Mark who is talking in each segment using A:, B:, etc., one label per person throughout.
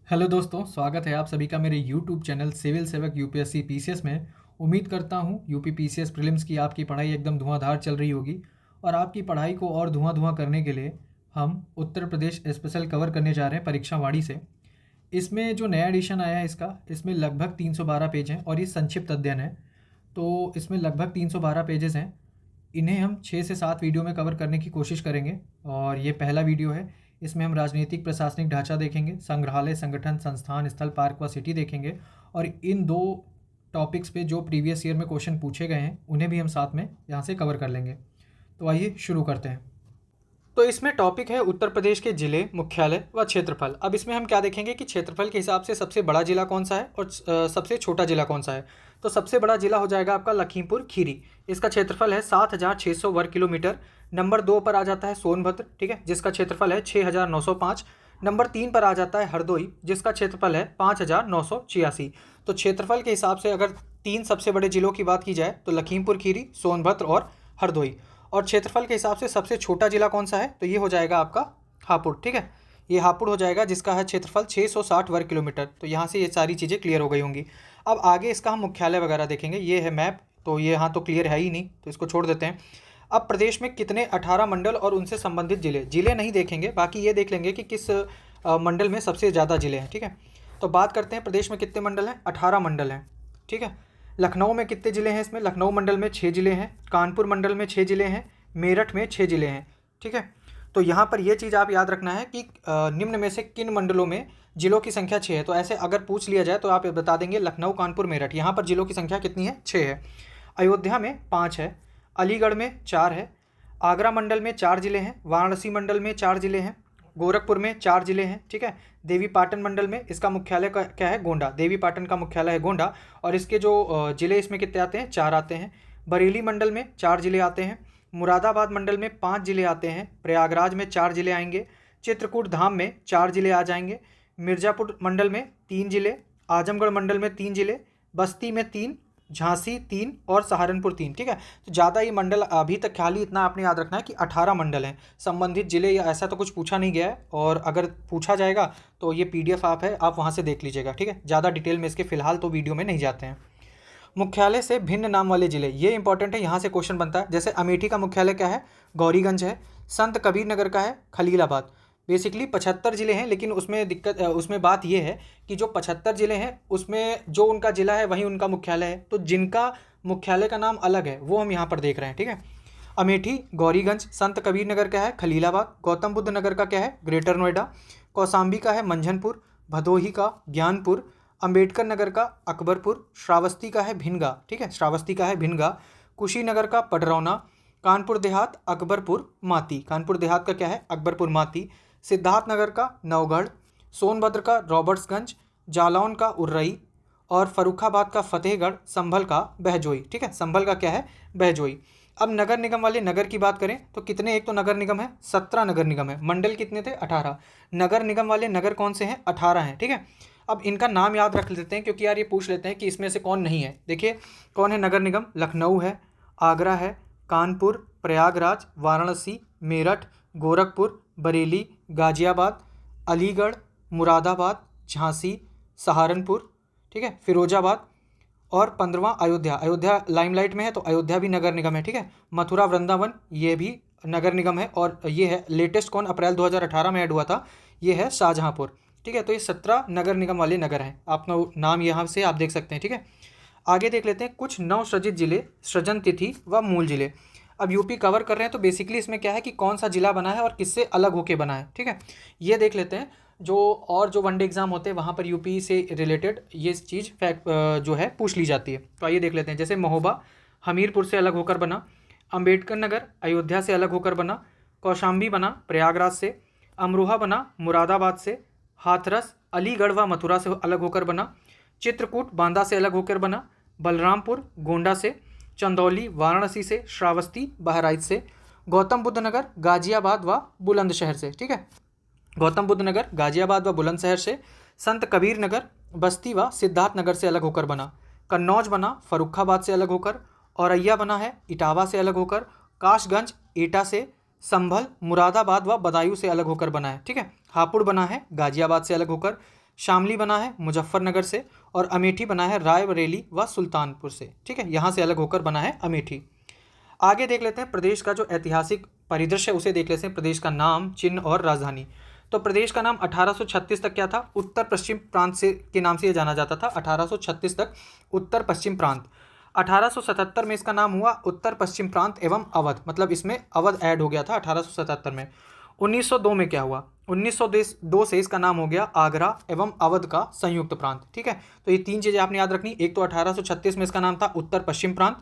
A: Hello दोस्तों, स्वागत है आप सभी का मेरे यूट्यूब चैनल सिविल सेवक यूपीएससी पीसीएस में। उम्मीद करता हूँ यूपी पीसीएस प्रीलिम्स की आपकी पढ़ाई एकदम धुआंधार चल रही होगी। और आपकी पढ़ाई को और धुआं करने के लिए हम उत्तर प्रदेश स्पेशल कवर करने जा रहे हैं परीक्षा वाणी से। इसमें जो नया एडिशन आया है इसमें लगभग 312 पेज हैं और ये संक्षिप्त अध्ययन है। तो इसमें लगभग 312 पेजेस हैं। इन्हें हम 6 से 7 वीडियो में कवर करने की कोशिश करेंगे और ये पहला वीडियो है। इसमें हम राजनीतिक प्रशासनिक ढांचा देखेंगे, संग्रहालय, संगठन, संस्थान, स्थल, पार्क व सिटी देखेंगे और इन दो टॉपिक्स पे जो प्रीवियस ईयर में क्वेश्चन पूछे गए हैं उन्हें भी हम साथ में यहाँ से कवर कर लेंगे। तो आइए शुरू करते हैं। तो इसमें टॉपिक है उत्तर प्रदेश के जिले, मुख्यालय व क्षेत्रफल। अब इसमें हम क्या देखेंगे कि क्षेत्रफल के हिसाब से सबसे बड़ा जिला कौन सा है और सबसे छोटा जिला कौन सा है। तो सबसे बड़ा जिला हो जाएगा आपका लखीमपुर खीरी। इसका क्षेत्रफल है 7,600 वर्ग किलोमीटर। नंबर 2 पर आ जाता है सोनभद्र, ठीक है, जिसका क्षेत्रफल है 6,905। नंबर 3 पर आ जाता है हरदोई, जिसका क्षेत्रफल है 5,986। तो क्षेत्रफल के हिसाब से अगर 3 सबसे बड़े जिलों की बात की जाए तो लखीमपुर खीरी, सोनभद्र और हरदोई। और क्षेत्रफल के हिसाब से सबसे छोटा जिला कौन सा है तो ये हो जाएगा आपका हापुड़, ठीक है। ये हापुड़ हो जाएगा जिसका है क्षेत्रफल 660 वर्ग किलोमीटर। तो यहाँ से ये सारी चीज़ें क्लियर हो गई होंगी। अब आगे इसका हम मुख्यालय वगैरह देखेंगे। ये है मैप, तो ये यहाँ तो क्लियर है ही नहीं, तो इसको छोड़ देते हैं। अब प्रदेश में कितने 18 मंडल और उनसे संबंधित जिले नहीं देखेंगे, बाकी ये देख लेंगे कि किस मंडल में सबसे ज़्यादा जिले हैं, ठीक है। तो बात करते हैं प्रदेश में कितने मंडल हैं। 18 मंडल हैं, ठीक है। लखनऊ में कितने ज़िले हैं इसमें, लखनऊ मंडल में 6 ज़िले हैं, कानपुर मंडल में 6 ज़िले हैं, मेरठ में 6 ज़िले हैं, ठीक है। तो यहाँ पर यह चीज़ आप याद रखना है कि निम्न में से किन मंडलों में जिलों की संख्या 6 है। तो ऐसे अगर पूछ लिया जाए तो आप बता देंगे लखनऊ, कानपुर, मेरठ, यहाँ पर जिलों की संख्या कितनी है, 6 है। अयोध्या में 5 है, अलीगढ़ में 4 है, आगरा मंडल में 4 ज़िले हैं, वाराणसी मंडल में 4 ज़िले हैं, गोरखपुर में 4 ज़िले हैं, ठीक है। देवी पाटन मंडल में इसका मुख्यालय क्या है, गोंडा। देवी पाटन का मुख्यालय है गोंडा और इसके जो ज़िले इसमें कितने आते हैं, 4 आते हैं। बरेली मंडल में 4 ज़िले आते हैं, मुरादाबाद मंडल में 5 ज़िले आते हैं, प्रयागराज में 4 ज़िले आएंगे, चित्रकूट धाम में 4 ज़िले आ जाएंगे, मिर्ज़ापुर मंडल में 3 ज़िले, आजमगढ़ मंडल में 3 ज़िले, बस्ती में 3, झांसी 3 और सहारनपुर 3, ठीक है। तो ज़्यादा ये मंडल अभी तक खाली इतना आपने याद रखना है कि 18 मंडल हैं संबंधित जिले, या ऐसा तो कुछ पूछा नहीं गया है। और अगर पूछा जाएगा तो ये PDF आप है, आप वहाँ से देख लीजिएगा, ठीक है। ज़्यादा डिटेल में इसके फिलहाल तो वीडियो में नहीं जाते हैं। मुख्यालय से भिन्न नाम वाले जिले, ये इंपॉर्टेंट है, यहाँ से क्वेश्चन बनता है। जैसे अमेठी का मुख्यालय क्या है, गौरीगंज है। संत कबीर नगर का है खलीलाबाद। बेसिकली 75 ज़िले हैं, लेकिन उसमें बात ये है कि जो 75 ज़िले हैं उसमें जो उनका ज़िला है वहीं उनका मुख्यालय है। तो जिनका मुख्यालय का नाम अलग है वो हम यहाँ पर देख रहे हैं, ठीक है। अमेठी, गौरीगंज, संत कबीर नगर का है खलीलाबाद, गौतम बुद्ध नगर का क्या है, ग्रेटर नोएडा, कौसाम्बी का है मंझनपुर, भदोही का ज्ञानपुर, अंबेडकर नगर का अकबरपुर, श्रावस्ती का है भिनगा, ठीक है, श्रावस्ती का है भिनगा, कुशीनगर का पडरौना, कानपुर देहात अकबरपुर माती, कानपुर देहात का क्या है, अकबरपुर माती, सिद्धार्थनगर का नवगढ़, सोनभद्र का रॉबर्ट्सगंज, जालौन का उर्रई और फर्रुखाबाद का फतेहगढ़, संभल का बहजोई, ठीक है, संभल का क्या है, बहजोई। अब नगर निगम वाले नगर की बात करें तो कितने, एक तो नगर निगम है, 17 नगर निगम है, मंडल कितने थे, 18। नगर निगम वाले नगर कौन से हैं, 18 हैं, ठीक है। अब इनका नाम याद रख लेते हैं क्योंकि यार ये पूछ लेते हैं कि इसमें से कौन नहीं है। देखिए कौन है नगर निगम, लखनऊ है, आगरा है, कानपुर, प्रयागराज, वाराणसी, मेरठ, गोरखपुर, बरेली, गाजियाबाद, अलीगढ़, मुरादाबाद, झांसी, सहारनपुर, ठीक है, फिरोजाबाद और 15वां अयोध्या। अयोध्या लाइमलाइट में है तो अयोध्या भी नगर निगम है, ठीक है। मथुरा, वृंदावन ये भी नगर निगम है और ये है लेटेस्ट कौन, अप्रैल 2018 में ऐड हुआ था, ये है शाहजहाँपुर, ठीक है। तो ये 17 नगर निगम वाले नगर हैं, आपका नाम यहाँ से आप देख सकते हैं, ठीक है। आगे देख लेते हैं कुछ नवसृजित जिले, सृजन तिथि व मूल जिले। अब यूपी कवर कर रहे हैं तो बेसिकली इसमें क्या है कि कौन सा जिला बना है और किससे अलग होके बना है, ठीक है। ये देख लेते हैं। जो वनडे एग्जाम होते हैं वहाँ पर यूपी से रिलेटेड ये चीज़ फैक्ट जो है पूछ ली जाती है। तो आइए देख लेते हैं। जैसे महोबा हमीरपुर से अलग होकर बना, अम्बेडकर नगर अयोध्या से अलग होकर बना, कौशाम्बी बना प्रयागराज से, अमरोहा बना मुरादाबाद से, हाथरस अलीगढ़ व मथुरा से अलग होकर बना, चित्रकूट बांदा से अलग होकर बना, बलरामपुर गोंडा से, चंदौली वाराणसी से, श्रावस्ती बहराइच से, गौतम बुद्ध नगर गाजियाबाद व बुलंदशहर से, ठीक है, गौतम बुद्ध नगर गाजियाबाद व बुलंदशहर से, संत कबीर नगर बस्ती व सिद्धार्थनगर से अलग होकर बना, कन्नौज बना फर्रुखाबाद से अलग होकर, औरैया बना है इटावा से अलग होकर, काशगंज एटा से, संभल मुरादाबाद व बदायूं से अलग होकर बना है, ठीक है। हापुड़ बना है गाजियाबाद से अलग होकर, शामली बना है मुजफ्फरनगर से और अमेठी बना है रायबरेली व सुल्तानपुर से। ठीक है, यहाँ से अलग होकर बना है अमेठी। आगे देख लेते हैं प्रदेश का जो ऐतिहासिक परिदृश्य है उसे देख लेते हैं। प्रदेश का नाम, चिन्ह और राजधानी। तो प्रदेश का नाम 1836 तक क्या था? उत्तर पश्चिम प्रांत से के नाम से यह जाना जाता था। 1836 तक उत्तर पश्चिम प्रांत। 1877 में इसका नाम हुआ उत्तर पश्चिम प्रांत एवं अवध, मतलब इसमें अवध ऐड हो गया था 1877 में। 1902 में क्या हुआ? 1902 से इसका नाम हो गया आगरा एवं अवध का संयुक्त प्रांत। ठीक है, तो ये तीन चीज़ें आपने याद रखनी। एक तो 1836 में इसका नाम था उत्तर पश्चिम प्रांत,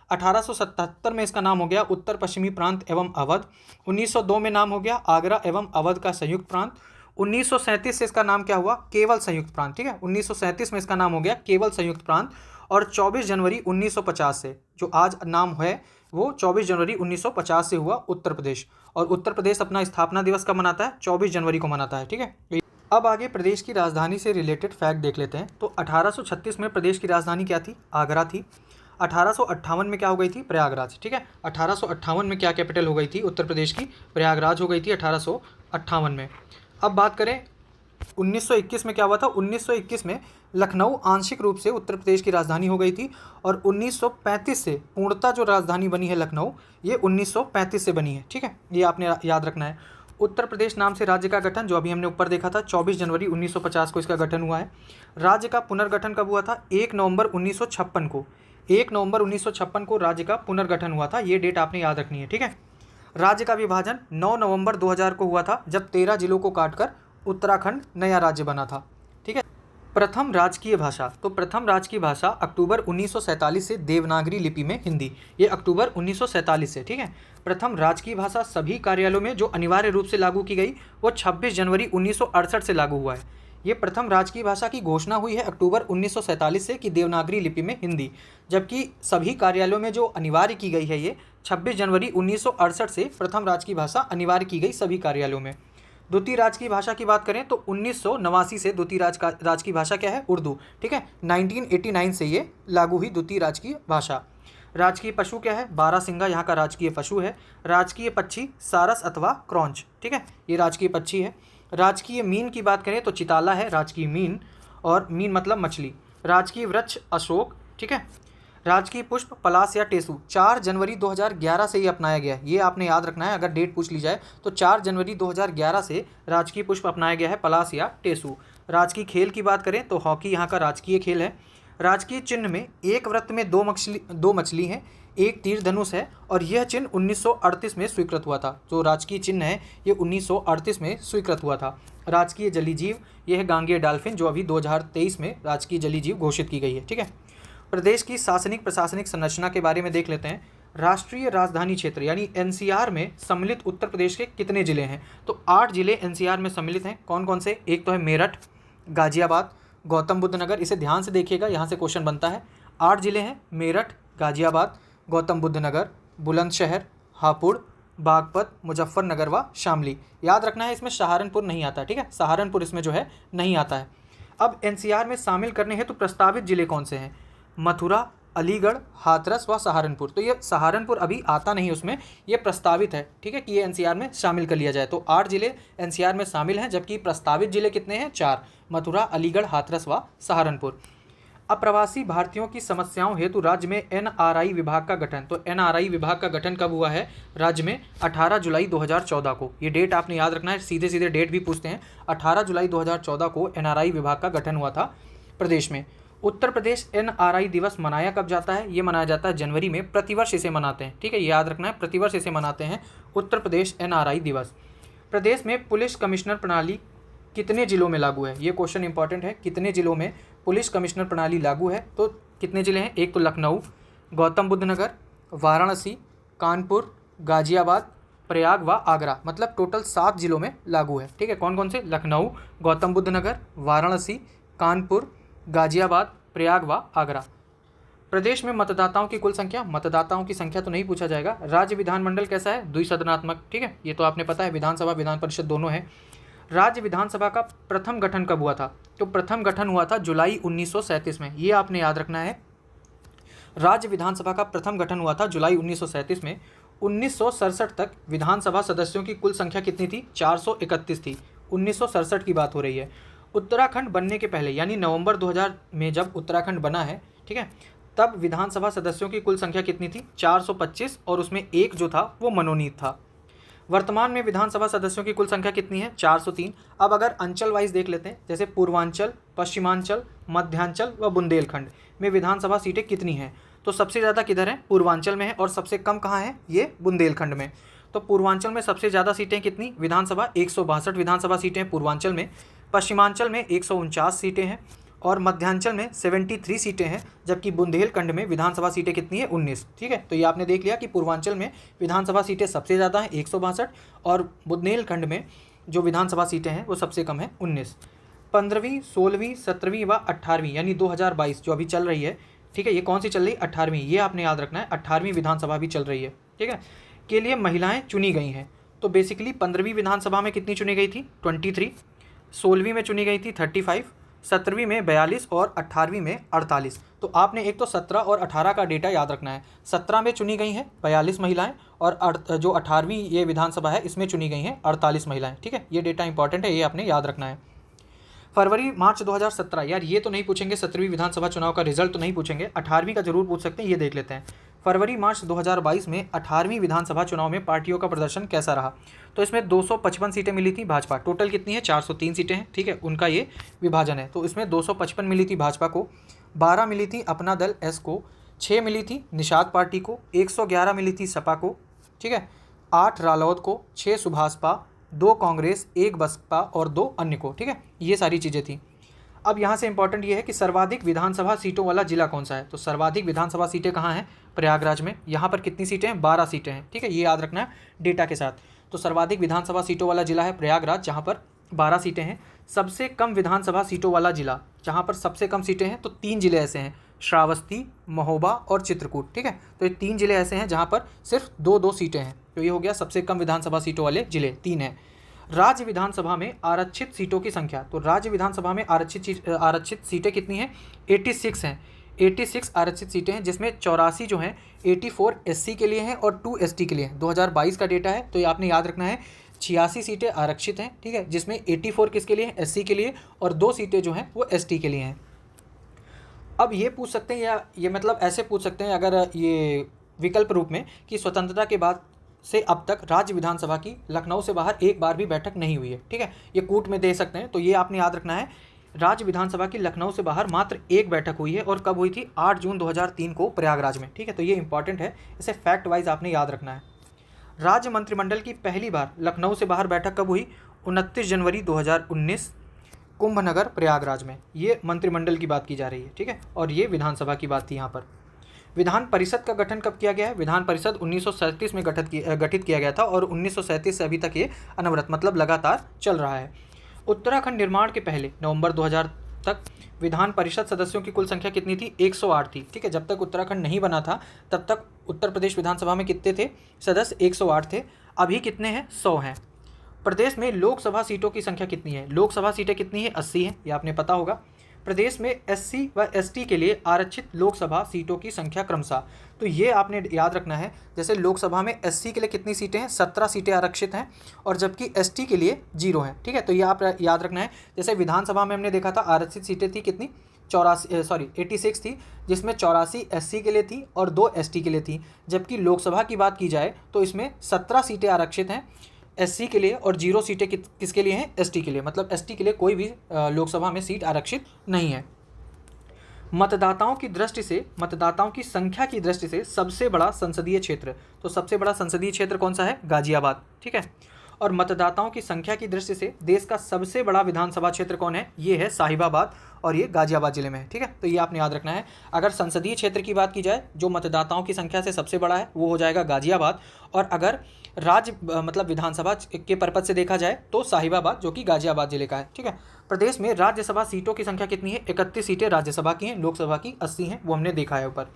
A: 1877 में इसका नाम हो गया उत्तर पश्चिमी प्रांत एवं अवध, 1902 में नाम हो गया आगरा एवं अवध का संयुक्त प्रांत, 1937 से इसका नाम क्या हुआ? केवल संयुक्त प्रांत। ठीक है, 1937 में इसका नाम हो गया केवल संयुक्त प्रांत। और 24 जनवरी 1950 से जो आज नाम है वो 24 जनवरी 1950 से हुआ उत्तर प्रदेश। और उत्तर प्रदेश अपना स्थापना दिवस कब मनाता है? 24 जनवरी को मनाता है। ठीक है, अब आगे प्रदेश की राजधानी से रिलेटेड फैक्ट देख लेते हैं। तो 1836 में प्रदेश की राजधानी क्या थी? आगरा थी। 1858 में क्या हो गई थी? प्रयागराज। ठीक है, 1858 में क्या कैपिटल हो गई थी उत्तर प्रदेश की? प्रयागराज हो गई थी 1858 में। अब बात करें 1921 में क्या हुआ था? 1921 में लखनऊ आंशिक रूप से उत्तर प्रदेश की राजधानी हो गई थी। और 1935 से पूर्णतः जो राजधानी बनी है लखनऊ, ये 1935 से बनी है। ठीक है, ये आपने याद रखना है। उत्तर प्रदेश नाम से राज्य का गठन, जो अभी हमने ऊपर देखा था, 24 जनवरी 1950 को इसका गठन हुआ है। राज्य का पुनर्गठन कब हुआ था? 1 नवंबर 1956 को। 1 नवंबर 1956 को राज्य का पुनर्गठन हुआ था। ये डेट आपने याद रखनी है। ठीक है, राज्य का विभाजन 9 नवंबर 2000 को हुआ था, जब 13 जिलों को काटकर उत्तराखंड नया राज्य बना था। ठीक है, प्रथम राजकीय भाषा। तो प्रथम राजकीय भाषा अक्टूबर 1947 से देवनागरी लिपि में हिंदी, ये अक्टूबर 1947 से। ठीक है, प्रथम राजकीय भाषा सभी कार्यालयों में जो अनिवार्य रूप से लागू की गई वो 26 जनवरी 1968 से लागू हुआ है। ये प्रथम राजकीय भाषा की घोषणा हुई है अक्टूबर 1947 से कि देवनागरी लिपि में हिंदी, जबकि सभी कार्यालयों में जो अनिवार्य की गई है ये 26 जनवरी 1968 से प्रथम राजकीय भाषा अनिवार्य की गई सभी कार्यालयों में। द्वितीय राजकीय भाषा की बात करें तो 1989 से द्वितीय राजकीय भाषा क्या है? उर्दू। ठीक है, 1989 से ये लागू हुई द्वितीय राजकीय भाषा। राजकीय पशु क्या है? बारहसिंगा यहाँ का राजकीय पशु है। राजकीय पक्षी सारस अथवा क्रॉन्च। ठीक है, ये राजकीय पक्षी है। राजकीय मीन की बात करें तो चिताला है राजकीय मीन, और मीन मतलब मछली। राजकीय वृक्ष अशोक। ठीक है, राजकीय पुष्प पलाश या टेसू। 4 जनवरी 2011 से ये अपनाया गया है, ये आपने याद रखना है। अगर डेट पूछ ली जाए तो 4 जनवरी 2011 से राजकीय पुष्प अपनाया गया है, पलाश या टेसू। राजकीय खेल की बात करें तो हॉकी यहाँ का राजकीय खेल है। राजकीय चिन्ह में एक वृत्त में दो मछली हैं, एक तीर धनुष है, और यह चिन्ह 1938 में स्वीकृत हुआ था। जो राजकीय चिन्ह है ये 1938 में स्वीकृत हुआ था। राजकीय जलीय जीव, यह है गांगेय डॉल्फिन, जो अभी 2023 में राजकीय जलीय जीव घोषित की गई है। ठीक है, प्रदेश की शासनिक प्रशासनिक संरचना के बारे में देख लेते हैं। राष्ट्रीय राजधानी क्षेत्र यानी एनसीआर में सम्मिलित उत्तर प्रदेश के कितने जिले हैं? तो 8 जिले एनसीआर में सम्मिलित हैं। कौन कौन से? एक तो है मेरठ, गाजियाबाद, गौतम बुद्ध नगर। इसे ध्यान से देखिएगा, यहाँ से क्वेश्चन बनता है। 8 जिले हैं, मेरठ, गाजियाबाद, गौतम बुद्ध नगर, बुलंदशहर, हापुड़, बागपत, मुजफ्फरनगर व शामली। याद रखना है इसमें सहारनपुर नहीं आता है। ठीक है, सहारनपुर इसमें जो है नहीं आता है। अब एनसीआर में शामिल करने हैं तो प्रस्तावित जिले कौन से हैं? मथुरा, अलीगढ़, हाथरस व सहारनपुर। तो ये सहारनपुर अभी आता नहीं उसमें, ये प्रस्तावित है। ठीक है, कि ये एनसीआर में शामिल कर लिया जाए। तो 8 जिले एनसीआर में शामिल हैं, जबकि प्रस्तावित जिले कितने हैं? 4, मथुरा, अलीगढ़, हाथरस व सहारनपुर। अप्रवासी भारतीयों की समस्याओं हेतु राज्य में एनआरआई विभाग का गठन। तो एनआरआई विभाग का गठन कब हुआ है राज्य में? 18 जुलाई 2014 को। ये डेट आपने याद रखना है, सीधे सीधे डेट भी पूछते हैं। 18 जुलाई 2014 को एनआरआई विभाग का गठन हुआ था प्रदेश में। उत्तर प्रदेश एनआरआई दिवस मनाया कब जाता है? ये मनाया जाता है जनवरी में, प्रतिवर्ष इसे मनाते हैं। ठीक है, ये याद रखना है, प्रतिवर्ष इसे मनाते हैं उत्तर प्रदेश एनआरआई दिवस। प्रदेश में पुलिस कमिश्नर प्रणाली कितने जिलों में लागू है? ये क्वेश्चन इंपॉर्टेंट है। कितने जिलों में पुलिस कमिश्नर प्रणाली लागू है? तो कितने जिले हैं? एक तो लखनऊ, गौतम बुद्ध नगर, वाराणसी, कानपुर, गाजियाबाद, प्रयाग व आगरा, मतलब टोटल 7 जिलों में लागू है। ठीक है, कौन कौन से? लखनऊ, गौतम बुद्ध नगर, वाराणसी, कानपुर, गाजियाबाद, प्रयाग व आगरा। प्रदेश में मतदाताओं की कुल संख्या, मतदाताओं की संख्या तो नहीं पूछा जाएगा। राज्य विधानमंडल कैसा है? द्विसदनात्मक। ठीक है, ये तो आपने पता है, विधानसभा विधान परिषद दोनों है। राज्य विधानसभा का प्रथम गठन कब हुआ था? तो प्रथम गठन हुआ था जुलाई 1937 में, ये आपने याद रखना है। राज्य विधानसभा का प्रथम गठन हुआ था जुलाई 1937 में। 1967 तक विधानसभा सदस्यों की कुल संख्या कितनी थी? 431 थी। 1967 की बात हो रही है। उत्तराखंड बनने के पहले यानी नवंबर 2000 में जब उत्तराखंड बना है, ठीक है, तब विधानसभा सदस्यों की कुल संख्या कितनी थी? 425, और उसमें एक जो था वो मनोनीत था। वर्तमान में विधानसभा सदस्यों की कुल संख्या कितनी है? 403। अब अगर अंचल वाइज देख लेते हैं, जैसे पूर्वांचल, पश्चिमांचल, मध्यांचल व बुंदेलखंड में विधानसभा सीटें कितनी हैं, तो सबसे ज़्यादा किधर है? पूर्वांचल में है, और सबसे कम कहाँ है? ये बुंदेलखंड में। तो पूर्वांचल में सबसे ज़्यादा सीटें कितनी? विधानसभा 162 विधानसभा सीटें हैं पूर्वांचल में, पश्चिमांचल में 149 सीटें हैं, और मध्यांचल में 73 सीटें हैं, जबकि बुंदेलखंड में विधानसभा सीटें कितनी है? 19। ठीक है, तो ये आपने देख लिया कि पूर्वांचल में विधानसभा सीटें सबसे ज़्यादा हैं 162, और बुंदेलखंड में जो विधानसभा सीटें हैं वो सबसे कम है 19। 15वीं, 16वीं, 17वीं व 18वीं यानी 2022 जो अभी चल रही है, ठीक है, ये कौन सी चल रही है? 18वीं। ये आपने याद रखना है, 18वीं विधानसभा भी चल रही है, ठीक है, के लिए महिलाएं चुनी गई हैं। तो बेसिकली 15वीं विधानसभा में कितनी चुनी गई थी? 23, 16वीं में चुनी गई थी 35, 17वीं में 42 और 18वीं में 48। तो आपने एक तो 17 और 18 का डेटा याद रखना है। 17 में चुनी गई हैं 42 महिलाएं, और जो 18वीं ये विधानसभा है इसमें चुनी गई हैं 48 महिलाएं। ठीक है, ये डेटा इंपॉर्टेंट है, ये आपने याद रखना है। फरवरी मार्च 2017, यार ये तो नहीं पूछेंगे, 17वीं विधानसभा चुनाव का रिजल्ट तो नहीं पूछेंगे, 18वीं का जरूर पूछ सकते हैं, ये देख लेते हैं। फरवरी मार्च 2022 में 18वीं विधानसभा चुनाव में पार्टियों का प्रदर्शन कैसा रहा? तो इसमें 255 सीटें मिली थी भाजपा, टोटल कितनी है? 403 सीटें हैं, ठीक है, उनका ये विभाजन है। तो इसमें 255 मिली थी भाजपा को, 12 मिली थी अपना दल एस को, 6 मिली थी निषाद पार्टी को, 111 मिली थी सपा को, ठीक है, 8 रालोद को, 6 सुभाषपा, 2 कांग्रेस, 1 बसपा और 2 अन्य को, ठीक है, ये सारी चीज़ें थी। अब यहाँ से इंपॉर्टेंट ये है कि सर्वाधिक विधानसभा सीटों वाला जिला कौन सा है? तो सर्वाधिक विधानसभा सीटें कहाँ हैं? प्रयागराज में। यहाँ पर कितनी सीटें हैं? 12 सीटें हैं, ठीक है, ये याद रखना है डेटा के साथ। तो सर्वाधिक विधानसभा सीटों वाला जिला है प्रयागराज, जहाँ पर 12 सीटें हैं। सबसे कम विधानसभा सीटों वाला जिला जहाँ पर सबसे कम सीटें हैं, तो 3 जिले ऐसे हैं, श्रावस्ती, महोबा और चित्रकूट, ठीक है। तो ये 3 जिले ऐसे हैं जहाँ पर सिर्फ 2-2 सीटें हैं। तो ये हो गया सबसे कम विधानसभा सीटों वाले जिले, 3 हैं। राज्य विधानसभा में आरक्षित सीटों की संख्या, तो राज्य विधानसभा में आरक्षित सीटें कितनी हैं? 86 हैं, 86 आरक्षित सीटें हैं, जिसमें 84 जो हैं 84 एससी के लिए हैं और 2 एसटी के लिए हैं। 2022 का डेटा है, तो ये आपने याद रखना है। 86 सीटें आरक्षित हैं, ठीक है, जिसमें 84 किसके लिए हैं? एससी के लिए, और 2 सीटें जो हैं वो एसटी के लिए हैं। अब ये पूछ सकते हैं, या ये मतलब ऐसे पूछ सकते हैं अगर ये विकल्प रूप में, कि स्वतंत्रता के बाद से अब तक राज्य विधानसभा की लखनऊ से बाहर एक बार भी बैठक नहीं हुई है, ठीक है, ये कूट में दे सकते हैं। तो ये आपने याद रखना है, राज्य विधानसभा की लखनऊ से बाहर मात्र एक बैठक हुई है, और कब हुई थी? 8 जून 2003 को प्रयागराज में, ठीक है। तो ये इंपॉर्टेंट है, इसे फैक्ट वाइज आपने याद रखना है। राज्य मंत्रिमंडल की पहली बार लखनऊ से बाहर बैठक कब हुई? 29 जनवरी 2019 कुंभनगर प्रयागराज में। ये मंत्रिमंडल की बात की जा रही है, ठीक है, और ये विधानसभा की बात थी यहाँ पर। विधान परिषद का गठन कब किया गया है? विधान परिषद 1937 में गठित किया गया था, और 1937 से अभी तक ये अनवरत मतलब लगातार चल रहा है। उत्तराखंड निर्माण के पहले नवंबर 2000 तक विधान परिषद सदस्यों की कुल संख्या कितनी थी? 108 थी, ठीक है। जब तक उत्तराखंड नहीं बना था तब तक उत्तर प्रदेश विधानसभा में कितने थे सदस्य? 108 थे। अभी कितने हैं? 100 हैं। प्रदेश में लोकसभा सीटों की संख्या कितनी है? लोकसभा सीटें कितनी है? 80 हैं, ये आपने पता होगा। प्रदेश में एससी व एसटी के लिए आरक्षित लोकसभा सीटों की संख्या क्रमशः, तो ये आपने याद रखना है। जैसे लोकसभा में एससी के लिए कितनी सीटें हैं? 17 सीटें आरक्षित हैं, और जबकि एसटी के लिए 0 हैं, ठीक है। तो ये आप याद रखना है। जैसे विधानसभा में हमने देखा था आरक्षित सीटें थी कितनी? 86 थी, जिसमें 84 एससी के लिए थी और 2 एसटी के लिए थी। जबकि लोकसभा की बात की जाए तो इसमें 17 सीटें आरक्षित हैं एससी के लिए, और 0 सीटें किसके लिए हैं? एसटी के लिए। मतलब एसटी के लिए कोई भी लोकसभा में सीट आरक्षित नहीं है। मतदाताओं की दृष्टि से, मतदाताओं की संख्या की दृष्टि से सबसे बड़ा संसदीय क्षेत्र, तो सबसे बड़ा संसदीय क्षेत्र कौन सा है? गाजियाबाद, ठीक है। और मतदाताओं की संख्या की दृष्टि से देश का सबसे बड़ा विधानसभा क्षेत्र कौन है? ये है साहिबाबाद, और ये गाजियाबाद जिले में है, ठीक है। तो ये आपने याद रखना है। अगर संसदीय क्षेत्र की बात की जाए, जो मतदाताओं की संख्या से सबसे बड़ा है वो हो जाएगा गाजियाबाद, और अगर राज्य मतलब विधानसभा के पर्पज से देखा जाए तो साहिबाबाद, जो कि गाजियाबाद जिले का है, ठीक है। प्रदेश में राज्यसभा सीटों की संख्या कितनी है? 31 सीटें राज्यसभा की हैं, लोकसभा की 80 हैं, वो हमने देखा है ऊपर।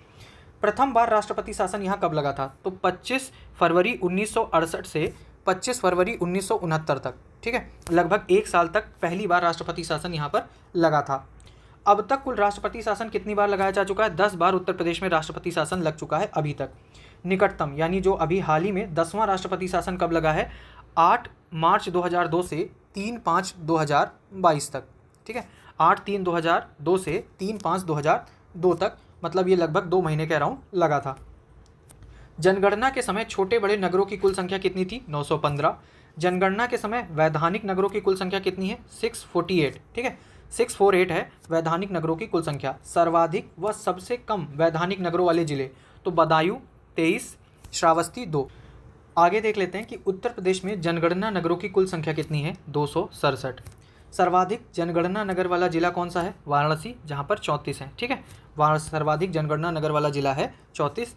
A: प्रथम बार राष्ट्रपति शासन यहाँ कब लगा था? तो 25 फरवरी 1968 से 25 फरवरी 1969 तक, ठीक है, लगभग 1 साल तक पहली बार राष्ट्रपति शासन यहाँ पर लगा था। अब तक कुल राष्ट्रपति शासन कितनी बार लगाया जा चुका है? 10 बार उत्तर प्रदेश में राष्ट्रपति शासन लग चुका है अभी तक। निकटतम यानी जो अभी हाल ही में 10वां राष्ट्रपति शासन कब लगा है? 8 मार्च 2002 से 3 5 2022 तक, ठीक है, 8/3/2002 से 3/5/2002 तक, मतलब ये लगभग 2 महीने के अराउंड लगा था। जनगणना के समय छोटे बड़े नगरों की कुल संख्या कितनी थी? 915। जनगणना के समय वैधानिक नगरों की कुल संख्या कितनी है? 648। ठीक है, 648 है वैधानिक नगरों की कुल संख्या। सर्वाधिक व सबसे कम वैधानिक नगरों वाले जिले, तो बदायूं 23, श्रावस्ती 2। आगे देख लेते हैं कि उत्तर प्रदेश में जनगणना नगरों की कुल संख्या कितनी है? 267। सर्वाधिक जनगणना नगर वाला जिला कौन सा है? वाराणसी, जहाँ पर 34 है। ठीक है, सर्वाधिक जनगणना नगर वाला जिला है 34,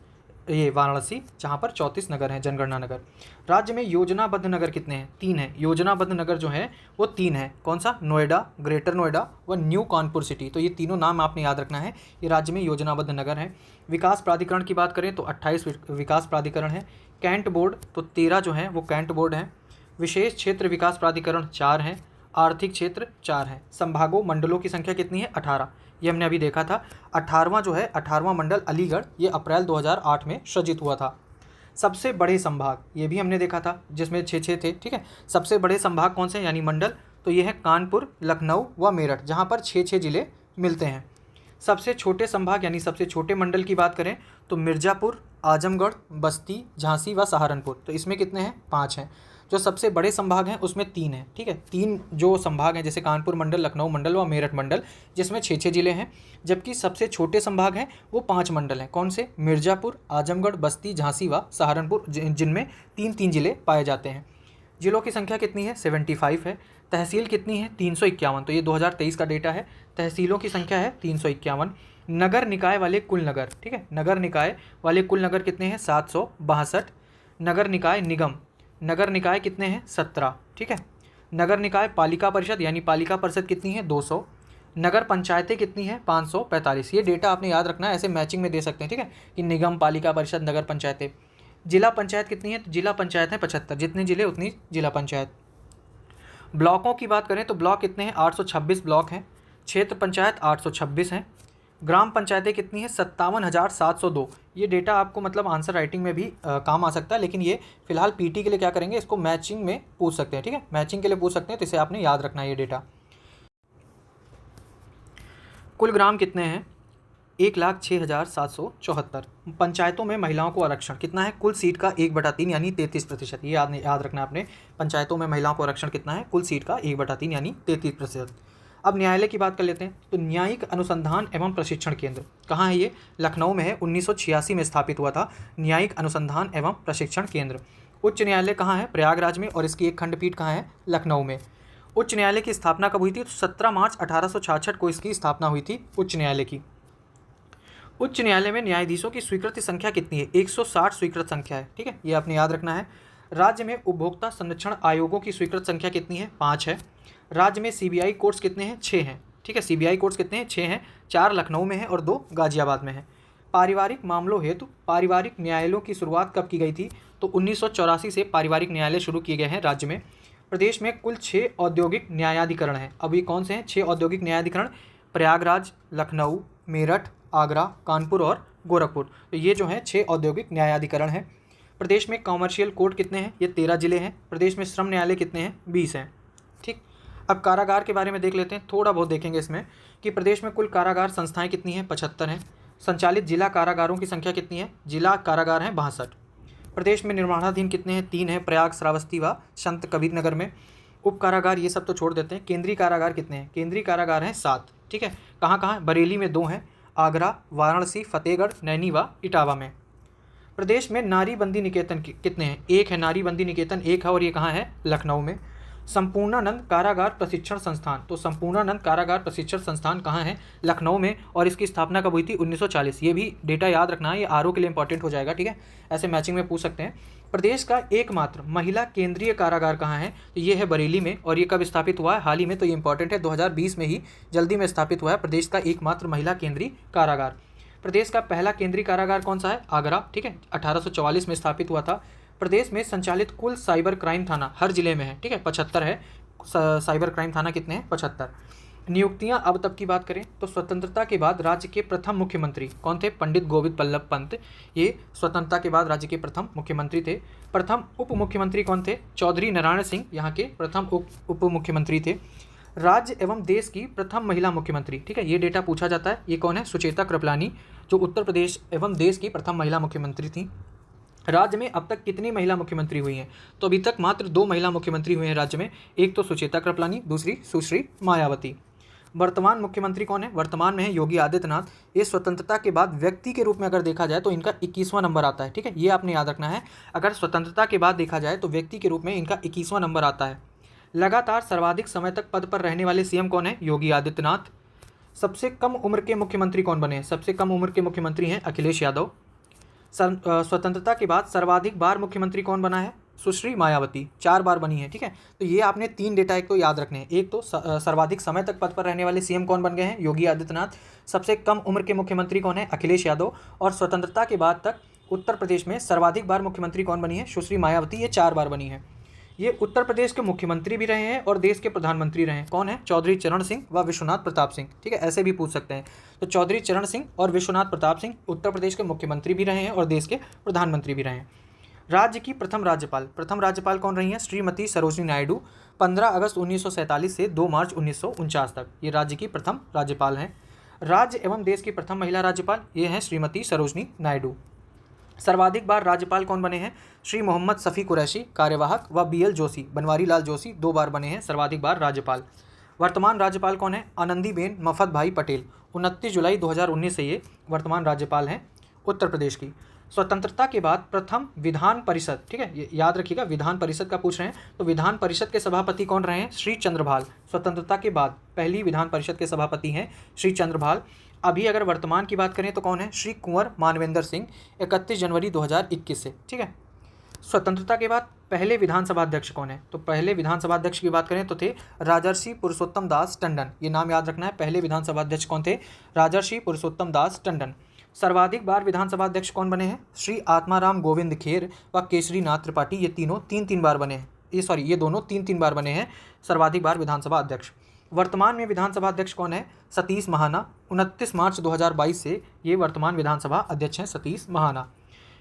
A: ये वाराणसी, जहाँ पर 34 नगर हैं, जनगणना नगर। राज्य में योजनाबद्ध नगर कितने हैं? 3 हैं। योजनाबद्ध नगर जो है वो 3 है। कौन सा? नोएडा, ग्रेटर नोएडा व न्यू कानपुर सिटी। तो ये तीनों नाम आपने याद रखना है, ये राज्य में योजनाबद्ध नगर हैं। विकास प्राधिकरण की बात करें तो 28 विकास प्राधिकरण है। कैंट बोर्ड तो 13 जो है वो कैंट बोर्ड हैं। विशेष क्षेत्र विकास प्राधिकरण 4 हैं। आर्थिक क्षेत्र 4 हैं। संभागों मंडलों की संख्या कितनी है? 18। ये हमने अभी देखा था। 18वां जो है 18वां मंडल अलीगढ़, ये अप्रैल 2008 में सृजित हुआ था। सबसे बड़े संभाग, ये भी हमने देखा था, जिसमें 6 थे। ठीक है, सबसे बड़े संभाग कौन से यानी मंडल? तो ये है कानपुर, लखनऊ व मेरठ, जहाँ पर 6 जिले मिलते हैं। सबसे छोटे संभाग यानी सबसे छोटे मंडल की बात करें तो मिर्ज़ापुर, आजमगढ़, बस्ती, झांसी व सहारनपुर। तो इसमें कितने हैं? 5 हैं। जो सबसे बड़े संभाग हैं उसमें 3 हैं। ठीक है, 3 जो संभाग हैं जैसे कानपुर मंडल, लखनऊ मंडल व मेरठ मंडल, जिसमें 6 जिले हैं। जबकि सबसे छोटे संभाग हैं वो 5 मंडल हैं। कौन से? मिर्ज़ापुर, आजमगढ़, बस्ती, झांसी व सहारनपुर, जिनमें 3-3 जिले पाए जाते हैं। जिलों की संख्या कितनी है? 75 है। तहसील कितनी है? 351। तो ये 2023 का डेटा है। तहसीलों की संख्या है 351। नगर निकाय वाले कुल नगर, ठीक है, नगर निकाय वाले कुल नगर कितने हैं? 762। नगर निकाय निगम, नगर निकाय कितने हैं? 17। ठीक है, नगर निकाय पालिका परिषद यानी पालिका परिषद कितनी है? 200। नगर पंचायतें कितनी है? 545। ये डेटा आपने याद रखना है, ऐसे मैचिंग में दे सकते हैं। ठीक है, कि निगम, पालिका परिषद, नगर पंचायतें। जिला पंचायत कितनी है? तो जिला पंचायत है 75। जितने जिले उतनी जिला पंचायत। ब्लॉकों की बात करें तो ब्लॉक कितने हैं? 826 ब्लॉक हैं। क्षेत्र पंचायत 826 हैं। ग्राम पंचायतें कितनी है? 57,702। ये डेटा आपको मतलब आंसर राइटिंग में भी काम आ सकता है, लेकिन ये फिलहाल पीटी के लिए क्या करेंगे, इसको मैचिंग में पूछ सकते हैं। ठीक है, मैचिंग के लिए पूछ सकते हैं, तो इसे आपने याद रखना है ये डेटा। कुल ग्राम कितने हैं? 1,06,774। पंचायतों में महिलाओं को आरक्षण कितना है? कुल सीट का 1/3 यानी 33%। ये याद रखना है आपने। पंचायतों में महिलाओं को आरक्षण कितना है? कुल सीट का 1/3 यानी 33%। अब न्यायालय की बात कर लेते हैं। तो न्यायिक अनुसंधान एवं प्रशिक्षण केंद्र कहाँ है? ये लखनऊ में है। 1986 में स्थापित हुआ था न्यायिक अनुसंधान एवं प्रशिक्षण केंद्र। उच्च न्यायालय कहाँ है? प्रयागराज में, और इसकी एक खंडपीठ कहाँ है? लखनऊ में। उच्च न्यायालय की स्थापना कब हुई थी? तो 17 मार्च 1866 को इसकी स्थापना हुई थी उच्च न्यायालय की। उच्च न्यायालय में न्यायाधीशों की स्वीकृति संख्या कितनी है? 160 स्वीकृत संख्या है। ठीक है, ये आपने याद रखना है। राज्य में उपभोक्ता संरक्षण आयोगों की स्वीकृत संख्या कितनी है? 5 है। राज्य में सीबीआई कोर्ट्स कितने हैं? 6 हैं। ठीक है, सीबीआई कोर्ट्स कितने हैं? 6 हैं। 4 लखनऊ में है और 2 गाजियाबाद में है। पारिवारिक मामलों हेतु पारिवारिक न्यायालयों की शुरुआत कब की गई थी? तो 1984 से पारिवारिक न्यायालय शुरू किए गए हैं राज्य में। प्रदेश में कुल 6 औद्योगिक न्यायाधिकरण हैं। अब ये कौन से हैं 6 औद्योगिक न्यायाधिकरण? प्रयागराज, लखनऊ, मेरठ, आगरा, कानपुर और गोरखपुर। तो ये जो हैं 6 औद्योगिक न्यायाधिकरण हैं। प्रदेश में कॉमर्शियल कोर्ट कितने हैं? ये 13 जिले हैं। प्रदेश में श्रम न्यायालय कितने हैं? 20 हैं। ठीक, अब कारागार के बारे में देख लेते हैं। थोड़ा बहुत देखेंगे इसमें कि प्रदेश में कुल कारागार संस्थाएं कितनी हैं? 75 हैं। संचालित जिला कारागारों की संख्या कितनी है? जिला कारागार हैं 62। प्रदेश में निर्माणाधीन कितने हैं? 3 हैं, प्रयाग, श्रावस्ती व संत कबीर नगर में। उप कारागार ये सब तो छोड़ देते हैं। केंद्रीय कारागार कितने हैं? केंद्रीय कारागार हैं 7। ठीक है, कहाँ कहाँ? बरेली में 2 हैं, आगरा, वाराणसी, फतेहगढ़, नैनी व इटावा में। प्रदेश में नारी बंदी निकेतन कितने हैं? 1 है नारी बंदी निकेतन, 1 है, और ये कहाँ है? लखनऊ में। संपूर्णानंद कारागार प्रशिक्षण संस्थान, तो संपूर्णानंद कारागार प्रशिक्षण संस्थान कहाँ है? लखनऊ में, और इसकी स्थापना कब हुई थी? 1940। ये भी डेटा याद रखना है, ये आरओ के लिए इंपॉर्टेंट हो जाएगा। ठीक है, ऐसे मैचिंग में पूछ सकते हैं। प्रदेश का एकमात्र महिला केंद्रीय कारागार कहाँ है? तो ये है बरेली में, और ये कब स्थापित हुआ है? हाल ही में। तो ये इंपॉर्टेंट है, 2020 में ही जल्दी में स्थापित हुआ है प्रदेश का एकमात्र महिला केंद्रीय कारागार। प्रदेश का पहला केंद्रीय कारागार कौन सा है? आगरा। ठीक है, 1844 में स्थापित हुआ था। प्रदेश में संचालित कुल साइबर क्राइम थाना हर जिले में है। ठीक है, 75 है। साइबर क्राइम थाना कितने हैं? 75। नियुक्तियां अब तक की बात करें तो स्वतंत्रता के बाद राज्य के प्रथम मुख्यमंत्री कौन थे? पंडित गोविंद बल्लभ पंत। ये स्वतंत्रता के बाद राज्य के प्रथम मुख्यमंत्री थे। प्रथम उप मुख्यमंत्री कौन थे? चौधरी नारायण सिंह यहाँ के प्रथम उप मुख्यमंत्री थे। राज्य एवं देश की प्रथम महिला मुख्यमंत्री, ठीक है, ये डेटा पूछा जाता है। ये कौन है? सुचेता कृपलानी, जो उत्तर प्रदेश एवं देश की प्रथम महिला मुख्यमंत्री थी। राज्य में अब तक कितनी महिला मुख्यमंत्री हुई हैं? तो अभी तक मात्र 2 महिला मुख्यमंत्री हुए हैं राज्य में, एक तो सुचेता कृपलानी, दूसरी सुश्री मायावती। वर्तमान मुख्यमंत्री कौन है? वर्तमान में है योगी आदित्यनाथ। ये स्वतंत्रता के बाद व्यक्ति के रूप में अगर देखा जाए तो इनका 21वां नंबर आता है, ठीक है, ये आपने याद रखना है। अगर स्वतंत्रता के बाद देखा जाए तो व्यक्ति के रूप में इनका 21वां नंबर आता है। लगातार सर्वाधिक समय तक पद पर रहने वाले सीएम कौन है? योगी आदित्यनाथ। सबसे कम उम्र के मुख्यमंत्री कौन बने हैं? सबसे कम उम्र के मुख्यमंत्री हैं अखिलेश यादव। स्वतंत्रता के बाद सर्वाधिक बार मुख्यमंत्री कौन बना है? सुश्री मायावती, 4 बार बनी है, ठीक है। तो ये आपने 3 डेटा एक तो याद रखने हैं। एक तो सर्वाधिक समय तक पद पर रहने वाले सीएम कौन बन गए हैं? योगी आदित्यनाथ। सबसे कम उम्र के मुख्यमंत्री कौन है? अखिलेश यादव। और स्वतंत्रता के बाद तक उत्तर प्रदेश में सर्वाधिक बार मुख्यमंत्री कौन बनी है? सुश्री मायावती, ये 4 बार बनी है। ये उत्तर प्रदेश के मुख्यमंत्री भी रहे हैं और देश के प्रधानमंत्री रहे हैं। कौन है? चौधरी चरण सिंह व विश्वनाथ प्रताप सिंह, ठीक है, ऐसे भी पूछ सकते हैं। तो चौधरी चरण सिंह और विश्वनाथ प्रताप सिंह उत्तर प्रदेश के मुख्यमंत्री भी रहे हैं और देश के प्रधानमंत्री भी रहे हैं। राज्य की प्रथम राज्यपाल कौन रही हैं? श्रीमती सरोजिनी नायडू, 15 अगस्त 1947 से 2 मार्च 1949 तक ये राज्य की प्रथम राज्यपाल हैं। राज्य एवं देश की प्रथम महिला राज्यपाल ये हैं श्रीमती सरोजिनी नायडू। सर्वाधिक बार राज्यपाल कौन बने हैं? श्री मोहम्मद शफी कुरैशी, कार्यवाहक, व BL जोशी, बनवारी लाल जोशी 2 बार बने हैं सर्वाधिक बार राज्यपाल। वर्तमान राज्यपाल कौन है? आनंदीबेन मफत भाई पटेल, 29 जुलाई 2019 से ये वर्तमान राज्यपाल हैं उत्तर प्रदेश की। स्वतंत्रता के बाद प्रथम विधान परिषद, ठीक है, ये याद रखिएगा, विधान परिषद का पूछ रहे हैं तो विधान परिषद के सभापति कौन रहे हैं? श्री चंद्रभाल। स्वतंत्रता के बाद पहली विधान परिषद के सभापति हैं श्री चंद्रभाल। अभी अगर वर्तमान की बात करें तो कौन है? श्री कुंवर मानवेंद्र सिंह, 31 जनवरी 2021 से, ठीक है। स्वतंत्रता के बाद पहले विधानसभा अध्यक्ष कौन है? तो पहले विधानसभा अध्यक्ष की बात करें तो थे राजर्षि पुरुषोत्तम दास टंडन, ये नाम याद रखना है। पहले विधानसभा अध्यक्ष कौन थे? राजर्षि पुरुषोत्तम दास टंडन। सर्वाधिक बार विधानसभा अध्यक्ष कौन बने हैं? श्री आत्माराम गोविंद खेर व केसरीनाथ त्रिपाठी, ये तीनों 3-3 बार बने हैं। ये दोनों 3-3 बार बने हैं सर्वाधिक बार विधानसभा अध्यक्ष। वर्तमान में विधानसभा अध्यक्ष कौन है? सतीश महाना, 29 मार्च 2022 से ये वर्तमान विधानसभा अध्यक्ष हैं सतीश महाना।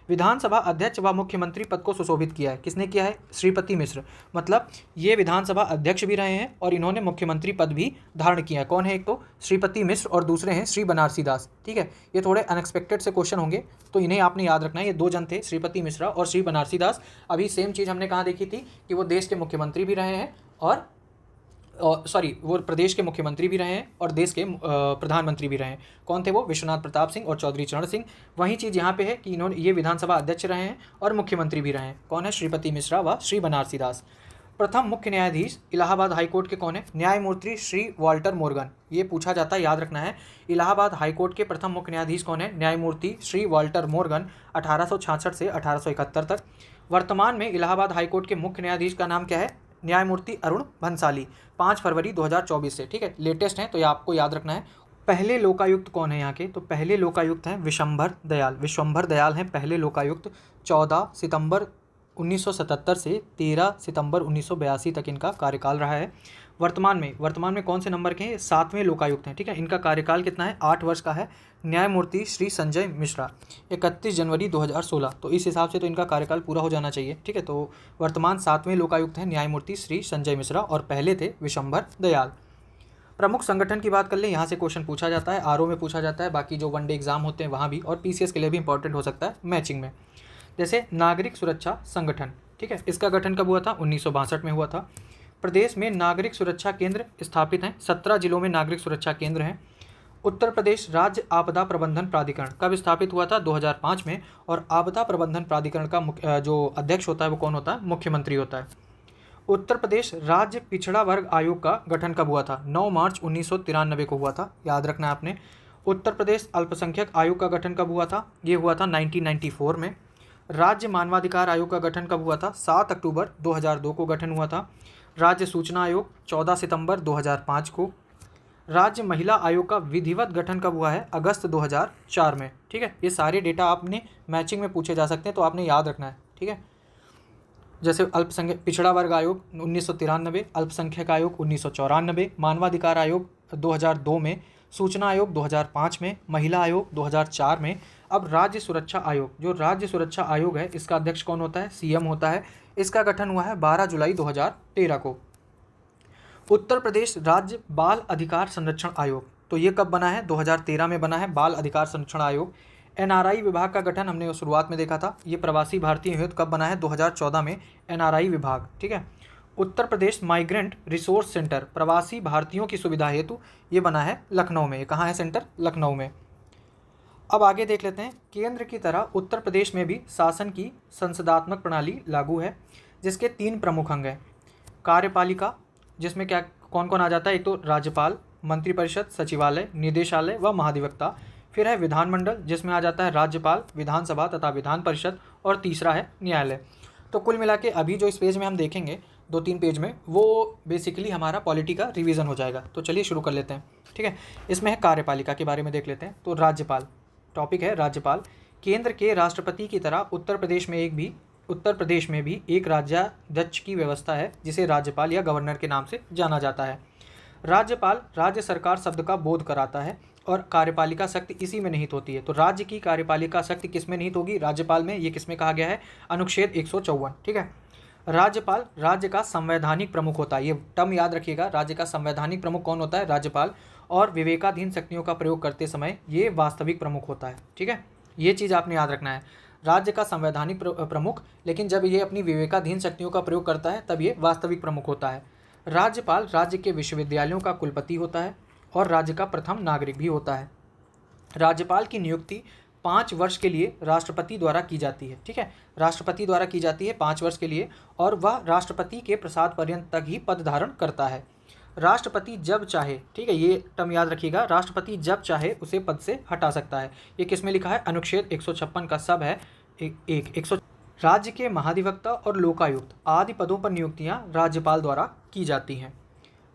A: विधानसभा अध्यक्ष व मुख्यमंत्री पद को सुशोभित किया है, किसने किया है? श्रीपति मिश्र। मतलब ये विधानसभा अध्यक्ष भी रहे हैं और इन्होंने मुख्यमंत्री पद भी धारण किया है। कौन है? एक तो श्रीपति मिश्र और दूसरे हैं श्री बनारसी दास, ठीक है। ये थोड़े अनएक्सपेक्टेड से क्वेश्चन होंगे तो इन्हें आपने याद रखना है। ये 2 जन थे, श्रीपति मिश्रा और श्री बनारसी दास। अभी सेम चीज़ हमने कहाँ देखी थी कि वो देश के मुख्यमंत्री भी रहे हैं और वो प्रदेश के मुख्यमंत्री भी रहे हैं और देश के प्रधानमंत्री भी रहे हैं। कौन थे वो? विश्वनाथ प्रताप सिंह और चौधरी चरण सिंह। वही चीज़ यहाँ पे है कि इन्होंने ये विधानसभा अध्यक्ष रहे हैं और मुख्यमंत्री भी रहे हैं। कौन है? श्रीपति मिश्रा व श्री बनारसी दास। प्रथम मुख्य न्यायाधीश इलाहाबाद हाईकोर्ट के कौन है? न्यायमूर्ति श्री वाल्टर मोर्गन। ये पूछा जाता है, याद रखना है। इलाहाबाद हाईकोर्ट के प्रथम मुख्य न्यायाधीश कौन है? न्यायमूर्ति श्री वाल्टर मोर्गन, 1866 से 1871 तक। वर्तमान में इलाहाबाद हाईकोर्ट के मुख्य न्यायाधीश का नाम क्या है? न्यायमूर्ति अरुण भंसाली, 5 फरवरी 2024 से, ठीक है, लेटेस्ट हैं तो ये आपको याद रखना है। पहले लोकायुक्त कौन है यहाँ के? तो पहले लोकायुक्त हैं विश्वंभर दयाल। विश्वंभर दयाल हैं पहले लोकायुक्त। 14 सितंबर 1977 से 13 सितंबर 1982 तक इनका कार्यकाल रहा है। वर्तमान में कौन से नंबर के हैं? 7वें लोकायुक्त हैं, ठीक है। इनका कार्यकाल कितना है? 8 वर्ष का है। न्यायमूर्ति श्री संजय मिश्रा, 31 जनवरी 2016। तो इस हिसाब से तो इनका कार्यकाल पूरा हो जाना चाहिए, ठीक है। तो वर्तमान 7वें लोकायुक्त हैं न्यायमूर्ति श्री संजय मिश्रा और पहले थे विश्वंभर दयाल। प्रमुख संगठन की बात कर ले, यहाँ से क्वेश्चन पूछा जाता है, RO में पूछा जाता है, बाकी जो वनडे एग्जाम होते हैं वहाँ भी, और PCS के लिए भी इंपॉर्टेंट हो सकता है मैचिंग में। जैसे नागरिक सुरक्षा संगठन, ठीक है, इसका गठन कब हुआ था? 1962 में हुआ था। प्रदेश में नागरिक सुरक्षा केंद्र स्थापित हैं, 17 जिलों में नागरिक सुरक्षा केंद्र हैं। उत्तर प्रदेश राज्य आपदा प्रबंधन प्राधिकरण कब स्थापित हुआ था? 2005 में। और आपदा प्रबंधन प्राधिकरण का जो अध्यक्ष होता है वो कौन होता है? मुख्यमंत्री होता है। उत्तर प्रदेश राज्य पिछड़ा वर्ग आयोग का गठन कब हुआ था? 9 मार्च 1993 को हुआ था, याद रखना है आपने। उत्तर प्रदेश अल्पसंख्यक आयोग का गठन कब हुआ था? ये हुआ था 1994 में। राज्य मानवाधिकार आयोग का गठन कब हुआ था? 7 अक्टूबर 2002 को गठन हुआ था। राज्य सूचना आयोग 14 सितंबर 2005 को। राज्य महिला आयोग का विधिवत गठन कब हुआ है? अगस्त 2004 में, ठीक है। ये सारे डेटा आपने मैचिंग में पूछे जा सकते हैं तो आपने याद रखना है, ठीक है। जैसे अल्पसंख्यक पिछड़ा वर्ग आयोग 1993, अल्पसंख्यक आयोग 1994, मानवाधिकार आयोग 2002 में, सूचना आयोग 2005 में, महिला आयोग 2004 में। अब राज्य सुरक्षा आयोग, जो राज्य सुरक्षा आयोग है इसका अध्यक्ष कौन होता है? CM होता है। इसका गठन हुआ है 12 जुलाई 2013 को। उत्तर प्रदेश राज्य बाल अधिकार संरक्षण आयोग, तो ये कब बना है? 2013 में बना है बाल अधिकार संरक्षण आयोग। एनआरआई विभाग का गठन हमने शुरुआत में देखा था, ये प्रवासी भारतीय हेतु कब बना है? 2014 में एनआरआई विभाग, ठीक है। Uttar Pradesh migrant resource centre, प्रवासी भारतीयों की सुविधा हेतु ये बना है लखनऊ में। ये कहाँ है सेंटर? लखनऊ में। अब आगे देख लेते हैं, केंद्र की तरह उत्तर प्रदेश में भी शासन की संसदात्मक प्रणाली लागू है, जिसके 3 प्रमुख अंग हैं। कार्यपालिका, जिसमें क्या कौन कौन आ जाता है? एक तो राज्यपाल, मंत्रिपरिषद, सचिवालय, निदेशालय व महाधिवक्ता। फिर है विधानमंडल, जिसमें आ जाता है राज्यपाल, विधानसभा तथा विधान परिषद, और तीसरा है न्यायालय। तो कुल मिला के अभी जो इस पेज में हम देखेंगे 2-3 पेज में, वो बेसिकली हमारा पॉलिटी का रिवीजन हो जाएगा। तो चलिए शुरू कर लेते हैं, ठीक है। इसमें है कार्यपालिका के बारे में देख लेते हैं। तो राज्यपाल, टॉपिक है राज्यपाल। केंद्र के राष्ट्रपति की तरह उत्तर प्रदेश में भी एक राज्याध्यक्ष की व्यवस्था है, जिसे राज्यपाल या गवर्नर के नाम से जाना जाता है। राज्यपाल राज्य सरकार शब्द का बोध कराता है और कार्यपालिका शक्ति इसी में निहित होती है। तो राज्य की कार्यपालिका शक्ति किस में निहित होगी? राज्यपाल में। ये किस में कहा गया है? अनुच्छेद 154, ठीक है। राज्यपाल राज्य का संवैधानिक प्रमुख होता है, ये टर्म याद रखिएगा। राज्य का संवैधानिक प्रमुख कौन होता है? राज्यपाल। और विवेकाधीन शक्तियों का प्रयोग करते समय ये वास्तविक प्रमुख होता है, ठीक है। ये चीज़ आपने याद रखना है, राज्य का संवैधानिक प्रमुख, लेकिन जब ये अपनी विवेकाधीन शक्तियों का प्रयोग करता है तब ये वास्तविक प्रमुख होता है। राज्यपाल राज्य के विश्वविद्यालयों का कुलपति होता है और राज्य का प्रथम नागरिक भी होता है। राज्यपाल की नियुक्ति 5 वर्ष के लिए राष्ट्रपति द्वारा की जाती है, ठीक है। राष्ट्रपति द्वारा की जाती है 5 वर्ष के लिए, और वह राष्ट्रपति के प्रसाद पर्यंत तक ही पद धारण करता है। राष्ट्रपति जब चाहे, ठीक है, ये टर्म याद रखिएगा, राष्ट्रपति जब चाहे उसे पद से हटा सकता है। ये किस में लिखा है? अनुच्छेद 156 का सब है 100। राज्य के महाधिवक्ता और लोकायुक्त आदि पदों पर नियुक्तियां राज्यपाल द्वारा की जाती हैं।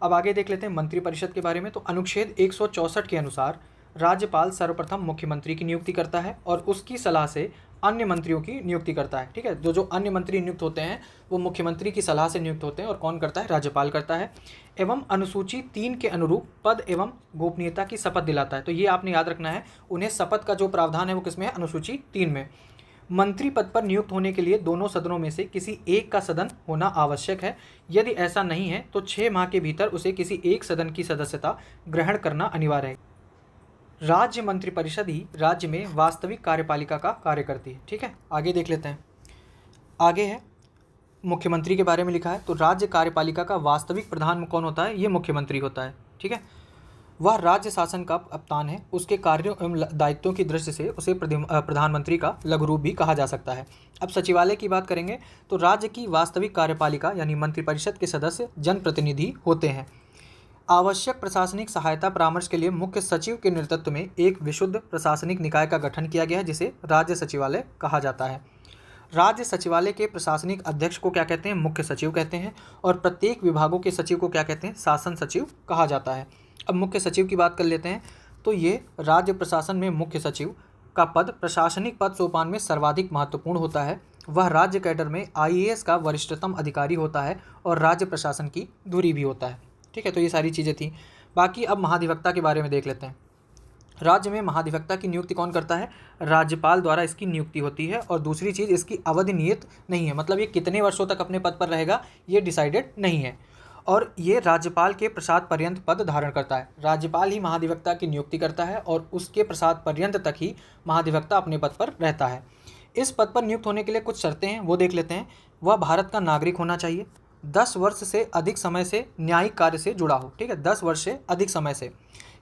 A: अब आगे देख लेते हैं मंत्रिपरिषद के बारे में। तो अनुच्छेद 164 के अनुसार राज्यपाल सर्वप्रथम मुख्यमंत्री की नियुक्ति करता है और उसकी सलाह से अन्य मंत्रियों की नियुक्ति करता है, ठीक है। जो अन्य मंत्री नियुक्त होते हैं वो मुख्यमंत्री की सलाह से नियुक्त होते हैं, और कौन करता है? राज्यपाल करता है। एवं अनुसूची 3 के अनुरूप पद एवं गोपनीयता की शपथ दिलाता है। तो ये आपने याद रखना है, उन्हें शपथ का जो प्रावधान है वो किसमें है? अनुसूची 3 में। मंत्री पद पर नियुक्त होने के लिए दोनों सदनों में से किसी एक का सदन होना आवश्यक है। यदि ऐसा नहीं है तो 6 माह के भीतर उसे किसी एक सदन की सदस्यता ग्रहण करना अनिवार्य है। राज्य मंत्रिपरिषद ही राज्य में वास्तविक कार्यपालिका का कार्य करती है, ठीक है। आगे देख लेते हैं, आगे है मुख्यमंत्री के बारे में लिखा है। तो राज्य कार्यपालिका का वास्तविक प्रधान कौन होता है? ये मुख्यमंत्री होता है, ठीक है। वह राज्य शासन का कप्तान है। उसके कार्यों एवं दायित्वों की दृष्टि से उसे प्रधानमंत्री का लघु रूप भी कहा जा सकता है। अब सचिवालय की बात करेंगे तो राज्य की वास्तविक कार्यपालिका यानी मंत्रिपरिषद के सदस्य जनप्रतिनिधि होते हैं। आवश्यक प्रशासनिक सहायता परामर्श के लिए मुख्य सचिव के नेतृत्व में एक विशुद्ध प्रशासनिक निकाय का गठन किया गया है, जिसे राज्य सचिवालय कहा जाता है। राज्य सचिवालय के प्रशासनिक अध्यक्ष को क्या कहते हैं? मुख्य सचिव कहते हैं। और प्रत्येक विभागों के सचिव को क्या कहते हैं? शासन सचिव कहा जाता है। अब मुख्य सचिव की बात कर लेते हैं। तो ये राज्य प्रशासन में मुख्य सचिव का पद प्रशासनिक पद सोपान में सर्वाधिक महत्वपूर्ण होता है। वह राज्य कैडर में आईएएस का वरिष्ठतम अधिकारी होता है और राज्य प्रशासन की धुरी भी होता है, ठीक है। तो ये सारी चीज़ें थी। बाकी अब महाधिवक्ता के बारे में देख लेते हैं। राज्य में महाधिवक्ता की नियुक्ति कौन करता है? राज्यपाल द्वारा इसकी नियुक्ति होती है। और दूसरी चीज़, इसकी अवधि नियत नहीं है, मतलब ये कितने वर्षों तक अपने पद पर रहेगा ये डिसाइडेड नहीं है। और ये राज्यपाल के प्रसाद पर्यंत पद धारण करता है। राज्यपाल ही महाधिवक्ता की नियुक्ति करता है और उसके प्रसाद पर्यंत तक ही महाधिवक्ता अपने पद पर रहता है। इस पद पर नियुक्त होने के लिए कुछ शर्तें हैं, वो देख लेते हैं। वह भारत का नागरिक होना चाहिए, 10 वर्ष से अधिक समय से न्यायिक कार्य से जुड़ा हो, ठीक है, 10 वर्ष से अधिक समय से,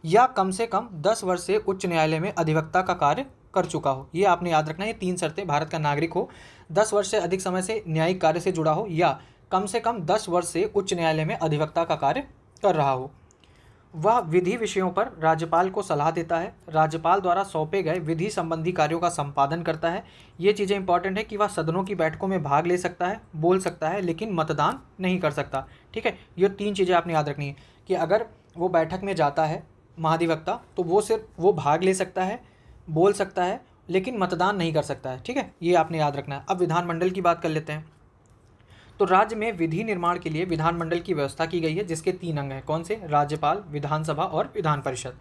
A: या कम से कम 10 वर्ष से उच्च न्यायालय में अधिवक्ता का कार्य कर चुका हो। ये आपने याद रखना है, ये 3 शर्तें। भारत का नागरिक हो, 10 वर्ष से अधिक समय से न्यायिक कार्य से जुड़ा हो, या कम से कम 10 वर्ष से उच्च न्यायालय में अधिवक्ता का कार्य कर रहा हो। वह विधि विषयों पर राज्यपाल को सलाह देता है। राज्यपाल द्वारा सौंपे गए विधि संबंधी कार्यों का संपादन करता है। ये चीज़ें इंपॉर्टेंट है कि वह सदनों की बैठकों में भाग ले सकता है, बोल सकता है, लेकिन मतदान नहीं कर सकता, ठीक है। ये 3 चीज़ें आपने याद रखनी है कि अगर वो बैठक में जाता है महाधिवक्ता तो वो सिर्फ वो भाग ले सकता है, बोल सकता है, लेकिन मतदान नहीं कर सकता है, ठीक है। ये आपने याद रखना है। अब विधानमंडल की बात कर लेते हैं। तो राज्य में विधि निर्माण के लिए विधानमंडल की व्यवस्था की गई है, जिसके 3 अंग हैं। कौन से? राज्यपाल, विधानसभा और विधान परिषद।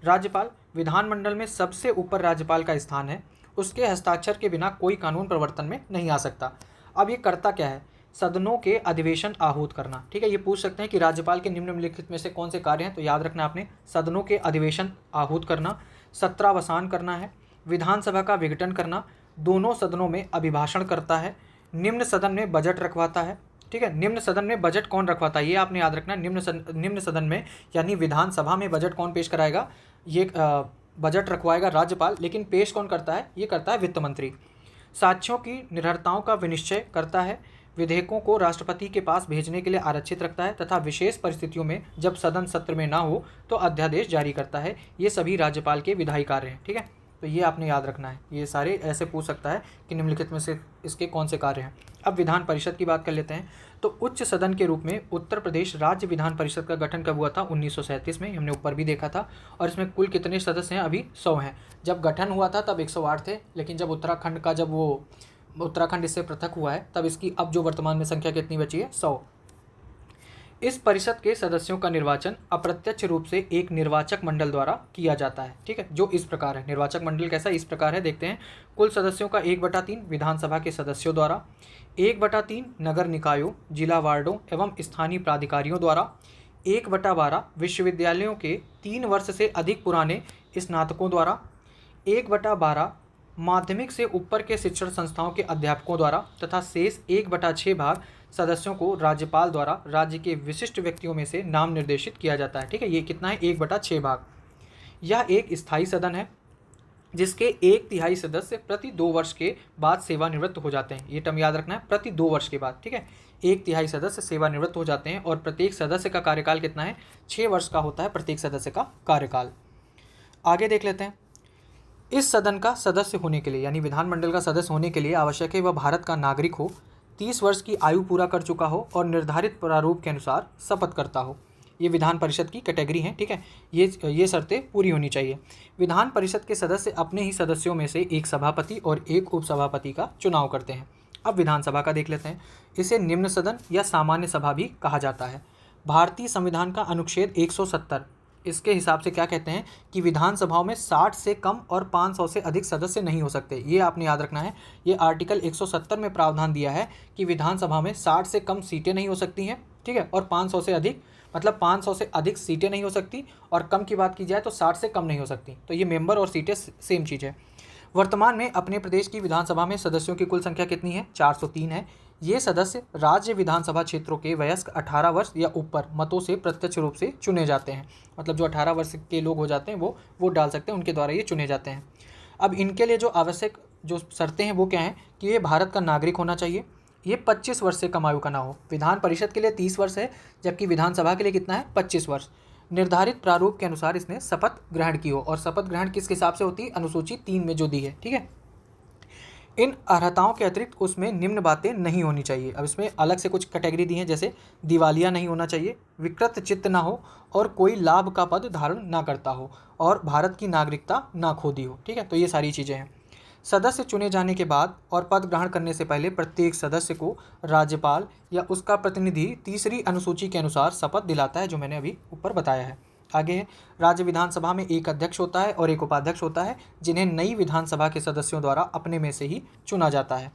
A: राज्यपाल, विधानमंडल में सबसे ऊपर राज्यपाल का स्थान है। उसके हस्ताक्षर के बिना कोई कानून प्रवर्तन में नहीं आ सकता। अब ये करता क्या है? सदनों के अधिवेशन आहूत करना। ठीक है, ये पूछ सकते हैं कि राज्यपाल के निम्नलिखित में से कौन से कार्य हैं, तो याद रखना आपने सदनों के अधिवेशन आहूत करना, सत्रावसान करना है, विधानसभा का विघटन करना, दोनों सदनों में अभिभाषण करता है, निम्न सदन में बजट रखवाता है। ठीक है, निम्न सदन में बजट कौन रखवाता है ये आपने याद रखना। निम्न सदन में यानी विधानसभा में बजट कौन पेश कराएगा, ये बजट रखवाएगा राज्यपाल, लेकिन पेश कौन करता है, ये करता है वित्त मंत्री। साक्ष्यों की निर्भरताओं का विनिश्चय करता है, विधेयकों को राष्ट्रपति के पास भेजने के लिए आरक्षित रखता है तथा विशेष परिस्थितियों में जब सदन सत्र में ना हो तो अध्यादेश जारी करता है। ये सभी राज्यपाल के विधायी कार्य हैं। ठीक है, तो ये आपने याद रखना है। ये सारे ऐसे पूछ सकता है कि निम्नलिखित में से इसके कौन से कार्य हैं। अब विधान परिषद की बात कर लेते हैं। तो उच्च सदन के रूप में उत्तर प्रदेश राज्य विधान परिषद का गठन कब हुआ था, 1937 में, हमने ऊपर भी देखा था। और इसमें कुल कितने सदस्य हैं, अभी 100 हैं। जब गठन हुआ था तब 108 थे, लेकिन जब उत्तराखंड इससे पृथक हुआ है तब इसकी अब जो वर्तमान में संख्या कितनी बची है, 100। इस परिषद के सदस्यों का निर्वाचन अप्रत्यक्ष रूप से एक निर्वाचक मंडल द्वारा किया जाता है। ठीक है, जो इस प्रकार है, निर्वाचक मंडल कैसा इस प्रकार है, देखते हैं। कुल सदस्यों का 1/3 विधानसभा के सदस्यों द्वारा, 1/3 नगर निकायों, जिला वार्डों एवं स्थानीय प्राधिकारियों द्वारा, 1/12 विश्वविद्यालयों के 3 वर्ष से अधिक पुराने स्नातकों द्वारा, 1/12 माध्यमिक से ऊपर के शिक्षण संस्थाओं के अध्यापकों द्वारा तथा शेष 1/6 भाग सदस्यों को राज्यपाल द्वारा राज्य के विशिष्ट व्यक्तियों में से नाम निर्देशित किया जाता है। ठीक है, ये कितना है, 1/6 भाग। यह एक स्थायी सदन है जिसके 1/3 सदस्य प्रति 2 वर्ष के बाद सेवानिवृत्त हो जाते हैं। ये टर्म याद रखना है, प्रति 2 वर्ष के बाद। ठीक है, 1/3 सदस्य सेवानिवृत्त हो जाते हैं और प्रत्येक सदस्य का कार्यकाल कितना है, 6 वर्ष का होता है प्रत्येक सदस्य का कार्यकाल। आगे देख लेते हैं। इस सदन का सदस्य होने के लिए यानी विधानमंडल का सदस्य होने के लिए आवश्यक है वह भारत का नागरिक हो, 30 वर्ष की आयु पूरा कर चुका हो और निर्धारित प्रारूप के अनुसार शपथ करता हो। ये विधान परिषद की कैटेगरी है। ठीक है, ये शर्तें पूरी होनी चाहिए। विधान परिषद के सदस्य अपने ही सदस्यों में से एक सभापति और एक उपसभापति का चुनाव करते हैं। अब विधानसभा का देख लेते हैं। इसे निम्न सदन या सामान्य सभा भी कहा जाता है। भारतीय संविधान का अनुच्छेद 170 इसके हिसाब से क्या कहते हैं कि विधानसभाओं में 60 से कम और 500 से अधिक सदस्य नहीं हो सकते। ये आपने याद रखना है। ये आर्टिकल 170 में प्रावधान दिया है कि विधानसभा में 60 से कम सीटें नहीं हो सकती हैं। ठीक है, और 500 से अधिक, मतलब 500 से अधिक सीटें नहीं हो सकती, और कम की बात की जाए तो 60 से कम नहीं हो सकती। तो ये मेंबर और सीटें सेम चीज़ है। वर्तमान में अपने प्रदेश की विधानसभा में सदस्यों की कुल संख्या कितनी है, 403 है। ये सदस्य राज्य विधानसभा क्षेत्रों के वयस्क 18 वर्ष या ऊपर मतों से प्रत्यक्ष रूप से चुने जाते हैं। मतलब जो 18 वर्ष के लोग हो जाते हैं वो वोट डाल सकते हैं, उनके द्वारा ये चुने जाते हैं। अब इनके लिए जो आवश्यक जो शर्तें हैं वो क्या हैं कि ये भारत का नागरिक होना चाहिए, ये 25 वर्ष से कम आयु का ना हो। विधान परिषद के लिए 30 वर्ष है, जबकि विधानसभा के लिए कितना है, 25 वर्ष। निर्धारित प्रारूप के अनुसार इसने शपथ ग्रहण की हो, और शपथ ग्रहण किस हिसाब से होती है, अनुसूची 3 में जो दी है। ठीक है, इन अर्हताओं के अतिरिक्त उसमें निम्न बातें नहीं होनी चाहिए। अब इसमें अलग से कुछ कैटेगरी दी हैं, जैसे दिवालिया नहीं होना चाहिए, विकृत चित्त ना हो, और कोई लाभ का पद धारण ना करता हो, और भारत की नागरिकता ना खो दी हो। ठीक है, तो ये सारी चीज़ें हैं। सदस्य चुने जाने के बाद और पद ग्रहण करने से पहले प्रत्येक सदस्य को राज्यपाल या उसका प्रतिनिधि तीसरी अनुसूची के अनुसार शपथ दिलाता है, जो मैंने अभी ऊपर बताया है। आगे है, राज्य विधानसभा में एक अध्यक्ष होता है और एक उपाध्यक्ष होता है, जिन्हें नई विधानसभा के सदस्यों द्वारा अपने में से ही चुना जाता है।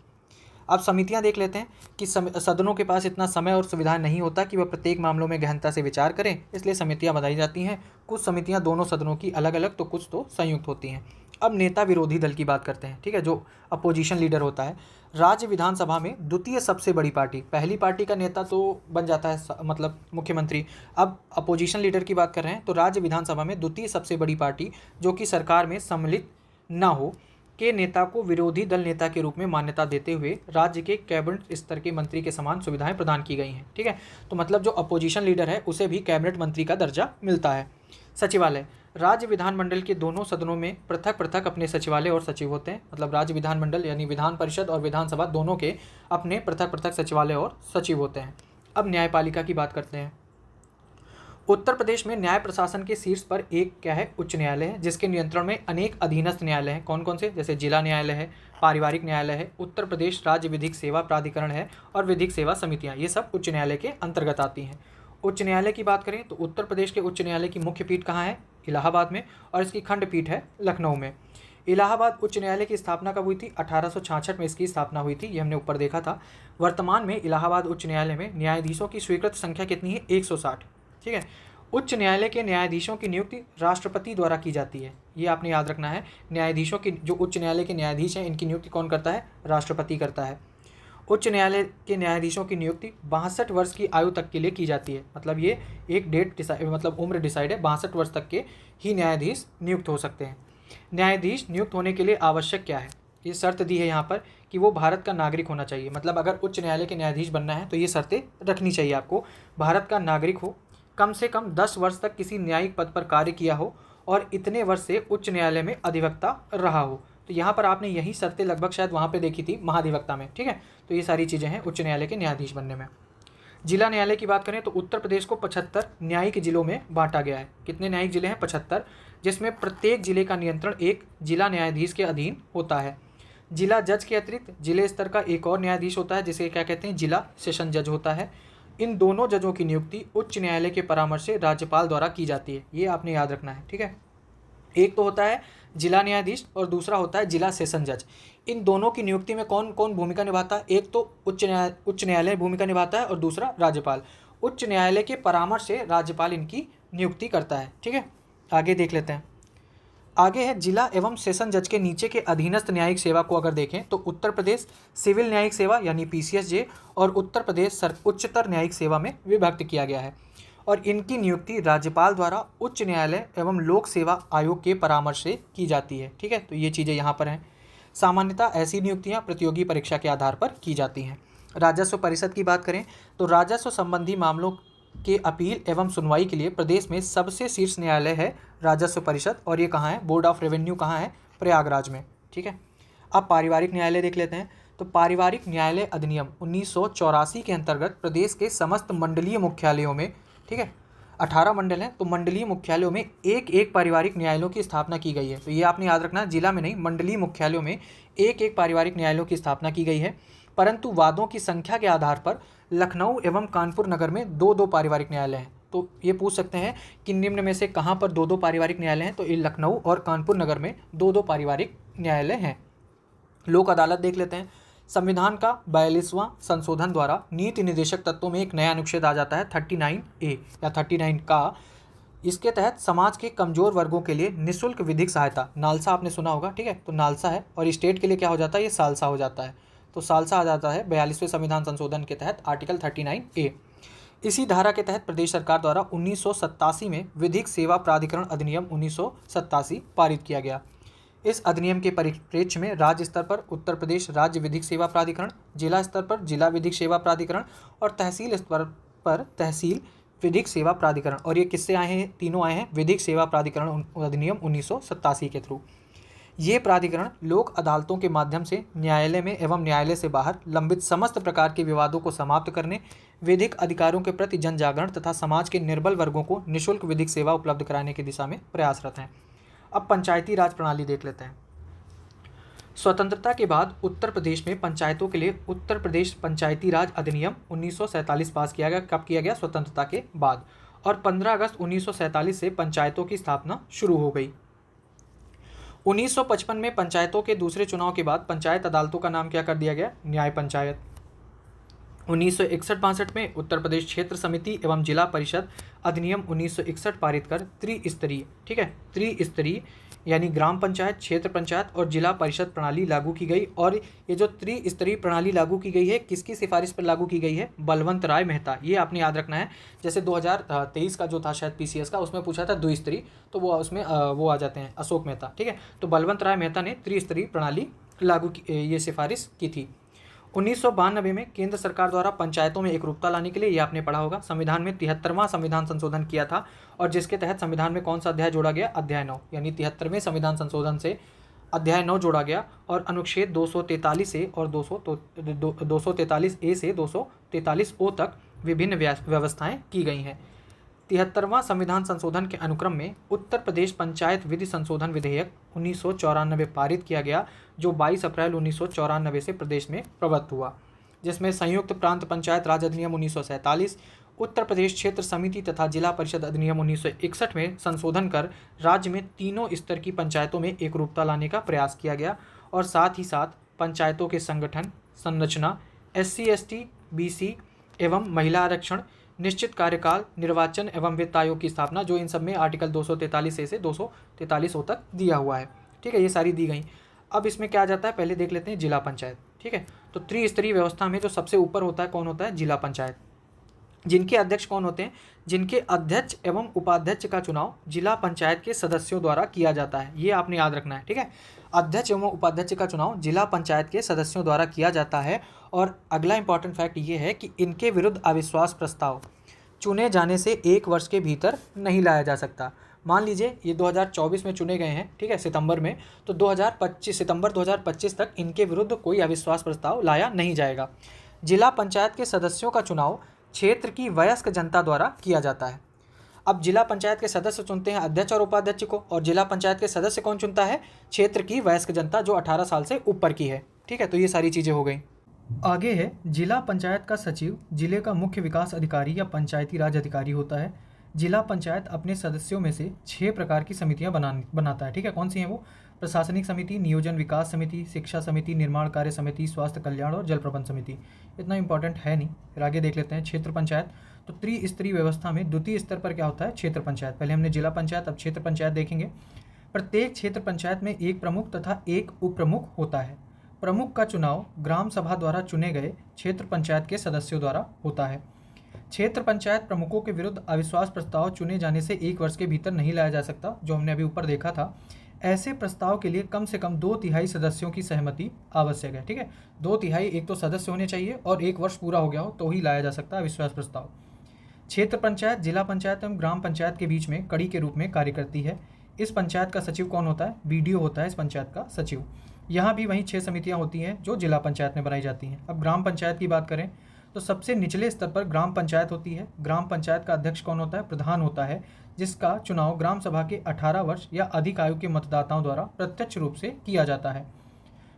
A: अब समितियां देख लेते हैं कि सदनों के पास इतना समय और सुविधाएं नहीं होता कि वह प्रत्येक मामलों में गहनता से विचार करें, इसलिए समितियां बनाई जाती हैं। कुछ समितियां दोनों सदनों की अलग अलग तो कुछ तो संयुक्त होती हैं। अब नेता विरोधी दल की बात करते हैं। ठीक है, जो अपोजिशन लीडर होता है राज्य विधानसभा में द्वितीय सबसे बड़ी पार्टी, पहली पार्टी का नेता तो बन जाता है मतलब मुख्यमंत्री। अब अपोजिशन लीडर की बात कर रहे हैं तो राज्य विधानसभा में द्वितीय सबसे बड़ी पार्टी जो कि सरकार में सम्मिलित ना हो के नेता को विरोधी दल नेता के रूप में मान्यता देते हुए राज्य के कैबिनेट स्तर के मंत्री के समान सुविधाएं प्रदान की गई हैं। ठीक है, तो मतलब जो अपोजिशन लीडर है उसे भी कैबिनेट मंत्री का दर्जा मिलता है। सचिवालय, राज्य विधानमंडल के दोनों सदनों में पृथक पृथक अपने सचिवालय और सचिव होते हैं। मतलब राज्य विधानमंडल यानी विधान परिषद और विधानसभा दोनों के अपने पृथक पृथक सचिवालय और सचिव होते हैं। अब न्यायपालिका की बात करते हैं। उत्तर प्रदेश में न्याय प्रशासन के शीर्ष पर एक क्या है, उच्च न्यायालय है, जिसके नियंत्रण में अनेक अधीनस्थ न्यायालय हैं। कौन कौन से, जैसे जिला न्यायालय है, पारिवारिक न्यायालय है, उत्तर प्रदेश राज्य विधिक सेवा प्राधिकरण है और विधिक सेवा समितियां, ये सब उच्च न्यायालय के अंतर्गत आती हैं। उच्च न्यायालय की बात करें तो उत्तर प्रदेश के उच्च न्यायालय की मुख्य पीठ कहाँ है, इलाहाबाद में, और इसकी खंडपीठ है लखनऊ में। इलाहाबाद उच्च न्यायालय की स्थापना कब हुई थी? 1866 में इसकी स्थापना हुई थी, ये हमने ऊपर देखा था। वर्तमान में इलाहाबाद उच्च न्यायालय में न्यायाधीशों की स्वीकृत संख्या कितनी है? 160। ठीक है। उच्च न्यायालय के न्यायाधीशों की नियुक्ति राष्ट्रपति द्वारा की जाती है, ये आपने याद रखना है। न्यायाधीशों की, जो उच्च न्यायालय के न्यायाधीश हैं, इनकी नियुक्ति कौन करता है? राष्ट्रपति करता है। उच्च न्यायालय के न्यायाधीशों की नियुक्ति 62 वर्ष की आयु तक के लिए की जाती है। मतलब ये एक डेट डिसाइड, मतलब उम्र डिसाइड है, 62 वर्ष तक के ही न्यायाधीश नियुक्त हो सकते हैं। न्यायाधीश नियुक्त होने के लिए आवश्यक क्या है? ये शर्त दी है यहाँ पर कि वो भारत का नागरिक होना चाहिए। मतलब अगर उच्च न्यायालय के न्यायाधीश बनना है तो ये शर्तें रखनी चाहिए आपको। भारत का नागरिक हो, कम से कम 10 वर्ष तक किसी न्यायिक पद पर कार्य किया हो और इतने वर्ष से उच्च न्यायालय में अधिवक्ता रहा हो। तो यहाँ पर आपने यही शर्तें लगभग शायद वहाँ पे देखी थी महाधिवक्ता में। ठीक है, तो ये सारी चीज़ें हैं उच्च न्यायालय के न्यायाधीश बनने में। जिला न्यायालय की बात करें तो उत्तर प्रदेश को 75 न्यायिक जिलों में बांटा गया है। कितने न्यायिक जिले हैं? 75, जिसमें प्रत्येक जिले का नियंत्रण एक जिला न्यायाधीश के अधीन होता है। जिला जज के अतिरिक्त जिले स्तर का एक और न्यायाधीश होता है, जिसे क्या कहते हैं? जिला सेशन जज होता है। इन दोनों जजों की नियुक्ति उच्च न्यायालय के परामर्श से राज्यपाल द्वारा की जाती है, ये आपने याद रखना है। ठीक है, एक तो होता है जिला न्यायाधीश और दूसरा होता है जिला सेशन जज। इन दोनों की नियुक्ति में कौन कौन भूमिका निभाता है? एक तो उच्च न्यायालय भूमिका निभाता है और दूसरा राज्यपाल। उच्च न्यायालय के परामर्श से राज्यपाल इनकी नियुक्ति करता है। ठीक है, आगे देख लेते हैं। आगे है जिला एवं सेशन जज के नीचे के अधीनस्थ न्यायिक सेवा को अगर देखें तो उत्तर प्रदेश सिविल न्यायिक सेवा यानी PCSJ और उत्तर प्रदेश उच्चतर न्यायिक सेवा में विभक्त किया गया है और इनकी नियुक्ति राज्यपाल द्वारा उच्च न्यायालय एवं लोक सेवा आयोग के परामर्श से की जाती है। ठीक है, तो ये चीज़ें यहाँ पर हैं। सामान्यतः ऐसी नियुक्तियाँ प्रतियोगी परीक्षा के आधार पर की जाती हैं। राजस्व परिषद की बात करें तो राजस्व संबंधी मामलों के अपील एवं सुनवाई के लिए प्रदेश में सबसे शीर्ष न्यायालय है राजस्व परिषद, और ये कहाँ है? बोर्ड ऑफ रेवेन्यू कहाँ है? प्रयागराज में। ठीक है, अब पारिवारिक न्यायालय देख लेते हैं। तो पारिवारिक न्यायालय अधिनियम 1984 के अंतर्गत प्रदेश के समस्त मंडलीय मुख्यालयों में, ठीक है, 18 मंडल हैं, तो मंडलीय मुख्यालयों में एक एक पारिवारिक न्यायालयों की स्थापना की गई है। तो ये आपने याद रखना है, जिला में नहीं, मंडलीय मुख्यालयों में एक एक पारिवारिक न्यायालयों की स्थापना की गई है। परंतु वादों की संख्या के आधार पर लखनऊ एवं कानपुर नगर में 2-2 पारिवारिक न्यायालय हैं। तो ये पूछ सकते हैं कि निम्न में से कहाँ पर 2-2 पारिवारिक न्यायालय हैं? तो ये लखनऊ और कानपुर नगर में 2-2 पारिवारिक न्यायालय हैं। लोक अदालत देख लेते हैं। संविधान का 42वां संशोधन द्वारा नीति निर्देशक तत्वों में एक नया अनुच्छेद आ जाता है 39A या 39 का। इसके तहत समाज के कमजोर वर्गों के लिए निःशुल्क विधिक सहायता, नालसा आपने सुना होगा, ठीक है, तो नालसा है, और स्टेट के लिए क्या हो जाता है? ये सालसा हो जाता है। तो सालसा आ जाता है 42वें संविधान संशोधन के तहत आर्टिकल 39A। इसी धारा के तहत प्रदेश सरकार द्वारा 1987 में विधिक सेवा प्राधिकरण अधिनियम 1987 पारित किया गया। इस अधिनियम के परिप्रेक्ष्य में राज्य स्तर पर उत्तर प्रदेश राज्य विधिक सेवा प्राधिकरण, जिला स्तर पर जिला विधिक सेवा प्राधिकरण और तहसील स्तर पर तहसील विधिक सेवा प्राधिकरण, और ये किससे आए हैं? तीनों आए हैं विधिक सेवा प्राधिकरण अधिनियम 1987 के थ्रू। ये प्राधिकरण लोक अदालतों के माध्यम से न्यायालय में एवं न्यायालय से बाहर लंबित समस्त प्रकार के विवादों को समाप्त करने, विधिक अधिकारों के प्रति जन जागरण तथा समाज के निर्बल वर्गों को निःशुल्क विधिक सेवा उपलब्ध कराने की दिशा में प्रयासरत हैं। अब पंचायती राज प्रणाली देख लेते हैं। स्वतंत्रता के बाद उत्तर प्रदेश में पंचायतों के लिए उत्तर प्रदेश पंचायती राज अधिनियम 1947 पास किया गया। कब किया गया? स्वतंत्रता के बाद, और 15 अगस्त 1947 से पंचायतों की स्थापना शुरू हो गई। 1955 में पंचायतों के दूसरे चुनाव के बाद पंचायत अदालतों का नाम क्या कर दिया गया? न्याय पंचायत। 1961-62 में उत्तर प्रदेश क्षेत्र समिति एवं जिला परिषद अधिनियम 1961 पारित कर त्रिस्तरीय, ठीक है, त्रिस्तरीय यानी ग्राम पंचायत, क्षेत्र पंचायत और जिला परिषद प्रणाली लागू की गई। और ये जो त्रिस्तरीय प्रणाली लागू की गई है, किसकी सिफारिश पर लागू की गई है? बलवंत राय मेहता। ये आपने याद रखना है। जैसे 2023 का जो था शायद PCS का, उसमें पूछा था द्विस्तरीय, तो वो उसमें वो आ जाते हैं अशोक मेहता, ठीक है। तो बलवंत राय मेहता ने त्रिस्तरीय प्रणाली लागू की, ये सिफारिश की थी। 1992 में केंद्र सरकार द्वारा पंचायतों में एकरूपता लाने के लिए, ये आपने पढ़ा होगा, संविधान में 73वां संविधान संशोधन किया था, और जिसके तहत संविधान में कौन सा अध्याय जोड़ा गया? अध्याय 9, यानी 73वें संविधान संशोधन से अध्याय 9 जोड़ा गया और अनुच्छेद 243 ए और 243A से 243O तक विभिन्न व्यवस्थाएं की गई हैं। 73वां संविधान संशोधन के अनुक्रम में उत्तर प्रदेश पंचायत विधि संशोधन विधेयक 1994 पारित किया गया, जो 22 अप्रैल 1994 से प्रदेश में प्रवृत्त हुआ, जिसमें संयुक्त प्रांत पंचायत राज अधिनियम 1947, उत्तर प्रदेश क्षेत्र समिति तथा जिला परिषद अधिनियम 1961 में संशोधन कर राज्य में तीनों स्तर की पंचायतों में एकरूपता लाने का प्रयास किया गया और साथ ही साथ पंचायतों के संगठन, संरचना, SC, ST, BC एवं महिला आरक्षण, निश्चित कार्यकाल, निर्वाचन एवं वित्त आयोग की स्थापना, जो इन सब में आर्टिकल 243A से 243O तक दिया हुआ है। ठीक है, ये सारी दी गई। अब इसमें क्या आ जाता है, पहले देख लेते हैं जिला पंचायत। ठीक है, तो त्रिस्तरीय व्यवस्था में जो सबसे ऊपर होता है कौन होता है, जिला पंचायत। जिनके अध्यक्ष कौन होते हैं, जिनके अध्यक्ष एवं उपाध्यक्ष का चुनाव जिला पंचायत के सदस्यों द्वारा किया जाता है, ये आपने याद रखना है। ठीक है, अध्यक्ष एवं उपाध्यक्ष का चुनाव जिला पंचायत के सदस्यों द्वारा किया जाता है। और अगला इंपॉर्टेंट फैक्ट ये है कि इनके विरुद्ध अविश्वास प्रस्ताव चुने जाने से 1 वर्ष के भीतर नहीं लाया जा सकता। मान लीजिए ये 2024 में चुने गए हैं, ठीक है, सितंबर में, तो 2025 सितंबर 2025 तक इनके विरुद्ध कोई अविश्वास प्रस्ताव लाया नहीं जाएगा। जिला पंचायत के सदस्यों का चुनाव क्षेत्र की वयस्क जनता द्वारा किया जाता है। अब जिला पंचायत के सदस्य चुनते हैं अध्यक्ष और उपाध्यक्ष को, और जिला पंचायत के सदस्य कौन चुनता है, क्षेत्र की वयस्क जनता जो 18 साल से ऊपर की है। ठीक है, तो ये सारी चीज़ें हो गई। आगे है जिला पंचायत का सचिव जिले का मुख्य विकास अधिकारी या पंचायती राज अधिकारी होता है। जिला पंचायत अपने सदस्यों में से 6 प्रकार की समितियां बनाता है। ठीक है, कौन सी हैं वो, प्रशासनिक समिति, नियोजन विकास समिति, शिक्षा समिति, निर्माण कार्य समिति, स्वास्थ्य कल्याण और जल प्रबंध समिति। इतना इंपॉर्टेंट है नहीं, फिर आगे देख लेते हैं क्षेत्र पंचायत। तो त्रिस्तरीय व्यवस्था में द्वितीय स्तर पर क्या होता है, क्षेत्र पंचायत। पहले हमने जिला पंचायत, अब क्षेत्र पंचायत देखेंगे। प्रत्येक क्षेत्र पंचायत में एक प्रमुख तथा एक उप प्रमुख होता है। प्रमुख का चुनाव ग्राम सभा द्वारा चुने गए क्षेत्र पंचायत के सदस्यों द्वारा होता है। क्षेत्र पंचायत प्रमुखों के विरुद्ध अविश्वास प्रस्ताव चुने जाने से 1 वर्ष के भीतर नहीं लाया जा सकता, जो हमने अभी ऊपर देखा था। ऐसे प्रस्ताव के लिए कम से कम 2/3 सदस्यों की सहमति आवश्यक है। ठीक है, 2/3 एक तो सदस्य होने चाहिए और 1 वर्ष पूरा हो गया हो तो ही लाया जा सकता है अविश्वास प्रस्ताव। क्षेत्र पंचायत जिला पंचायत एवं ग्राम पंचायत के बीच में कड़ी के रूप में कार्य करती है। इस पंचायत का सचिव कौन होता है, BDO होता है इस पंचायत का सचिव। यहाँ भी वहीं 6 समितियाँ होती हैं जो जिला पंचायत में बनाई जाती हैं। अब ग्राम पंचायत की बात करें तो सबसे निचले स्तर पर ग्राम पंचायत होती है। ग्राम पंचायत का अध्यक्ष कौन होता है, प्रधान होता है, जिसका चुनाव ग्राम सभा के 18 वर्ष या अधिक आयु के मतदाताओं द्वारा प्रत्यक्ष रूप से किया जाता है।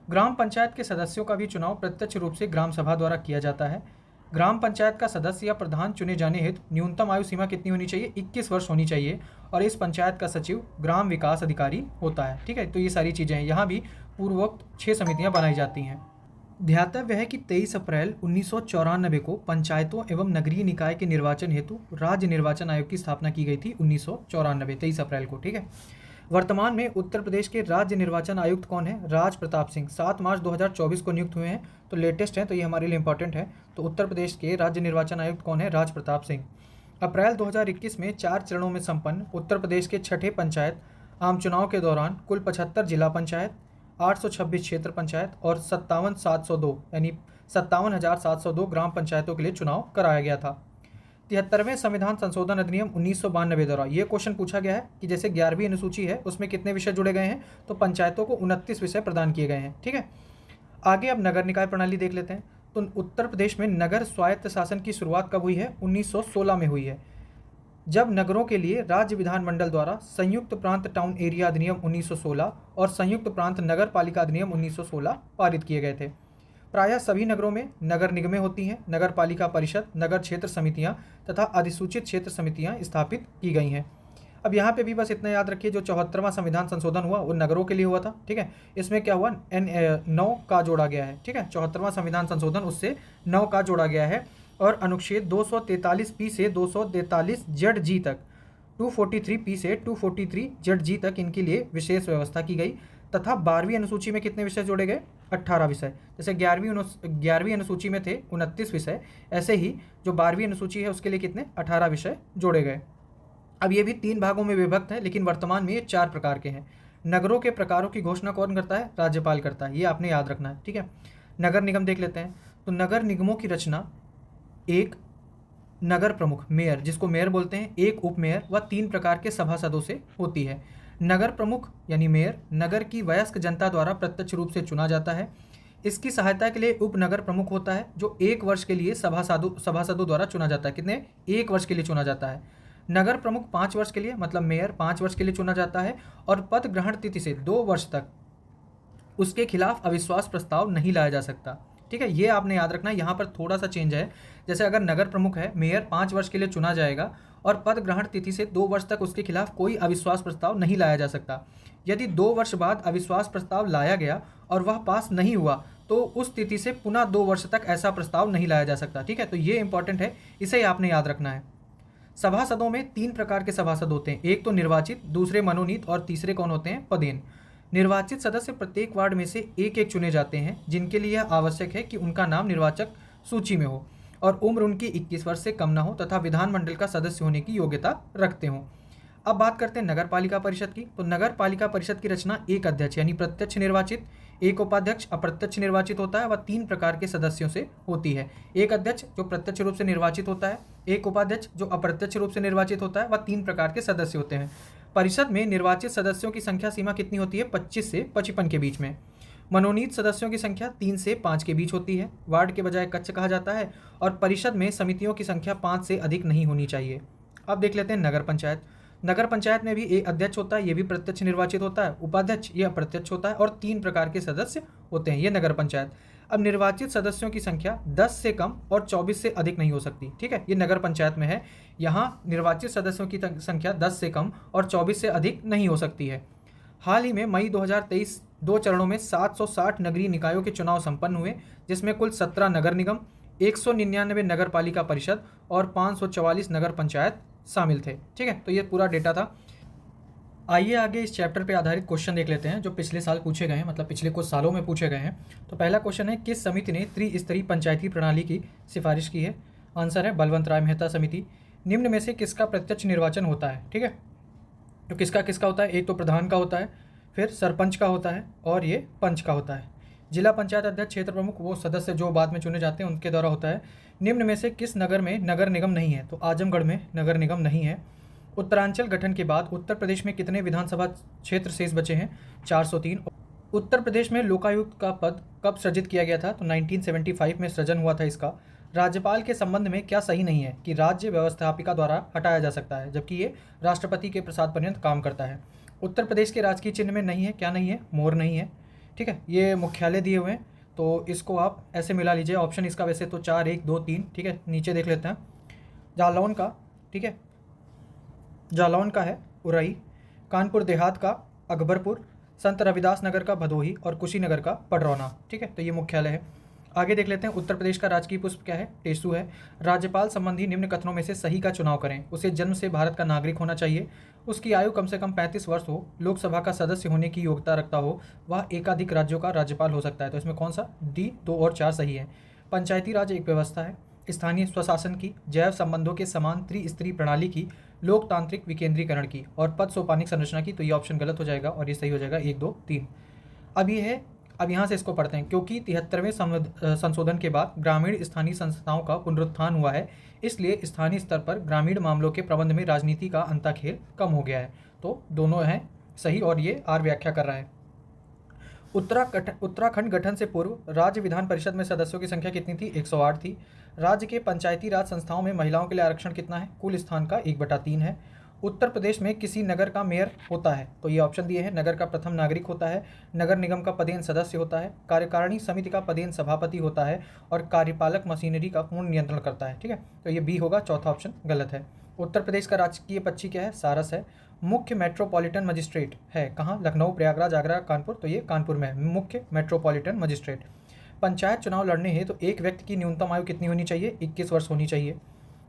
A: ग्राम पंचायत के सदस्यों का भी चुनाव प्रत्यक्ष रूप से ग्राम सभा द्वारा किया जाता है। ग्राम पंचायत का सदस्य या प्रधान चुने जाने हेतु न्यूनतम आयु सीमा कितनी होनी चाहिए, 21 वर्ष होनी चाहिए। और इस पंचायत का सचिव ग्राम विकास अधिकारी होता है। ठीक है, तो ये सारी चीज़ें हैं। यहाँ भी पूर्वोक्त 6 समितियाँ बनाई जाती हैं। ध्यातव्य है कि 23 अप्रैल 1994 को पंचायतों एवं नगरीय निकाय के निर्वाचन हेतु राज्य निर्वाचन आयोग की स्थापना की गई थी। 1994 23 अप्रैल को। ठीक है, वर्तमान में उत्तर प्रदेश के राज्य निर्वाचन आयुक्त कौन है, राज प्रताप सिंह 7 मार्च 2024 को नियुक्त हुए हैं। तो लेटेस्ट हैं, तो ये हमारे लिए इंपॉर्टेंट है। तो उत्तर प्रदेश के राज्य निर्वाचन आयुक्त कौन है, राज प्रताप सिंह। अप्रैल 2021 में 4 चरणों में संपन्न उत्तर प्रदेश के 6ठे पंचायत आम चुनाव के दौरान कुल 75 जिला पंचायत, 826 क्षेत्र पंचायत और 57,702 यानी 57,702 ग्राम पंचायतों के लिए चुनाव कराया गया था। 73वें संविधान संशोधन अधिनियम 1992 द्वारा ये क्वेश्चन पूछा गया है कि जैसे 11वीं अनुसूची है उसमें कितने विषय जुड़े गए हैं, तो पंचायतों को 29 विषय प्रदान किए गए हैं। ठीक है, आगे अब नगर निकाय प्रणाली देख लेते हैं। तो उत्तर प्रदेश में नगर स्वायत्त शासन की शुरुआत कब हुई है, 1916 में हुई है, जब नगरों के लिए राज्य विधानमंडल द्वारा संयुक्त प्रांत टाउन एरिया अधिनियम 1916 और संयुक्त प्रांत नगर पालिका अधिनियम 1916 पारित किए गए थे। प्रायः सभी नगरों में नगर निगमें होती हैं, नगर पालिका परिषद, नगर क्षेत्र समितियां तथा अधिसूचित क्षेत्र समितियां स्थापित की गई हैं। अब यहाँ पे भी बस इतना याद रखिए, जो 74वां संविधान संशोधन हुआ वो नगरों के लिए हुआ था। ठीक है, इसमें क्या हुआ, 9 का जोड़ा गया है। ठीक है, 74वां संविधान संशोधन उससे 9 का जोड़ा गया है और अनुच्छेद 243P से 243ZG तक, 243P से 243ZG तक इनके लिए विशेष व्यवस्था की गई तथा 12वीं अनुसूची में कितने विषय जोड़े गए, 18 विषय। जैसे 11वीं अनुसूची में थे 29 विषय, ऐसे ही जो 12वीं अनुसूची है उसके लिए कितने 18 विषय जोड़े गए। अब ये भी 3 भागों में विभक्त है, लेकिन वर्तमान में ये 4 प्रकार के हैं। नगरों के प्रकारों की घोषणा कौन करता है, राज्यपाल करता है, ये आपने याद रखना है। ठीक है, नगर निगम देख लेते हैं। तो नगर निगमों की रचना एक नगर प्रमुख मेयर, जिसको मेयर बोलते हैं, एक उप मेयर व 3 प्रकार के सभासदों से होती है। नगर प्रमुख यानी मेयर नगर की वयस्क जनता द्वारा प्रत्यक्ष रूप से चुना जाता है। इसकी सहायता के लिए उप नगर प्रमुख होता है, जो 1 वर्ष के लिए सभासदों द्वारा चुना जाता है। कितने, 1 वर्ष के लिए चुना जाता है। नगर प्रमुख 5 वर्ष के लिए, मतलब मेयर 5 वर्ष के लिए चुना जाता है और पद ग्रहण तिथि से 2 वर्ष तक उसके खिलाफ अविश्वास प्रस्ताव नहीं लाया जा सकता। ठीक है, ये आपने याद रखना है। यहाँ पर थोड़ा सा चेंज है, जैसे अगर नगर प्रमुख है, मेयर 5 वर्ष के लिए चुना जाएगा और पद ग्रहण तिथि से 2 वर्ष तक उसके खिलाफ कोई अविश्वास प्रस्ताव नहीं लाया जा सकता। यदि 2 वर्ष बाद अविश्वास प्रस्ताव लाया गया और वह पास नहीं हुआ तो उस तिथि से पुनः 2 वर्ष तक ऐसा प्रस्ताव नहीं लाया जा सकता। ठीक है, तो ये इंपॉर्टेंट है, इसे आपने याद रखना है। सभासदों में 3 प्रकार के सभासद होते हैं, एक तो निर्वाचित, दूसरे मनोनीत और तीसरे कौन होते हैं, पदेन। निर्वाचित सदस्य प्रत्येक वार्ड में से एक एक चुने जाते हैं, जिनके लिए यह आवश्यक है कि उनका नाम निर्वाचक सूची में हो और उम्र उनकी 21 वर्ष से कम न हो तथा विधानमंडल का सदस्य होने की योग्यता रखते हों। अब बात करते हैं नगर पालिका परिषद की। तो नगर पालिका परिषद की रचना एक अध्यक्ष यानी प्रत्यक्ष निर्वाचित, एक उपाध्यक्ष अप्रत्यक्ष निर्वाचित होता है, वह 3 प्रकार के सदस्यों से होती है। एक अध्यक्ष जो प्रत्यक्ष रूप से निर्वाचित होता है, एक उपाध्यक्ष जो अप्रत्यक्ष रूप से निर्वाचित होता है, वह 3 प्रकार के सदस्य होते हैं। परिषद में निर्वाचित सदस्यों की संख्या सीमा कितनी होती है, 25 से 55 के बीच में। मनोनीत सदस्यों की संख्या 3 से 5 के बीच होती है, वार्ड के बजाय कक्ष कहा जाता है, और परिषद में समितियों की संख्या 5 से अधिक नहीं होनी चाहिए। अब देख लेते हैं नगर पंचायत। नगर पंचायत में भी एक अध्यक्ष होता है, ये भी प्रत्यक्ष निर्वाचित होता है, उपाध्यक्ष ये अप्रत्यक्ष होता है और 3 प्रकार के सदस्य होते हैं, ये नगर पंचायत। अब निर्वाचित सदस्यों की संख्या 10 से कम और 24 से अधिक नहीं हो सकती। ठीक है, ये नगर पंचायत में है, यहाँ निर्वाचित सदस्यों की संख्या 10 से कम और 24 से अधिक नहीं हो सकती है। हाल ही में मई 2023 2 चरणों में 760 नगरीय निकायों के चुनाव संपन्न हुए, जिसमें कुल 17 नगर निगम, 199 नगर पालिका परिषद और 544 नगर पंचायत शामिल थे। ठीक है, तो ये पूरा डेटा था। आइए आगे इस चैप्टर पे आधारित क्वेश्चन देख लेते हैं जो पिछले साल पूछे गए हैं, मतलब पिछले कुछ सालों में पूछे गए हैं। तो पहला क्वेश्चन है, किस समिति ने त्रिस्तरीय पंचायती प्रणाली की सिफारिश की है? आंसर है बलवंत राय मेहता समिति। निम्न में से किसका प्रत्यक्ष निर्वाचन होता है? ठीक है, तो किसका किसका होता है? एक तो प्रधान का होता है, फिर सरपंच का होता है और ये पंच का होता है। जिला पंचायत अध्यक्ष, क्षेत्र प्रमुख, वो सदस्य जो बाद में चुने जाते हैं उनके द्वारा होता है। निम्न में से किस नगर में नगर निगम नहीं है? तो आजमगढ़ में नगर निगम नहीं है। उत्तरांचल गठन के बाद उत्तर प्रदेश में कितने विधानसभा क्षेत्र शेष बचे हैं? 403। उत्तर प्रदेश में लोकायुक्त का पद कब सृजित किया गया था? तो 1975 में सृजन हुआ था इसका। राज्यपाल के संबंध में क्या सही नहीं है कि राज्य व्यवस्थापिका द्वारा हटाया जा सकता है, जबकि ये राष्ट्रपति के प्रसाद पर्यंत काम करता है। उत्तर प्रदेश के राजकीय चिन्ह में नहीं है, क्या नहीं है? मोर नहीं है। ठीक है, ये मुख्यालय दिए हुए हैं, तो इसको आप ऐसे मिला लीजिए। ऑप्शन इसका वैसे तो 4, 1, 2, 3। ठीक है, नीचे देख लेते हैं। जालौन का, ठीक है, जालौन का है उरई, कानपुर देहात का अकबरपुर, संत रविदास नगर का भदोही और कुशीनगर का पडरौना। ठीक है, तो ये मुख्यालय है। आगे देख लेते हैं, उत्तर प्रदेश का राजकीय पुष्प क्या है? टेसू है। राज्यपाल संबंधी निम्न कथनों में से सही का चुनाव करें। उसे जन्म से भारत का नागरिक होना चाहिए, उसकी आयु कम से कम 35 वर्ष हो, लोकसभा का सदस्य होने की योग्यता रखता हो, वह एकाधिक राज्यों का राज्यपाल हो सकता है। तो इसमें कौन सा? डी, 2 और 4 सही है। पंचायती राज एक व्यवस्था है, स्थानीय स्वशासन की, जैव संबंधों के समान त्रिस्तरीय प्रणाली की, लोकतांत्रिक विकेंद्रीकरण की और पद सोपानिक संरचना की। तो ये ऑप्शन गलत हो जाएगा और ये सही हो जाएगा 1, 2, 3। अब ये है, अब यहाँ से इसको पढ़ते हैं। क्योंकि 73वें संशोधन के बाद ग्रामीण स्थानीय संस्थाओं का पुनरुत्थान हुआ है, इसलिए स्थानीय स्तर पर ग्रामीण मामलों के प्रबंध में राजनीति का अंताखेल कम हो गया है। तो दोनों हैं सही और ये आर व्याख्या कर रहा है। उत्तराखंड गठन से पूर्व राज्य विधान परिषद में सदस्यों की संख्या कितनी थी? 108 थी। राज्य के पंचायती राज संस्थाओं में महिलाओं के लिए आरक्षण कितना है? कुल स्थान का 1/3 है। उत्तर प्रदेश में किसी नगर का मेयर होता है? तो ये ऑप्शन दिए हैं। नगर का प्रथम नागरिक होता है, नगर निगम का पदेन सदस्य होता है, कार्यकारिणी समिति का पदेन सभापति होता है और कार्यपालक मशीनरी का पूर्ण नियंत्रण करता है। ठीक है, तो ये बी होगा, चौथा ऑप्शन गलत है। उत्तर प्रदेश का राजकीय पक्षी क्या है? सारस है। मुख्य मेट्रोपॉलिटन मजिस्ट्रेट है कहाँ? लखनऊ, प्रयागराज, आगरा, कानपुर। तो ये कानपुर में है मुख्य मेट्रोपॉलिटन मजिस्ट्रेट। पंचायत चुनाव लड़ने हैं तो एक व्यक्ति की न्यूनतम आयु कितनी होनी चाहिए? 21 वर्ष होनी चाहिए।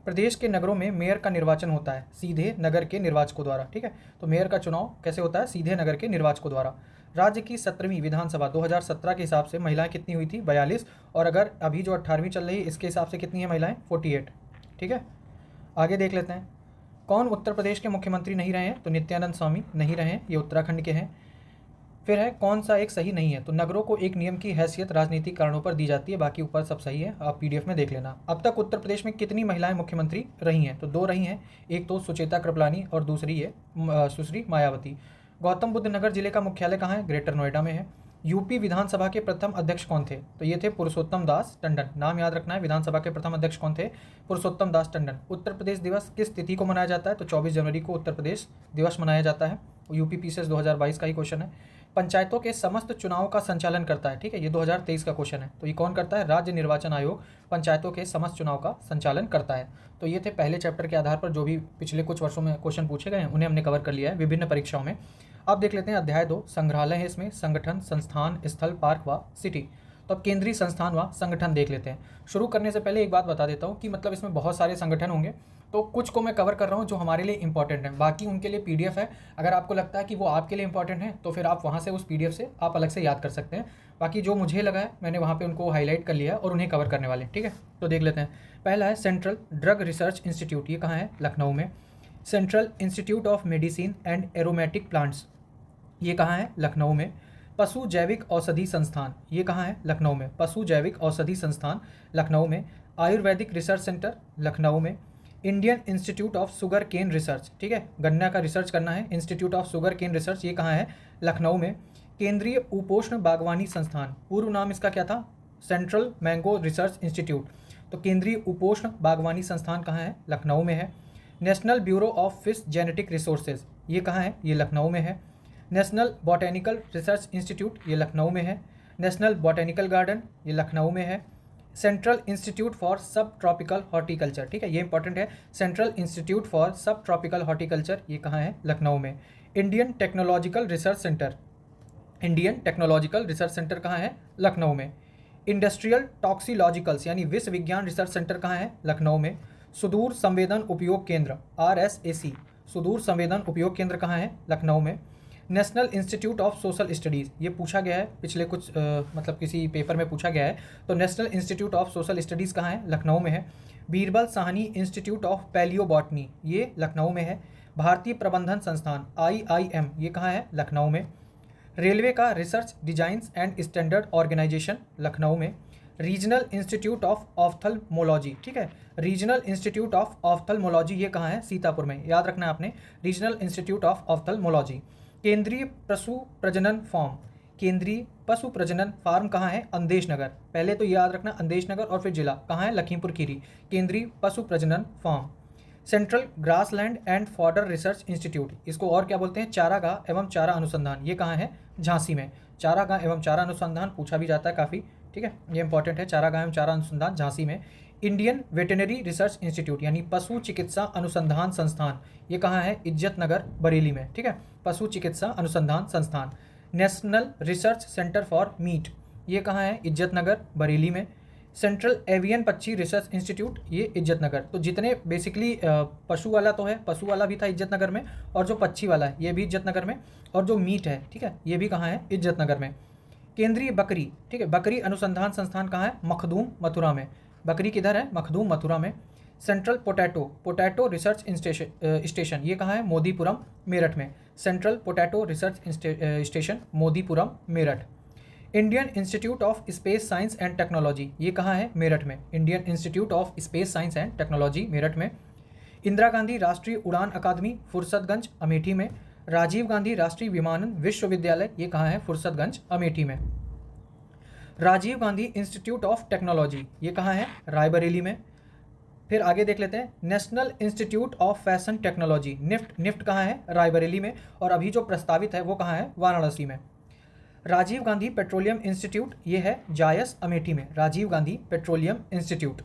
A: प्रदेश के नगरों में मेयर का निर्वाचन होता है सीधे नगर के निर्वाचकों द्वारा। ठीक है, तो मेयर का चुनाव कैसे होता है? सीधे नगर के निर्वाचकों द्वारा। राज्य की 17वीं विधानसभा 2017 के हिसाब से महिलाएं कितनी हुई थी? 42। और अगर अभी जो 18वीं चल रही है इसके हिसाब से कितनी है महिलाएं? 48। ठीक है, आगे देख लेते हैं। कौन उत्तर प्रदेश के मुख्यमंत्री नहीं रहे हैं? तो नित्यानंद स्वामी नहीं रहे हैं, ये उत्तराखंड के हैं। फिर है कौन सा एक सही नहीं है? तो नगरों को एक नियम की हैसियत राजनीतिक कारणों पर दी जाती है, बाकी ऊपर सब सही है, आप पीडीएफ में देख लेना। अब तक उत्तर प्रदेश में कितनी महिलाएं मुख्यमंत्री रही हैं? तो 2 रही हैं, एक तो सुचेता कृपलानी और दूसरी है सुश्री मायावती। गौतम बुद्ध नगर जिले का मुख्यालय कहाँ है? ग्रेटर नोएडा में है। यूपी विधानसभा के प्रथम अध्यक्ष कौन थे? तो ये थे पुरुषोत्तम दास टंडन। नाम याद रखना है, विधानसभा के प्रथम अध्यक्ष कौन थे? पुरुषोत्तम दास टंडन। उत्तर प्रदेश दिवस किस तिथि को मनाया जाता है? तो 24 जनवरी को उत्तर प्रदेश दिवस मनाया जाता है। यूपी पीसीएस 2022 का ही क्वेश्चन है। पंचायतों के समस्त चुनाव का संचालन करता है, ठीक है, ये 2023 का क्वेश्चन है। तो ये कौन करता है? राज्य निर्वाचन आयोग पंचायतों के समस्त चुनाव का संचालन करता है। तो ये थे पहले चैप्टर के आधार पर जो भी पिछले कुछ वर्षों में क्वेश्चन पूछे गए हैं उन्हें हमने कवर कर लिया है विभिन्न परीक्षाओं में। अब देख लेते हैं अध्याय 2, संग्रहालय है इसमें, संगठन, संस्थान, स्थल, पार्क व सिटी। तो अब केंद्रीय संस्थान व संगठन देख लेते हैं। शुरू करने से पहले एक बात बता देता हूँ कि मतलब इसमें बहुत सारे संगठन होंगे, तो कुछ को मैं कवर कर रहा हूँ जो हमारे लिए इंपॉर्टेंट है, बाकी उनके लिए पीडीएफ है। अगर आपको लगता है कि वो आपके लिए इंपॉर्टेंट है तो फिर आप वहाँ से उस पीडीएफ से आप अलग से याद कर सकते हैं। बाकी जो मुझे लगा है मैंने वहाँ पे उनको हाईलाइट कर लिया है और उन्हें कवर करने वाले, ठीक है। तो देख लेते हैं। पहला है सेंट्रल ड्रग रिसर्च इंस्टीट्यूट, ये कहाँ है? लखनऊ में। Central Institute of medicine and aromatic plants, ये कहाँ है? लखनऊ में। पशु जैविक औषधि संस्थान, ये कहाँ है? लखनऊ में। पशु जैविक औषधि संस्थान लखनऊ में। आयुर्वेदिक रिसर्च सेंटर लखनऊ में। Indian Institute of Sugar Cane Research, ठीक है, गन्ना का रिसर्च करना है, Institute of Sugar Cane Research, ये कहाँ है? लखनऊ में। केंद्रीय उपोष्ण बागवानी संस्थान, पूर्व नाम इसका क्या था? Central mango research institute. तो केंद्रीय उपोष्ण बागवानी संस्थान कहाँ है? लखनऊ में है। National bureau of fish genetic resources, ये कहाँ है? ये लखनऊ में है। नेशनल बॉटेनिकल रिसर्च इंस्टीट्यूट, ये लखनऊ में है। नेशनल बॉटेनिकल गार्डन, ये लखनऊ में है। सेंट्रल इंस्टीट्यूट फॉर सब ट्रॉपिकल हॉर्टिकल्चर, ठीक है, ये इंपॉर्टेंट है। सेंट्रल इंस्टीट्यूट फॉर सब ट्रॉपिकल हॉर्टिकल्चर, ये कहाँ है? लखनऊ में। Indian technological research centre, Indian technological research centre कहाँ है? लखनऊ में। इंडस्ट्रियल टॉक्सिलॉजिकल्स यानी विश्व विज्ञान रिसर्च सेंटर कहाँ है? लखनऊ में। सुदूर संवेदन उपयोग केंद्र RSAC, सुदूर संवेदन उपयोग केंद्र कहाँ है? लखनऊ में। National Institute of social studies, ये पूछा गया है पिछले कुछ मतलब किसी पेपर में पूछा गया है। तो national Institute of social studies कहाँ है? लखनऊ में है। Birbal Sahni institute of palaeobotany, ये लखनऊ में है। भारतीय प्रबंधन संस्थान IIM, ये कहाँ है? लखनऊ में। रेलवे का research designs and standard organisation, Lucknow में। रीजनल इंस्टीट्यूट ऑफ ऑफ्थल्मोलॉजी, ठीक है, रीजनल इंस्टीट्यूट ऑफ ऑफ्थल्मोलॉजी, ये कहाँ है? सीतापुर में। याद रखना है आपने, रीजनल इंस्टीट्यूट ऑफ ऑफ्थल्मोलॉजी। केंद्रीय पशु प्रजनन फार्म, केंद्रीय पशु प्रजनन फार्म कहाँ है? अंदेश नगर। पहले तो याद रखना अंदेश नगर और फिर जिला कहाँ है? लखीमपुर खीरी। केंद्रीय पशु प्रजनन फार्म। Central Grassland and Fodder Research Institute, इसको और क्या बोलते हैं? चारागाह एवं चारा अनुसंधान, ये कहाँ है? झांसी में। चारागाह एवं चारा अनुसंधान पूछा भी जाता है काफ़ी, ठीक है, ये इंपॉर्टेंट है। चारागाह एवं चारा अनुसंधान झांसी में। इंडियन वेटेनरी रिसर्च इंस्टीट्यूट यानी पशु चिकित्सा अनुसंधान संस्थान, ये कहाँ है? इज्जत नगर बरेली में, ठीक है, पशु चिकित्सा अनुसंधान संस्थान। National research centre for meet, ये कहाँ है? इज्जत नगर बरेली में। सेंट्रल एवियन पक्षी रिसर्च इंस्टीट्यूट, ये इज्जत नगर। तो जितने बेसिकली पशु वाला तो है, पशु वाला भी था इज्जत नगर में, और जो पक्षी वाला है ये भी इज्जत नगर में, और जो मीट है, ठीक है, ये भी कहाँ है? इज्जत नगर में। केंद्रीय बकरी, ठीक है, बकरी अनुसंधान संस्थान कहाँ है? मखदूम मथुरा में। बकरी किधर है? मखदूम मथुरा में। सेंट्रल पोटैटो रिसर्च स्टेशन, ये कहाँ है? मोदीपुरम मेरठ में। Central potato research station Modipuram Meerut. Indian Institute of space science and technology, ये कहाँ है? मेरठ में। Indian Institute of space science and technology Meerut में। इंदिरा गांधी राष्ट्रीय उड़ान अकादमी फुर्सतगंज अमेठी में। राजीव गांधी राष्ट्रीय विमानन विश्वविद्यालय, ये कहाँ है? फुर्सतगंज अमेठी में। Rajiv Gandhi institute of technology, ये कहाँ है? रायबरेली में। फिर आगे देख लेते हैं National Institute of Fashion Technology, NIFT कहाँ है? रायबरेली में। और अभी जो प्रस्तावित है वो कहाँ है? वाराणसी में। राजीव गांधी पेट्रोलियम इंस्टीट्यूट, ये है जायस अमेठी में। Rajiv Gandhi Petroleum Institute.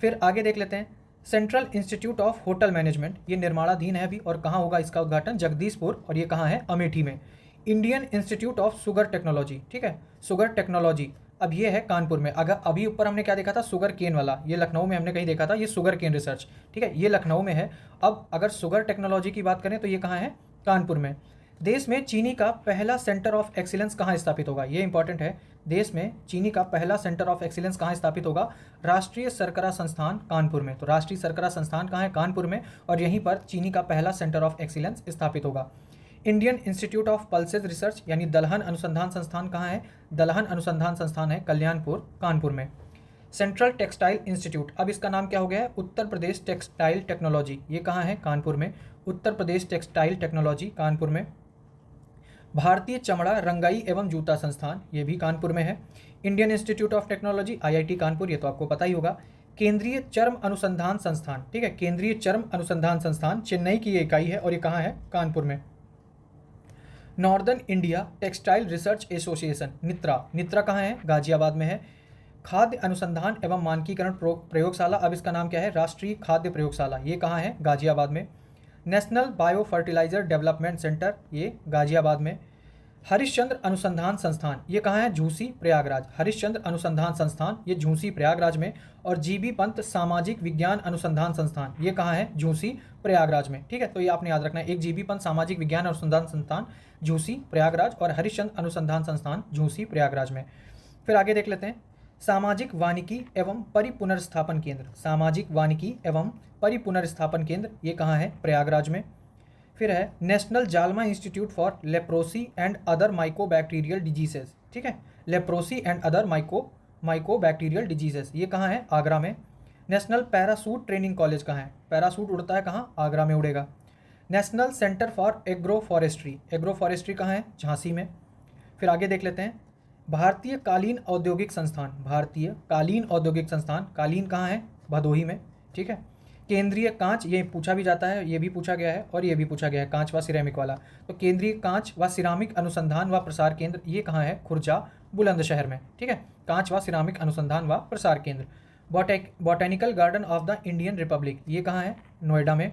A: फिर आगे देख लेते हैं Central Institute of Hotel Management, ये निर्माणाधीन है अभी, और कहाँ होगा इसका उद्घाटन? जगदीशपुर, और ये कहाँ है? अमेठी में। Indian Institute of sugar technology, ठीक है, शुगर टेक्नोलॉजी, अब ये है कानपुर में। अगर अभी ऊपर हमने क्या देखा था? शुगर केन वाला, ये लखनऊ में हमने कहीं देखा था, ये शुगर केन रिसर्च, ठीक है, ये लखनऊ में है। अब अगर शुगर टेक्नोलॉजी की बात करें तो ये कहाँ है? कानपुर में। देश में चीनी का पहला सेंटर ऑफ एक्सीलेंस कहाँ स्थापित होगा? ये इंपॉर्टेंट है। देश में चीनी का पहला सेंटर ऑफ एक्सीलेंस कहाँ स्थापित होगा? राष्ट्रीय शर्करा संस्थान कानपुर में। तो राष्ट्रीय शर्करा संस्थान कहाँ है? कानपुर में, और यहीं पर चीनी का पहला सेंटर ऑफ एक्सीलेंस स्थापित होगा। Indian Institute of pulses research यानी दलहन अनुसंधान संस्थान कहाँ है? दलहन अनुसंधान संस्थान है कल्याणपुर, कानपुर में। सेंट्रल टेक्सटाइल इंस्टीट्यूट, अब इसका नाम क्या हो गया है? उत्तर प्रदेश टेक्सटाइल टेक्नोलॉजी, ये कहाँ है? कानपुर में। उत्तर प्रदेश टेक्सटाइल टेक्नोलॉजी कानपुर में। भारतीय चमड़ा रंगाई एवं जूता संस्थान, ये भी कानपुर में है। Indian Institute of technology IIT Kanpur, ये तो आपको पता ही होगा। केंद्रीय चर्म अनुसंधान संस्थान, ठीक है, केंद्रीय चर्म अनुसंधान संस्थान चेन्नई की ये इकाई है और ये कहाँ है? कानपुर में। Northern India textile research association NITRA, NITRA कहाँ है? गाजियाबाद में है। खाद्य अनुसंधान एवं मानकीकरण प्रयोगशाला, अब इसका नाम क्या है? राष्ट्रीय खाद्य प्रयोगशाला, ये कहाँ है? गाजियाबाद में। National Bio Fertiliser Development Centre, ये गाजियाबाद में। हरिश्चंद्र अनुसंधान संस्थान, ये कहाँ है? झूसी, प्रयागराज। हरिश्चंद्र अनुसंधान संस्थान, ये झूसी, प्रयागराज में। और जीबी पंत सामाजिक विज्ञान अनुसंधान संस्थान, ये कहाँ है? झूसी, प्रयागराज में। ठीक है, तो ये आपने याद रखना है, एक जीबी पंत सामाजिक विज्ञान अनुसंधान संस्थान झूसी, प्रयागराज, और हरिश्चंद्र अनुसंधान संस्थान झूसी, प्रयागराज में। फिर आगे देख लेते हैं, सामाजिक वानिकी एवं परिपुनर्स्थापन केंद्र, सामाजिक वानिकी एवं परिपुनर्स्थापन केंद्र, ये कहाँ है? प्रयागराज में। फिर है नेशनल जालमा institute for leprosy and other mycobacterial diseases, ठीक है, leprosy and other mycobacterial diseases, ये कहाँ है? आगरा में। नेशनल पैरासूट ट्रेनिंग कॉलेज कहाँ है? पैरासूट उड़ता है कहाँ? आगरा में उड़ेगा। National centre for agro forestry, agro forestry कहाँ है? झांसी में। फिर आगे देख लेते हैं, भारतीय कालीन औद्योगिक संस्थान, भारतीय कालीन औद्योगिक संस्थान, कालीन कहाँ है? भदोही में। ठीक है, केंद्रीय कांच, ये पूछा भी जाता है, ये भी पूछा गया है और ये भी पूछा गया है, कांच व सिरेमिक वाला। तो केंद्रीय कांच व सिरामिक अनुसंधान व प्रसार केंद्र, ये कहाँ है? खुर्जा, बुलंदशहर में। ठीक है, कांच व सिरामिक अनुसंधान व प्रसार केंद्र। Botanical garden of the Indian Republic, ये कहाँ है? नोएडा में।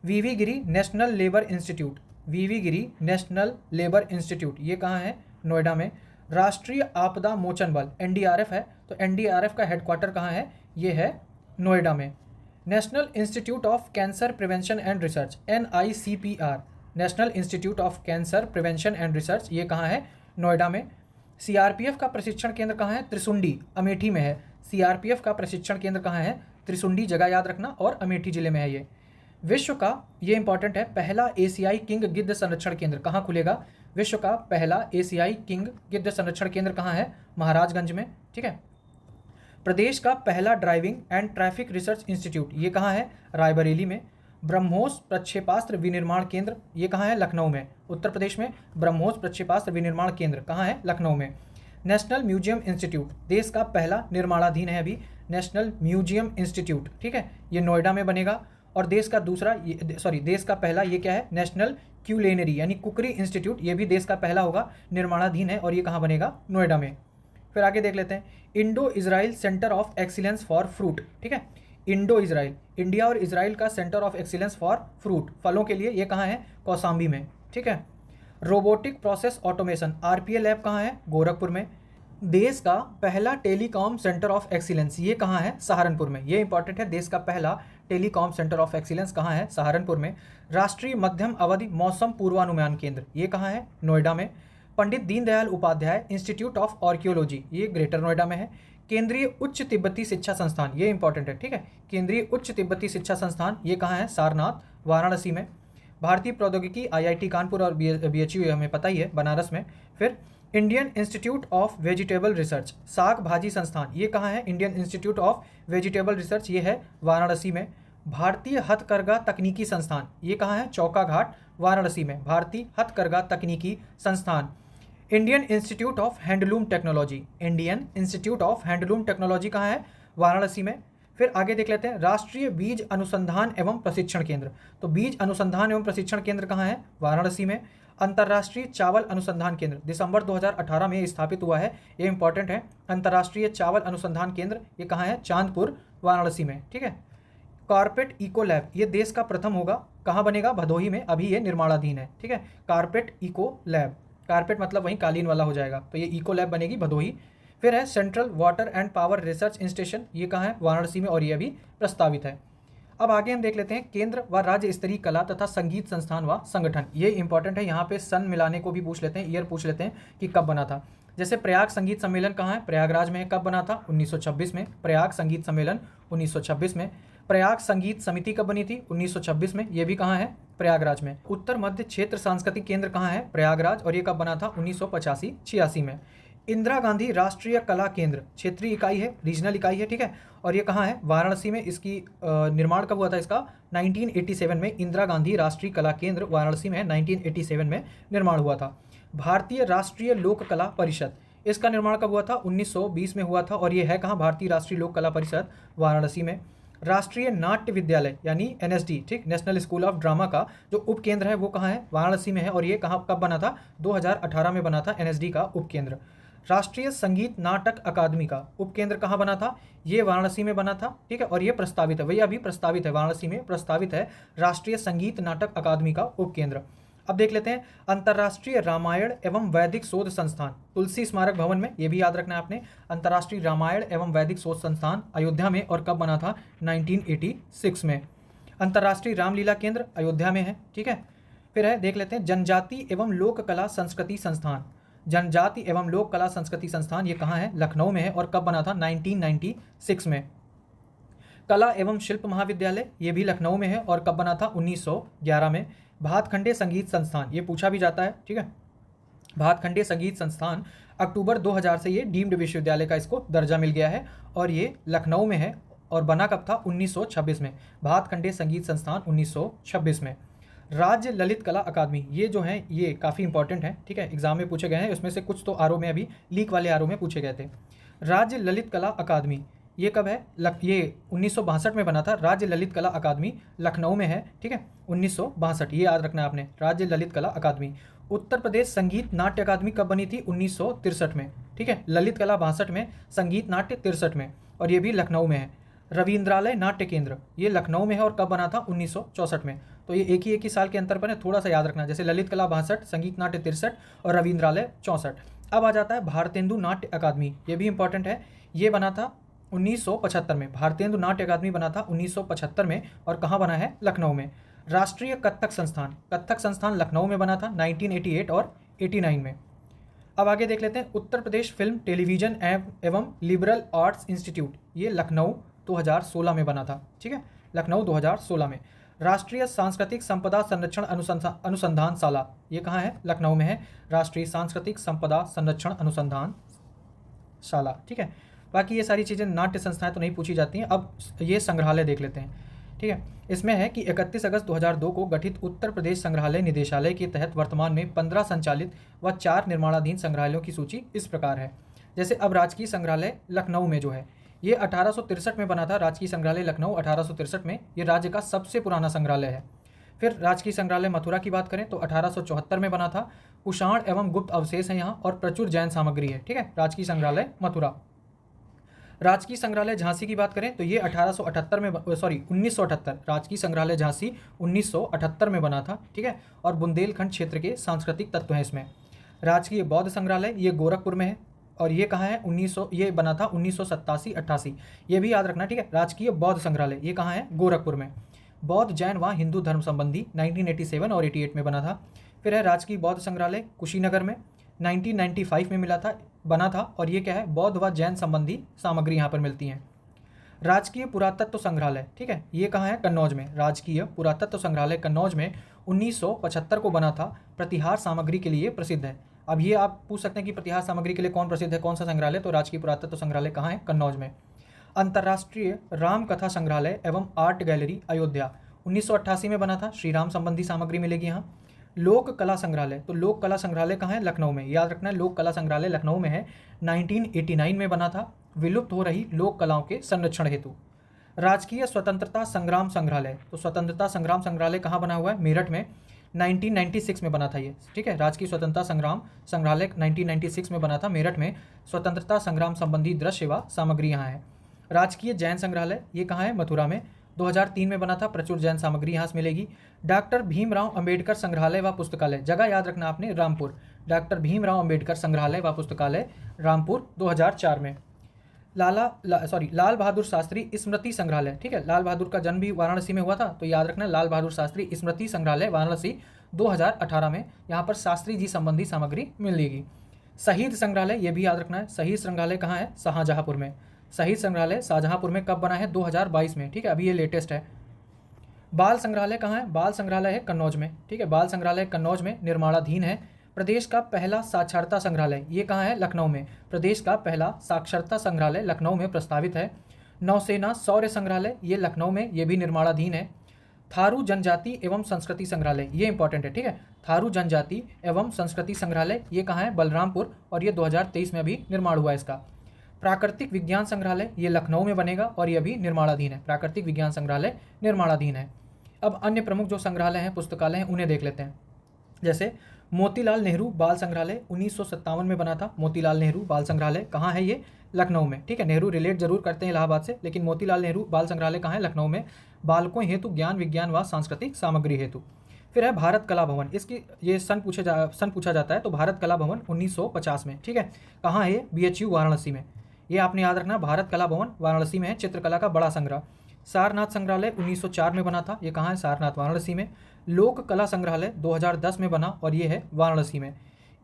A: वीवी गिरी नेशनल लेबर इंस्टीट्यूट, वीवी गिरी नेशनल लेबर इंस्टीट्यूट, ये कहाँ है? नोएडा में। राष्ट्रीय आपदा मोचन बल NDRF है, तो NDRF का हेडक्वार्टर कहाँ है? ये है नोएडा में। National Institute of cancer prevention and research NICPR, national Institute of cancer prevention and research, ये कहाँ है? नोएडा में। CRPF का प्रशिक्षण केंद्र कहाँ है? त्रिसुंडी, अमेठी में है। CRPF का प्रशिक्षण केंद्र कहाँ है? त्रिसुंडी, जगह याद रखना, और अमेठी जिले में है ये। विश्व का, ये इंपॉर्टेंट है, पहला एशियाई किंग गिद्ध संरक्षण केंद्र कहाँ खुलेगा? विश्व का पहला एशियाई किंग गिद्ध संरक्षण केंद्र कहाँ है? महाराजगंज में। ठीक है, प्रदेश का पहला driving and traffic research institute, ये कहाँ है? रायबरेली में। ब्रह्मोस प्रक्षेपास्त्र विनिर्माण केंद्र, ये कहाँ है? लखनऊ में। उत्तर प्रदेश में ब्रह्मोस प्रक्षेपास्त्र विनिर्माण केंद्र कहाँ है? लखनऊ में। नेशनल म्यूजियम इंस्टीट्यूट, देश का पहला, निर्माणाधीन है अभी, नेशनल म्यूजियम इंस्टीट्यूट, ठीक है, ये नोएडा में बनेगा। और देश का दूसरा, देश का पहला, ये क्या है? नेशनल क्यूलेनरी यानी कुकरी इंस्टीट्यूट, ये भी देश का पहला होगा, निर्माणाधीन है, और ये कहाँ बनेगा? नोएडा में। फिर आगे देख लेते हैं, Indo Israel centre of excellence for fruit, ठीक है, इंडो इजराइल, इंडिया और इजराइल का centre of excellence for fruit, फलों के लिए, ये कहाँ है? कौसाम्बी में। ठीक है, robotic process automation RPA lab कहाँ है? गोरखपुर में। देश का पहला टेलीकॉम सेंटर ऑफ एक्सीलेंस, ये कहाँ है? सहारनपुर में। ये इंपॉर्टेंट है, देश का पहला टेलीकॉम सेंटर ऑफ एक्सीलेंस कहाँ है? सहारनपुर में। राष्ट्रीय मध्यम अवधि मौसम पूर्वानुमान केंद्र, ये कहाँ है? नोएडा में। Pandit Deendayal Upadhyay institute of archaeology, ये ग्रेटर नोएडा में है। केंद्रीय उच्च तिब्बती शिक्षा संस्थान, ये इंपॉर्टेंट है, ठीक है, केंद्रीय उच्च तिब्बती शिक्षा संस्थान, ये कहाँ है? सारनाथ, वाराणसी में। भारतीय प्रौद्योगिकी IIT कानपुर और BHU हमें पता ही है, बनारस में। फिर Indian Institute of vegetable research, साग भाजी संस्थान, ये कहाँ है? Indian Institute of vegetable research, ये है वाराणसी में। भारतीय हथकरघा तकनीकी संस्थान, ये कहाँ है? चौका घाट, वाराणसी में, भारतीय हथकरघा तकनीकी संस्थान। Indian Institute of handloom technology, Indian Institute of handloom technology कहाँ है? वाराणसी में। फिर आगे देख लेते हैं, राष्ट्रीय बीज अनुसंधान एवं प्रशिक्षण केंद्र, तो बीज अनुसंधान एवं प्रशिक्षण केंद्र कहाँ है? वाराणसी में। अंतर्राष्ट्रीय चावल अनुसंधान केंद्र, दिसंबर 2018 में स्थापित हुआ है, ये इंपॉर्टेंट है, अंतर्राष्ट्रीय चावल अनुसंधान केंद्र, ये कहाँ है? चांदपुर, वाराणसी में। ठीक है, कारपेट इको लैब, ये देश का प्रथम होगा, कहाँ बनेगा? भदोही में, अभी ये निर्माणाधीन है। ठीक है, कारपेट इको लैब, कारपेट मतलब वहीं कालीन वाला हो जाएगा, तो ये इको लैब बनेगी भदोही। फिर है central water and power research institution, ये कहाँ है? वाराणसी में, और ये अभी प्रस्तावित है। अब आगे हम देख लेते हैं, केंद्र व राज्य स्तरीय कला तथा संगीत संस्थान व संगठन, ये इंपॉर्टेंट है, यहाँ पे सन मिलाने को भी पूछ लेते हैं, ईयर पूछ लेते हैं कि कब बना था। जैसे प्रयाग संगीत सम्मेलन कहाँ है? प्रयागराज में। कब बना था? 1926 में, प्रयाग संगीत सम्मेलन 1926 में। प्रयाग संगीत समिति कब बनी थी? 1926 में, ये भी कहाँ है? प्रयागराज में। उत्तर मध्य क्षेत्र सांस्कृतिक केंद्र कहाँ है? प्रयागराज, और ये कब बना था? 1985-86 में। इंदिरा गांधी राष्ट्रीय कला केंद्र, क्षेत्रीय इकाई है, रीजनल इकाई है, ठीक है, और ये कहाँ है? वाराणसी में। इसकी निर्माण कब हुआ था इसका? 1987 में। इंदिरा गांधी राष्ट्रीय कला केंद्र वाराणसी में 1987 में निर्माण हुआ था। भारतीय राष्ट्रीय लोक कला परिषद, इसका निर्माण कब हुआ था? 1920 में हुआ था। और ये है कहाँ? भारतीय राष्ट्रीय लोक कला परिषद, वाराणसी में। राष्ट्रीय नाट्य विद्यालय यानी एनएसडी, ठीक, नेशनल स्कूल ऑफ ड्रामा का जो उपकेंद्र है वो कहाँ है? वाराणसी में है। और ये कहाँ कब बना था? 2018 में बना था एनएसडी का उपकेंद्र। राष्ट्रीय संगीत नाटक अकादमी का उपकेंद्र कहाँ बना था? ये वाराणसी में बना था, ठीक है। और ये प्रस्तावित है, वही अभी प्रस्तावित है, वाराणसी में प्रस्तावित है राष्ट्रीय संगीत नाटक अकादमी का उपकेंद्र। अब देख लेते हैं अंतर्राष्ट्रीय रामायण एवं वैदिक शोध संस्थान, तुलसी स्मारक भवन में, ये भी याद रखना है आपने। अंतर्राष्ट्रीय रामायण एवं वैदिक शोध संस्थान अयोध्या में, और कब बना था? 1986 में। अंतर्राष्ट्रीय रामलीला केंद्र अयोध्या में है, ठीक है। फिर है, देख लेते हैं जनजाति एवं लोक कला संस्कृति संस्थान, जनजाति एवं लोक कला संस्कृति संस्थान, ये कहाँ है? लखनऊ में है। और कब बना था? 1996 में। कला एवं शिल्प महाविद्यालय, ये भी लखनऊ में है। और कब बना था? 1911 में। भातखंडे संगीत संस्थान, ये पूछा भी जाता है, ठीक है। भातखंडे संगीत संस्थान अक्टूबर 2000 से ये डीम्ड विश्वविद्यालय का इसको दर्जा मिल गया है, और ये लखनऊ में है। और बना कब था? 1926 में। भातखंडे संगीत संस्थान 1926 में। राज्य ललित कला अकादमी, ये जो है ये काफ़ी इंपॉर्टेंट है, ठीक है, एग्जाम में पूछे गए हैं। उसमें से कुछ तो आरओ में, अभी लीक वाले आरओ में पूछे गए थे। राज्य ललित कला अकादमी ये कब है? ये 1962 में बना था। राज्य ललित कला अकादमी लखनऊ में है, ठीक है, 1962, ये याद रखना है आपने, राज्य ललित कला अकादमी। उत्तर प्रदेश संगीत नाट्य अकादमी कब बनी थी? 1963 में, ठीक है। ललित कला 62 में, संगीत नाट्य 63 में, और ये भी लखनऊ में है। रविंद्रालय नाट्य केंद्र, ये लखनऊ में है। और कब बना था? 1964 में। तो ये एक ही साल के अंतर पर है, थोड़ा सा याद रखना, जैसे ललित कला 62, संगीत नाट्य 63 और रविंद्रालय 64। अब आ जाता है भारतेंदु नाट्य अकादमी, ये भी इंपॉर्टेंट है। ये बना था 1975 में, भारतेंदु नाट्य अकादमी बना था 1975 में। और कहाँ बना है? लखनऊ में। राष्ट्रीय कथक संस्थान, कथक संस्थान लखनऊ में बना था 1988 और 89 में। अब आगे देख लेते हैं उत्तर प्रदेश फिल्म टेलीविजन एवं लिबरल आर्ट्स इंस्टीट्यूट, ये लखनऊ 2016 में बना था, ठीक है, लखनऊ 2016 में। राष्ट्रीय सांस्कृतिक संपदा संरक्षण अनुसंधान शाला, ये कहाँ है? लखनऊ में है, राष्ट्रीय सांस्कृतिक संपदा संरक्षण अनुसंधान शाला, ठीक है। बाकी ये सारी चीज़ें नाट्य संस्थाएं तो नहीं पूछी जाती हैं। अब ये संग्रहालय देख लेते हैं, ठीक है। इसमें है कि 31 अगस्त 2002 को गठित उत्तर प्रदेश संग्रहालय निदेशालय के तहत वर्तमान में 15 संचालित व 4 निर्माणाधीन संग्रहालयों की सूची इस प्रकार है। जैसे अब राजकीय संग्रहालय लखनऊ में जो है, ये 1863 में बना था। राजकीय संग्रहालय लखनऊ 1863 में, ये राज्य का सबसे पुराना संग्रहालय है। फिर राजकीय संग्रहालय मथुरा की बात करें तो 1874 में बना था। कुषाण एवं गुप्त अवशेष हैं यहाँ, और प्रचुर जैन सामग्री है, ठीक है, राजकीय संग्रहालय मथुरा। राजकीय संग्रहालय झांसी की बात करें तो ये 1978, राजकीय संग्रहालय झांसी 1978 में बना था, ठीक है। और बुंदेलखंड क्षेत्र के सांस्कृतिक तत्व हैं इसमें। राजकीय बौद्ध संग्रहालय ये गोरखपुर में है, और ये कहाँ है? ये बना था 1987-88, ये भी याद रखना, ठीक है। राजकीय बौद्ध संग्रहालय ये कहाँ है? गोरखपुर में। बौद्ध जैन व हिंदू धर्म संबंधी 1987 और 88 में बना था। फिर है राजकीय बौद्ध संग्रहालय कुशीनगर में, 1995 में बना था, और ये क्या है? बौद्ध व जैन संबंधी सामग्री यहाँ पर मिलती हैं। राजकीय पुरातत्व संग्रहालय, ठीक है, ये कहाँ है? कन्नौज में। राजकीय पुरातत्व संग्रहालय कन्नौज में 1975 को बना था, प्रतिहार सामग्री के लिए प्रसिद्ध है। अब ये आप पूछ सकते हैं कि प्रतिहार सामग्री के लिए कौन प्रसिद्ध है, कौन सा संग्रहालय? तो राजकीय पुरातत्व संग्रहालय कहाँ है? कन्नौज में। अंतर्राष्ट्रीय राम कथा संग्रहालय एवं आर्ट गैलरी अयोध्या 1988 में बना था, श्री राम संबंधी सामग्री मिलेगी यहाँ। लोक कला संग्रहालय, तो लोक कला संग्रहालय कहाँ है? लखनऊ में, याद रखना है, लोक कला संग्रहालय लखनऊ में है, 1989 में बना था, विलुप्त हो रही लोक कलाओं के संरक्षण हेतु। राजकीय स्वतंत्रता संग्राम संग्रहालय, तो स्वतंत्रता संग्राम संग्रहालय कहाँ बना हुआ है? मेरठ में, 1996 में बना था ये, ठीक है। राजकीय स्वतंत्रता संग्राम संग्रहालय 1996 में बना था, मेरठ में। स्वतंत्रता संग्राम संबंधी दृश्य व सामग्री यहाँ है। राजकीय जैन संग्रहालय ये कहाँ है? मथुरा में, 2003 में बना था, प्रचुर जैन सामग्री यहाँ से मिलेगी। डॉक्टर भीमराव अंबेडकर संग्रहालय व पुस्तकालय, जगह याद रखना आपने, रामपुर। डॉक्टर भीमराव अंबेडकर संग्रहालय व पुस्तकालय रामपुर, 2004 में। लाल बहादुर शास्त्री स्मृति संग्रहालय, ठीक है, लाल बहादुर का जन्म भी वाराणसी में हुआ था, तो याद रखना लाल बहादुर शास्त्री स्मृति संग्रहालय वाराणसी, 2018 में। यहाँ पर शास्त्री जी संबंधी सामग्री मिलेगी। शहीद संग्रहालय ये भी याद रखना है, शहीद संग्रहालय कहाँ है? शाहजहाँपुर में। शहीद संग्रहालय शाहजहाँपुर में कब बना है? 2022 में, ठीक है, अभी ये लेटेस्ट है। बाल संग्रहालय कहाँ है? बाल संग्रहालय है कन्नौज में, ठीक है, बाल संग्रहालय कन्नौज में, निर्माणाधीन है। प्रदेश का पहला साक्षरता संग्रहालय ये कहाँ है? लखनऊ में। प्रदेश का पहला साक्षरता संग्रहालय लखनऊ में प्रस्तावित है। नौसेना शौर्य संग्रहालय ये लखनऊ में, ये भी निर्माणाधीन है। थारू जनजाति एवं संस्कृति संग्रहालय ये इंपॉर्टेंट है, ठीक है, थारू जनजाति एवं संस्कृति संग्रहालय, ये कहाँ है? बलरामपुर, और ये 2023 में अभी निर्माण हुआ है इसका। प्राकृतिक विज्ञान संग्रहालय, ये लखनऊ में बनेगा और ये अभी निर्माणाधीन है। प्राकृतिक विज्ञान संग्रहालय निर्माणाधीन है। अब अन्य प्रमुख जो संग्रहालय हैं, पुस्तकालय हैं, उन्हें देख लेते हैं। जैसे मोतीलाल नेहरू बाल संग्रहालय 1957 में बना था। मोतीलाल नेहरू बाल संग्रहालय कहाँ है? ये लखनऊ में। ठीक है, नेहरू रिलेट जरूर करते हैं इलाहाबाद से, लेकिन मोतीलाल नेहरू बाल संग्रहालय कहाँ है? लखनऊ में। बालकों हेतु ज्ञान विज्ञान व सांस्कृतिक सामग्री हेतु। फिर है भारत कला भवन, इसकी ये सन पूछा जाता है, तो भारत कला भवन 1950 में। ठीक है, कहाँ है ये? BHU वाराणसी में। ये आपने याद रखना, भारत कला भवन वाराणसी में है। चित्रकला का बड़ा संग्रह। सारनाथ संग्रहालय 1904 में बना था, ये कहाँ है? सारनाथ वाराणसी में। लोक कला संग्रहालय 2010 में बना और ये है वाराणसी में।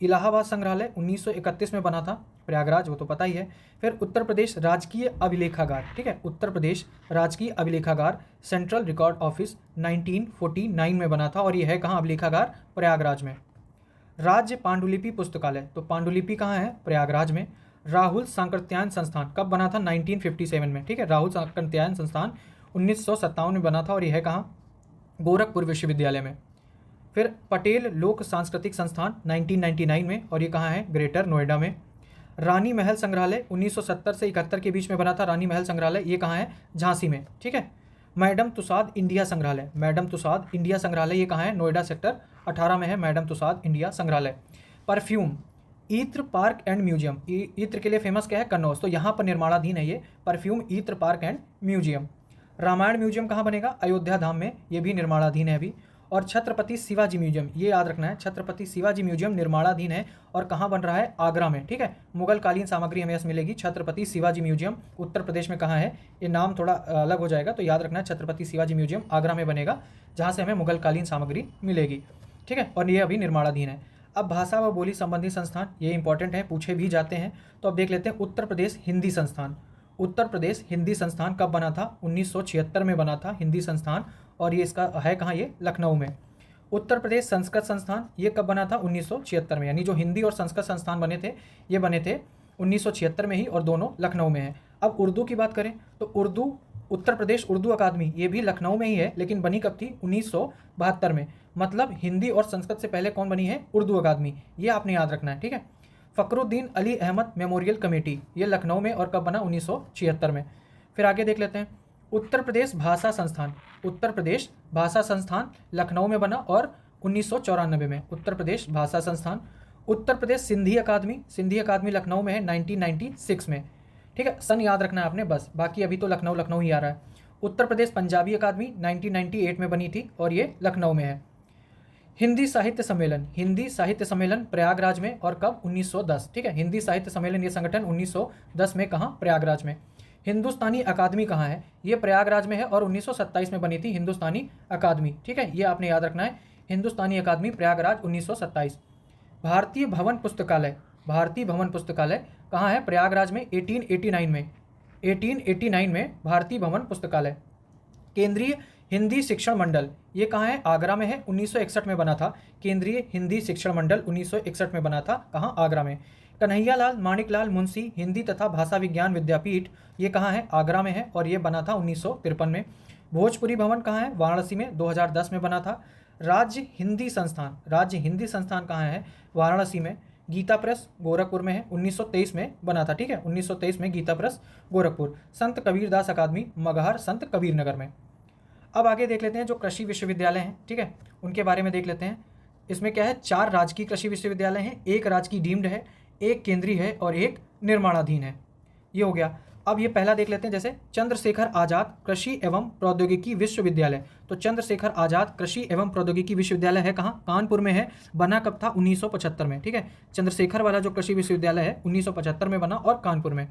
A: इलाहाबाद संग्रहालय 1931 में बना था, प्रयागराज, वो तो पता ही है। फिर उत्तर प्रदेश राजकीय अभिलेखागार, ठीक है, उत्तर प्रदेश राजकीय अभिलेखागार सेंट्रल रिकॉर्ड ऑफिस 1949 में बना था और ये है कहाँ? अभिलेखागार प्रयागराज में। राज्य पांडुलिपि पुस्तकालय, तो पांडुलिपि कहाँ है? प्रयागराज में। राहुल सांकृत्यायन संस्थान कब बना था? 1957 में। ठीक है, राहुल सांकृत्यायन संस्थान 1957 में बना था और यह है कहाँ? गोरखपुर विश्वविद्यालय में। फिर पटेल लोक सांस्कृतिक संस्थान 1999 में और ये कहाँ है? ग्रेटर नोएडा में। रानी महल संग्रहालय 1970 से 71 के बीच में बना था। रानी महल संग्रहालय ये कहाँ है? झांसी में। ठीक है, मैडम तुसाद इंडिया संग्रहालय, मैडम तुसाद इंडिया संग्रहालय ये कहाँ है? नोएडा सेक्टर 18 में है मैडम तुसाद इंडिया संग्रहालय। परफ्यूम ईत्र पार्क एंड म्यूजियम, ईत्र के लिए फेमस क्या है? कन्नौज, तो यहाँ पर निर्माणाधीन है ये परफ्यूम ईत्र park and museum. Ramayan museum कहाँ बनेगा? अयोध्या धाम में, ये भी निर्माणाधीन है अभी। और छत्रपति शिवाजी म्यूजियम, ये याद रखना है, छत्रपति शिवाजी म्यूजियम निर्माणाधीन है और कहाँ बन रहा है? आगरा में। ठीक है, मुगल कालीन सामग्री हमें यहाँ मिलेगी। छत्रपति शिवाजी म्यूजियम उत्तर प्रदेश में कहाँ है? ये नाम थोड़ा अलग हो जाएगा, तो याद रखना है छत्रपति शिवाजी म्यूजियम आगरा में बनेगा, जहाँ से हमें मुगल कालीन सामग्री मिलेगी। ठीक है, और ये अभी निर्माणाधीन है। अब भाषा व बोली संबंधी संस्थान, ये इंपॉर्टेंट है, पूछे भी जाते हैं, तो अब देख लेते हैं। उत्तर प्रदेश हिंदी संस्थान, उत्तर प्रदेश हिंदी संस्थान कब बना था? 1976 में बना था हिंदी संस्थान और ये इसका है कहाँ? ये लखनऊ में। उत्तर प्रदेश संस्कृत संस्थान ये कब बना था? 1976 में, यानी जो हिंदी और संस्कृत संस्थान बने थे ये बने थे 1976 में ही और दोनों लखनऊ में है। अब उर्दू की बात करें तो उर्दू उत्तर प्रदेश उर्दू अकादमी ये भी लखनऊ में ही है, लेकिन बनी कब थी? 1972 में। मतलब हिंदी और संस्कृत से पहले कौन बनी है? उर्दू अकादमी, ये आपने याद रखना है। ठीक है, फ़खरुद्दीन अली अहमद मेमोरियल कमेटी ये लखनऊ में और कब बना? 1976 में। फिर आगे देख लेते हैं। उत्तर प्रदेश भाषा संस्थान, उत्तर प्रदेश भाषा संस्थान लखनऊ में बना और 1994 में। उत्तर प्रदेश भाषा संस्थान। उत्तर प्रदेश सिंधी अकादमी, सिंधी अकादमी लखनऊ में है 1996 में। ठीक है, सन याद रखना है आपने बस, बाकी अभी तो लखनऊ लखनऊ ही आ रहा है। उत्तर प्रदेश पंजाबी अकादमी 1998 में बनी थी और ये लखनऊ में है। हिंदी साहित्य सम्मेलन, हिंदी साहित्य सम्मेलन प्रयागराज में और कब? 1910। ठीक है, हिंदी साहित्य सम्मेलन ये संगठन 1910 में कहाँ? प्रयागराज में। हिंदुस्तानी अकादमी कहाँ है? ये प्रयागराज में है और 1927 में बनी थी हिंदुस्तानी अकादमी। ठीक है, ये आपने याद रखना है, हिंदुस्तानी अकादमी प्रयागराज 1927। भारतीय भवन पुस्तकालय, भारतीय भवन पुस्तकालय कहाँ है? प्रयागराज में 1889 में, 1889 में भारतीय भवन पुस्तकालय। केंद्रीय हिंदी शिक्षण मंडल ये कहाँ है? आगरा में है, 1961 में बना था। केंद्रीय हिंदी शिक्षण मंडल 1961 में बना था, कहाँ? आगरा में। कन्हैयालाल माणिकलाल मुंशी हिंदी तथा भाषा विज्ञान विद्यापीठ ये कहाँ है? आगरा में है और ये बना था 1953 में। भोजपुरी भवन कहाँ है? वाराणसी में, 2010 में बना था। राज्य हिंदी संस्थान, राज्य हिंदी संस्थान कहाँ है? वाराणसी में। गीता प्रेस गोरखपुर में है, 1923 में बना था। ठीक है, 1923 में गीता प्रेस गोरखपुर। संत कबीरदास अकादमी मगहर संत कबीर नगर में। अब आगे देख लेते हैं जो कृषि विश्वविद्यालय हैं, ठीक है, उनके बारे में देख लेते हैं। इसमें क्या है? 4 राजकीय कृषि विश्वविद्यालय हैं, 1 राजकीय डीम्ड है, 1 केंद्रीय है और 1 निर्माणाधीन है। ये हो गया। अब ये पहला देख लेते हैं, जैसे चंद्रशेखर आज़ाद कृषि एवं प्रौद्योगिकी विश्वविद्यालय। तो चंद्रशेखर आज़ाद कृषि एवं प्रौद्योगिकी विश्वविद्यालय है कहाँ? कानपुर में है। बना कब था? 1975 में। ठीक है, चंद्रशेखर वाला जो कृषि विश्वविद्यालय है 1975 में बना और कानपुर में।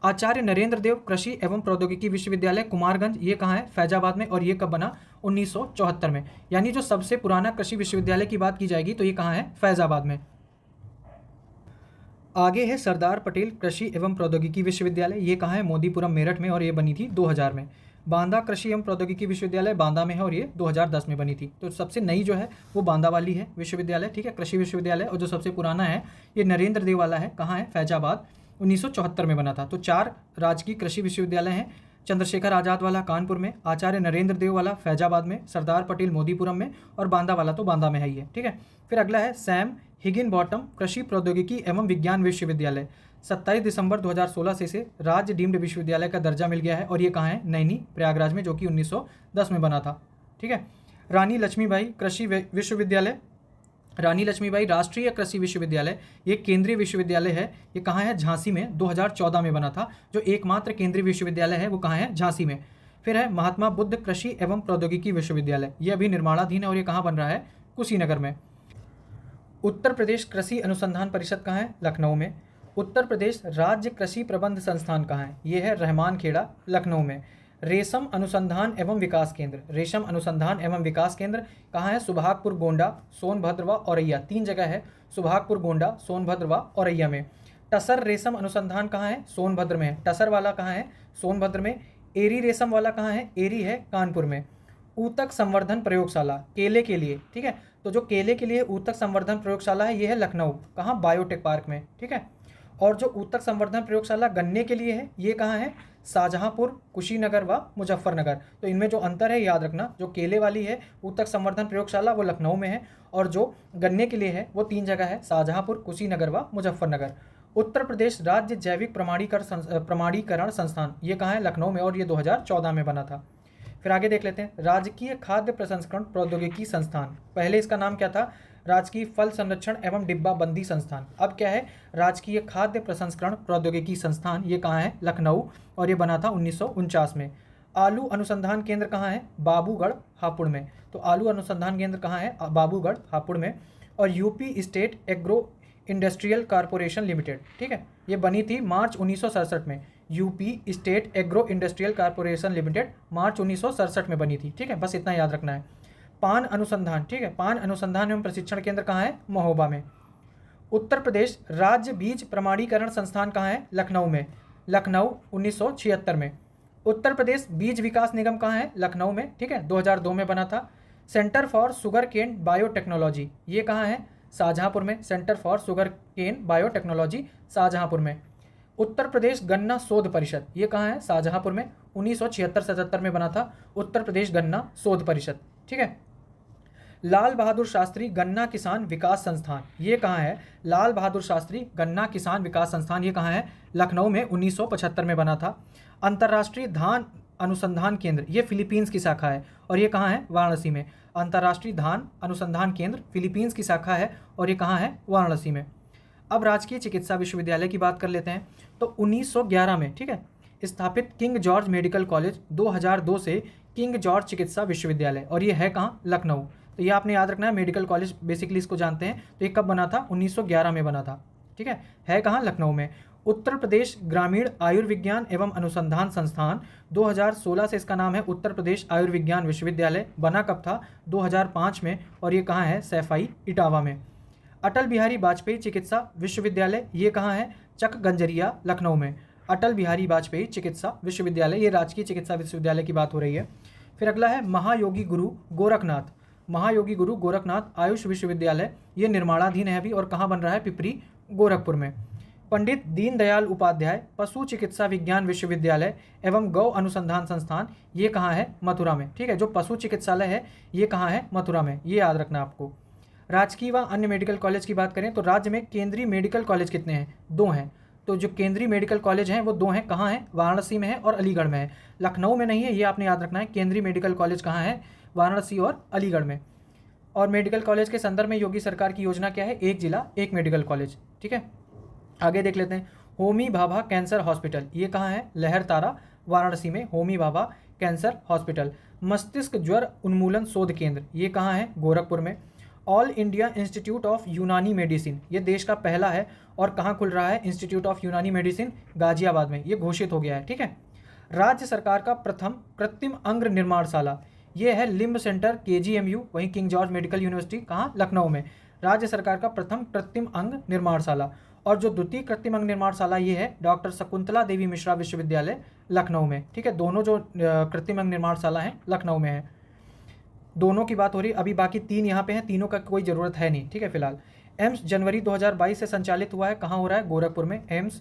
A: आचार्य नरेंद्र देव कृषि एवं प्रौद्योगिकी विश्वविद्यालय कुमारगंज ये कहाँ है? फैजाबाद में और ये कब बना? 1974 में। यानी जो सबसे पुराना कृषि विश्वविद्यालय की बात की जाएगी तो ये कहाँ है? फैजाबाद में। आगे है सरदार पटेल कृषि एवं प्रौद्योगिकी विश्वविद्यालय, ये कहाँ है? मोदीपुरम मेरठ में और ये बनी थी 2000 में। बांदा कृषि एवं प्रौद्योगिकी विश्वविद्यालय बांदा में है और ये 2010 में बनी थी। तो सबसे नई जो है वो बांदा वाली है विश्वविद्यालय, ठीक है, कृषि विश्वविद्यालय। और जो सबसे पुराना है ये नरेंद्र देव वाला है, कहाँ है? फैजाबाद, 1974 में बना था। तो 4 राजकीय कृषि विश्वविद्यालय हैं, चंद्रशेखर आज़ाद वाला कानपुर में, आचार्य नरेंद्र देव वाला फैजाबाद में, सरदार पटेल मोदीपुरम में और बांदा वाला तो बांदा में है ही है। ठीक है, फिर अगला है सैम हिगिनबॉटम कृषि प्रौद्योगिकी एवं विज्ञान विश्वविद्यालय। 27 दिसंबर 2016 से इसे राज्य डीम्ड विश्वविद्यालय का दर्जा मिल गया है और ये कहाँ है? नैनी प्रयागराज में, जो कि 1910 में बना था। ठीक है, रानी लक्ष्मीबाई कृषि विश्वविद्यालय, रानी लक्ष्मीबाई राष्ट्रीय कृषि विश्वविद्यालय, ये केंद्रीय विश्वविद्यालय है। ये कहाँ है? झांसी में, 2014 में बना था। जो एकमात्र केंद्रीय विश्वविद्यालय है वो कहाँ है? झांसी में। फिर है महात्मा बुद्ध कृषि एवं प्रौद्योगिकी विश्वविद्यालय, ये अभी निर्माणाधीन है और ये कहाँ बन रहा है? कुशीनगर में। उत्तर प्रदेश कृषि अनुसंधान परिषद कहाँ है? लखनऊ में। उत्तर प्रदेश राज्य कृषि प्रबंध संस्थान कहाँ है? ये है रहमान खेड़ा, लखनऊ में। रेशम अनुसंधान एवं विकास केंद्र, रेशम अनुसंधान एवं विकास केंद्र कहाँ है? सुभागपुर गोंडा, सोनभद्र व औरैया, 3 जगह है, सुभागपुर गोंडा, सोनभद्र व औरैया में। टसर रेशम अनुसंधान कहाँ है? सोनभद्र में है। टसर वाला कहाँ है? सोनभद्र में। एरी रेशम वाला कहाँ है? एरी है कानपुर में। ऊतक संवर्धन प्रयोगशाला केले के लिए, ठीक है, तो जो केले के लिए ऊतक संवर्धन प्रयोगशाला है ये है लखनऊ, कहाँ? बायोटेक पार्क में। ठीक है, और जो ऊतक संवर्धन प्रयोगशाला गन्ने के लिए है ये कहाँ है? शाहजहांपुर, कुशीनगर व मुजफ्फरनगर। तो इनमें जो अंतर है याद रखना, जो केले वाली है ऊतक संवर्धन प्रयोगशाला वो लखनऊ में है और जो गन्ने के लिए है वो 3 जगह है, शाहजहांपुर, कुशीनगर व मुजफ्फरनगर। उत्तर प्रदेश राज्य जैविक प्रमाणीकरण संस्थान, ये कहाँ है? लखनऊ में और ये 2014 में बना था। फिर आगे देख लेते हैं राजकीय खाद्य प्रसंस्करण प्रौद्योगिकी संस्थान, पहले इसका नाम क्या था? राजकीय फल संरक्षण एवं डिब्बाबंदी संस्थान, अब क्या है? राजकीय खाद्य प्रसंस्करण प्रौद्योगिकी संस्थान, ये कहाँ है? लखनऊ और ये बना था 1949 में। आलू अनुसंधान केंद्र कहाँ है? बाबूगढ़, हापुड़ में। तो आलू अनुसंधान केंद्र कहाँ है? बाबूगढ़, हापुड़ में। और UP state agro industrial corporation limited, ठीक है, ये बनी थी मार्च 1967 में। UP state agro industrial corporation limited मार्च 1967 में बनी थी। ठीक है, बस इतना याद रखना है। पान अनुसंधान, ठीक है, पान अनुसंधान एवं प्रशिक्षण केंद्र कहाँ है? महोबा में। उत्तर प्रदेश राज्य बीज प्रमाणीकरण संस्थान कहाँ है? लखनऊ में, लखनऊ 1976 में। उत्तर प्रदेश बीज विकास निगम कहाँ है? लखनऊ में, ठीक है, 2002 में बना था। Centre for sugar cane biotechnology, ये कहाँ है? शाहजहांपुर में, centre for sugar cane biotechnology Shahjahanpur में। उत्तर प्रदेश गन्ना शोध परिषद, ये कहाँ है? शाहजहांपुर में, 1976-77 में बना था उत्तर प्रदेश गन्ना शोध परिषद। ठीक है, लाल बहादुर शास्त्री गन्ना किसान विकास संस्थान, ये कहाँ है? लाल बहादुर शास्त्री गन्ना किसान विकास संस्थान, ये कहाँ है? लखनऊ में, 1975 में बना था। अंतर्राष्ट्रीय धान अनुसंधान केंद्र, ये फिलीपींस की शाखा है और ये कहाँ है? वाराणसी में। अंतर्राष्ट्रीय धान अनुसंधान केंद्र फिलीपींस की शाखा है और ये कहाँ है? वाराणसी में। अब राजकीय चिकित्सा विश्वविद्यालय की बात कर लेते हैं। तो 1911 में, ठीक है, स्थापित किंग जॉर्ज मेडिकल कॉलेज, 2002 से किंग जॉर्ज चिकित्सा विश्वविद्यालय, और ये है कहाँ? लखनऊ। तो ये आपने याद रखना है, मेडिकल कॉलेज बेसिकली इसको जानते हैं। तो ये कब बना था? 1911 में बना था। ठीक है कहाँ? लखनऊ में। उत्तर प्रदेश ग्रामीण आयुर्विज्ञान एवं अनुसंधान संस्थान, 2016 से इसका नाम है उत्तर प्रदेश आयुर्विज्ञान विश्वविद्यालय। बना कब था? 2005 में और ये कहाँ है? सैफई, इटावा में। अटल बिहारी वाजपेयी चिकित्सा विश्वविद्यालय, ये कहाँ है? चक गंजरिया, लखनऊ में। अटल बिहारी वाजपेयी चिकित्सा विश्वविद्यालय, ये राजकीय चिकित्सा विश्वविद्यालय की बात हो रही है। फिर अगला है महायोगी गुरु गोरखनाथ, महायोगी गुरु गोरखनाथ आयुष विश्वविद्यालय, ये निर्माणाधीन है अभी और कहाँ बन रहा है? पिपरी, गोरखपुर में। पंडित दीनदयाल उपाध्याय पशु चिकित्सा विज्ञान विश्वविद्यालय एवं गौ अनुसंधान संस्थान, ये कहाँ है? मथुरा में। ठीक है, जो पशु चिकित्सालय है ये कहाँ है? मथुरा में, ये याद रखना आपको। राजकीय व अन्य मेडिकल कॉलेज की बात करें तो राज्य में केंद्रीय मेडिकल कॉलेज कितने हैं? 2 हैं। तो जो केंद्रीय मेडिकल कॉलेज हैं वो 2 हैं, कहाँ हैं? वाराणसी में है और अलीगढ़ में है। लखनऊ में नहीं है, ये आपने याद रखना है। केंद्रीय मेडिकल कॉलेज कहाँ है? वाराणसी और अलीगढ़ में। और मेडिकल कॉलेज के संदर्भ में योगी सरकार की योजना क्या है? 1 जिला 1 मेडिकल कॉलेज। ठीक है, आगे देख लेते हैं। होमी भाभा कैंसर हॉस्पिटल, ये कहाँ है? लहरतारा, वाराणसी में, होमी भाभा कैंसर हॉस्पिटल। मस्तिष्क ज्वर उन्मूलन शोध केंद्र, ये कहाँ है? गोरखपुर में। ऑल इंडिया इंस्टीट्यूट ऑफ यूनानी मेडिसिन, ये देश का पहला है और कहाँ खुल रहा है? इंस्टीट्यूट ऑफ यूनानी मेडिसिन गाजियाबाद में, ये घोषित हो गया है। ठीक है, राज्य सरकार का प्रथम कृत्रिम अंग निर्माणशाला, ये है लिम्ब सेंटर KGMU, वहीं किंग जॉर्ज मेडिकल यूनिवर्सिटी कहाँ? लखनऊ में। राज्य सरकार का प्रथम कृत्रिम अंग निर्माणशाला। और जो द्वितीय कृत्रिम अंग निर्माणशाला ये है डॉक्टर शकुंतला देवी मिश्रा विश्वविद्यालय, लखनऊ में। ठीक है, दोनों जो कृत्रिम अंग निर्माणशाला हैं लखनऊ में है। दोनों की बात हो रही है, अभी बाकी 3 यहाँ पे हैं, तीनों का कोई ज़रूरत है नहीं। ठीक है, फिलहाल एम्स जनवरी 2022 से संचालित हुआ है, कहाँ हो रहा है? गोरखपुर में AIIMS.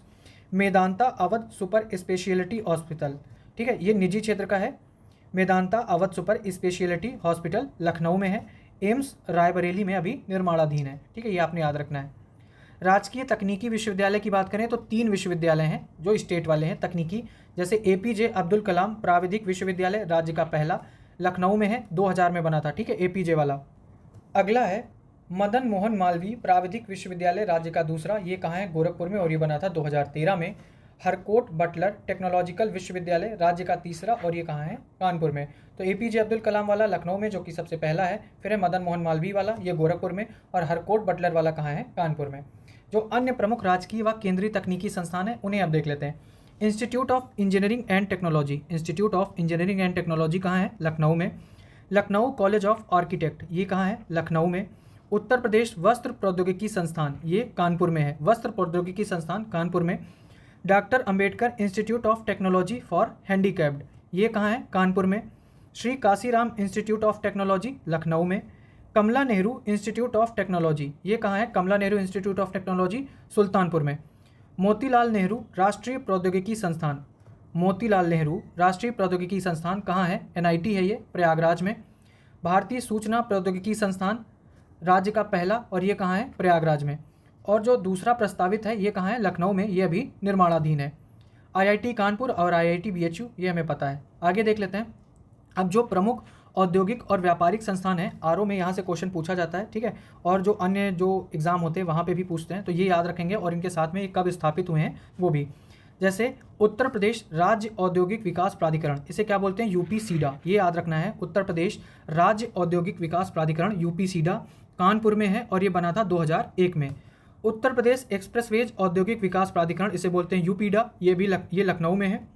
A: Medanta Awadh super speciality hospital, ठीक है, ये निजी क्षेत्र का है। Medanta Awadh super speciality hospital Lucknow में है। एम्स रायबरेली में अभी निर्माणाधीन है। ठीक है, ये आपने याद रखना है। राजकीय तकनीकी विश्वविद्यालय की बात करें तो 3 विश्वविद्यालय हैं जो स्टेट वाले हैं तकनीकी, जैसे एपीजे अब्दुल कलाम प्राविधिक विश्वविद्यालय राज्य का पहला, लखनऊ में है, 2000 में बना था। ठीक है, एपीजे वाला। अगला है मदन मोहन मालवीय प्राविधिक विश्वविद्यालय राज्य का दूसरा, ये कहाँ है, गोरखपुर में, और ये बना था 2013 में। हरकोट बटलर टेक्नोलॉजिकल विश्वविद्यालय राज्य का तीसरा, और ये कहाँ है, कानपुर में। तो एपीजे अब्दुल कलाम वाला लखनऊ में जो कि सबसे पहला है, फिर है मदन मोहन मालवीय वाला, ये गोरखपुर में, और हरकोट बटलर वाला कहाँ है, कानपुर में। जो अन्य प्रमुख राजकीय व केंद्रीय तकनीकी संस्थान है उन्हें अब देख लेते हैं। Institute of engineering and technology, institute of engineering and technology कहाँ है, लखनऊ में। लखनऊ कॉलेज ऑफ आर्किटेक्ट, ये कहाँ है, लखनऊ में। उत्तर प्रदेश वस्त्र प्रौद्योगिकी संस्थान, ये कानपुर में है, वस्त्र प्रौद्योगिकी संस्थान कानपुर में। Doctor Ambedkar institute of technology for handicapped, ये कहाँ है, कानपुर में। Shri Kashiram institute of technology Lucknow में। Kamla Nehru institute of technology, ये कहाँ है, Kamla Nehru institute of technology Sultanpur में। मोतीलाल नेहरू राष्ट्रीय प्रौद्योगिकी संस्थान, मोतीलाल नेहरू राष्ट्रीय प्रौद्योगिकी संस्थान कहाँ है, एनआईटी है ये, प्रयागराज में। भारतीय सूचना प्रौद्योगिकी संस्थान राज्य का पहला, और ये कहाँ है, प्रयागराज में। और जो दूसरा प्रस्तावित है ये कहाँ है, लखनऊ में, ये अभी निर्माणाधीन है। आईआईटी कानपुर और आईआईटी बीएचयू, ये हमें पता है। आगे देख लेते हैं। अब जो प्रमुख औद्योगिक और व्यापारिक संस्थान है, आरओ में यहाँ से क्वेश्चन पूछा जाता है। ठीक है, और जो अन्य जो एग्जाम होते हैं वहाँ पे भी पूछते हैं, तो ये याद रखेंगे, और इनके साथ में ये कब स्थापित हुए हैं वो भी। जैसे उत्तर प्रदेश राज्य औद्योगिक विकास प्राधिकरण, इसे क्या बोलते हैं, यूपी सीडा, ये याद रखना है। उत्तर प्रदेश राज्य औद्योगिक विकास प्राधिकरण यूपी सीडा कानपुर में है, और ये बना था 2001 में। उत्तर प्रदेश एक्सप्रेसवेज औद्योगिक विकास प्राधिकरण, इसे बोलते हैं यूपीडा, ये लखनऊ में है,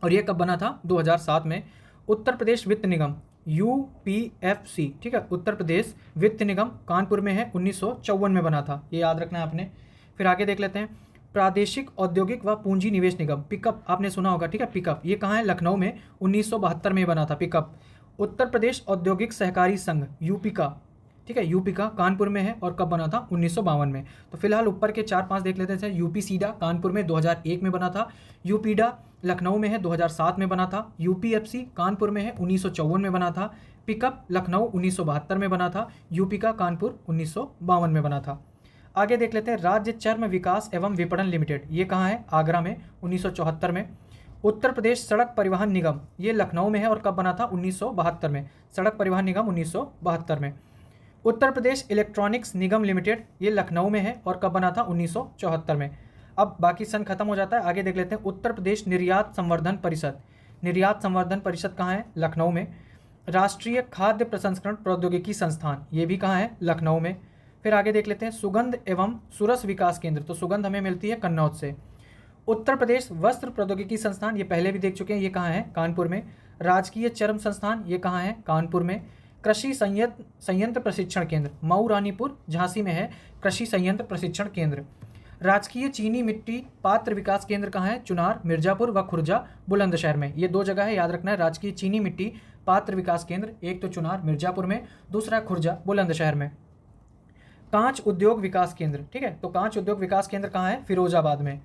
A: और ये कब बना था, 2007 में। उत्तर प्रदेश वित्त निगम यूपीएफसी, ठीक है, उत्तर प्रदेश वित्त निगम कानपुर में है, 1954 में बना था, ये याद रखना है आपने। फिर आगे देख लेते हैं। प्रादेशिक औद्योगिक व पूंजी निवेश निगम पिकअप, आपने सुना होगा, ठीक है, पिकअप, ये कहाँ है, लखनऊ में, 1972 में बना था पिकअप। उत्तर प्रदेश औद्योगिक सहकारी संघ यूपी का, ठीक है, यूपी का कानपुर में है, और कब बना था, 1952 में। तो फिलहाल ऊपर के 4-5 देख लेते हैं। यूपी सीडा कानपुर में 2001 में बना था। यूपीडा लखनऊ में है, 2007 में बना था। यूपीएफसी कानपुर में है, 1954 में बना था। पिकअप लखनऊ 1972 में बना था। यूपी का कानपुर 1952 में बना था। आगे देख लेते हैं। राज्य चर्म विकास एवं विपणन लिमिटेड, ये कहाँ है, आगरा में, 1974 में। उत्तर प्रदेश सड़क परिवहन निगम, ये लखनऊ में है, और कब बना था, 1972 में। सड़क परिवहन निगम 1972 में। उत्तर प्रदेश इलेक्ट्रॉनिक्स निगम लिमिटेड, ये लखनऊ में है, और कब बना था, 1974 में। अब बाकी सन खत्म हो जाता है। आगे देख लेते हैं। उत्तर प्रदेश निर्यात संवर्धन परिषद, निर्यात संवर्धन परिषद कहाँ है, लखनऊ में। राष्ट्रीय खाद्य प्रसंस्करण प्रौद्योगिकी संस्थान, ये भी कहाँ है, लखनऊ में। फिर आगे देख लेते हैं। सुगंध एवं सुरस विकास केंद्र, तो सुगंध हमें मिलती है कन्नौज से। उत्तर प्रदेश वस्त्र प्रौद्योगिकी संस्थान, ये पहले भी देख चुके हैं, ये कहाँ है, कानपुर में। राजकीय चर्म संस्थान, ये कहाँ है, कानपुर में। कृषि संयंत्र प्रशिक्षण केंद्र मऊ रानीपुर झांसी में है, कृषि संयंत्र प्रशिक्षण केंद्र। राजकीय चीनी मिट्टी पात्र विकास केंद्र कहाँ है, चुनार मिर्जापुर व खुर्जा बुलंदशहर में। ये 2 जगह है, याद रखना है। राजकीय चीनी मिट्टी पात्र विकास केंद्र, एक तो चुनार मिर्जापुर में, दूसरा खुर्जा बुलंदशहर में। कांच उद्योग विकास केंद्र, ठीक है, तो कांच उद्योग विकास केंद्र कहाँ है, फिरोजाबाद में।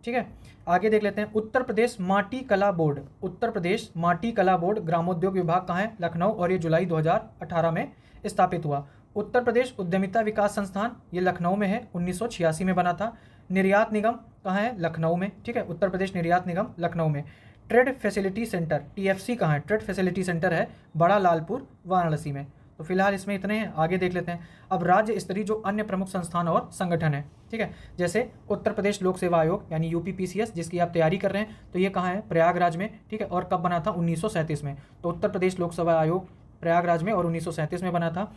A: ठीक है, आगे देख लेते हैं। उत्तर प्रदेश माटी कला बोर्ड, उत्तर प्रदेश माटी कला बोर्ड ग्रामोद्योग विभाग कहाँ है, लखनऊ, और ये जुलाई 2018 में स्थापित हुआ। उत्तर प्रदेश उद्यमिता विकास संस्थान, ये लखनऊ में है, 1986 में बना था। निर्यात निगम कहाँ है, लखनऊ में, ठीक है, उत्तर प्रदेश निर्यात निगम लखनऊ में। ट्रेड फैसिलिटी सेंटर टीएफसी कहाँ है, ट्रेड फैसिलिटी सेंटर है बड़ा लालपुर वाराणसी में। तो फिलहाल इसमें इतने हैं। आगे देख लेते हैं। अब राज्य स्तरीय जो अन्य प्रमुख संस्थान और संगठन है, ठीक है, जैसे उत्तर प्रदेश लोक सेवा आयोग यानी यूपीपीसीएस, जिसकी आप तैयारी कर रहे हैं, तो ये कहाँ है, प्रयागराज में, ठीक है, और कब बना था, 1937 में। तो उत्तर प्रदेश लोक सेवा आयोग प्रयागराज में और 1937 में बना था।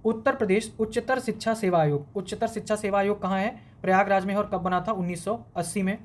A: उत्तर प्रदेश उच्चतर शिक्षा सेवा आयोग, उच्चतर शिक्षा सेवा आयोग कहाँ है, प्रयागराज में, और कब बना था, 1980 में।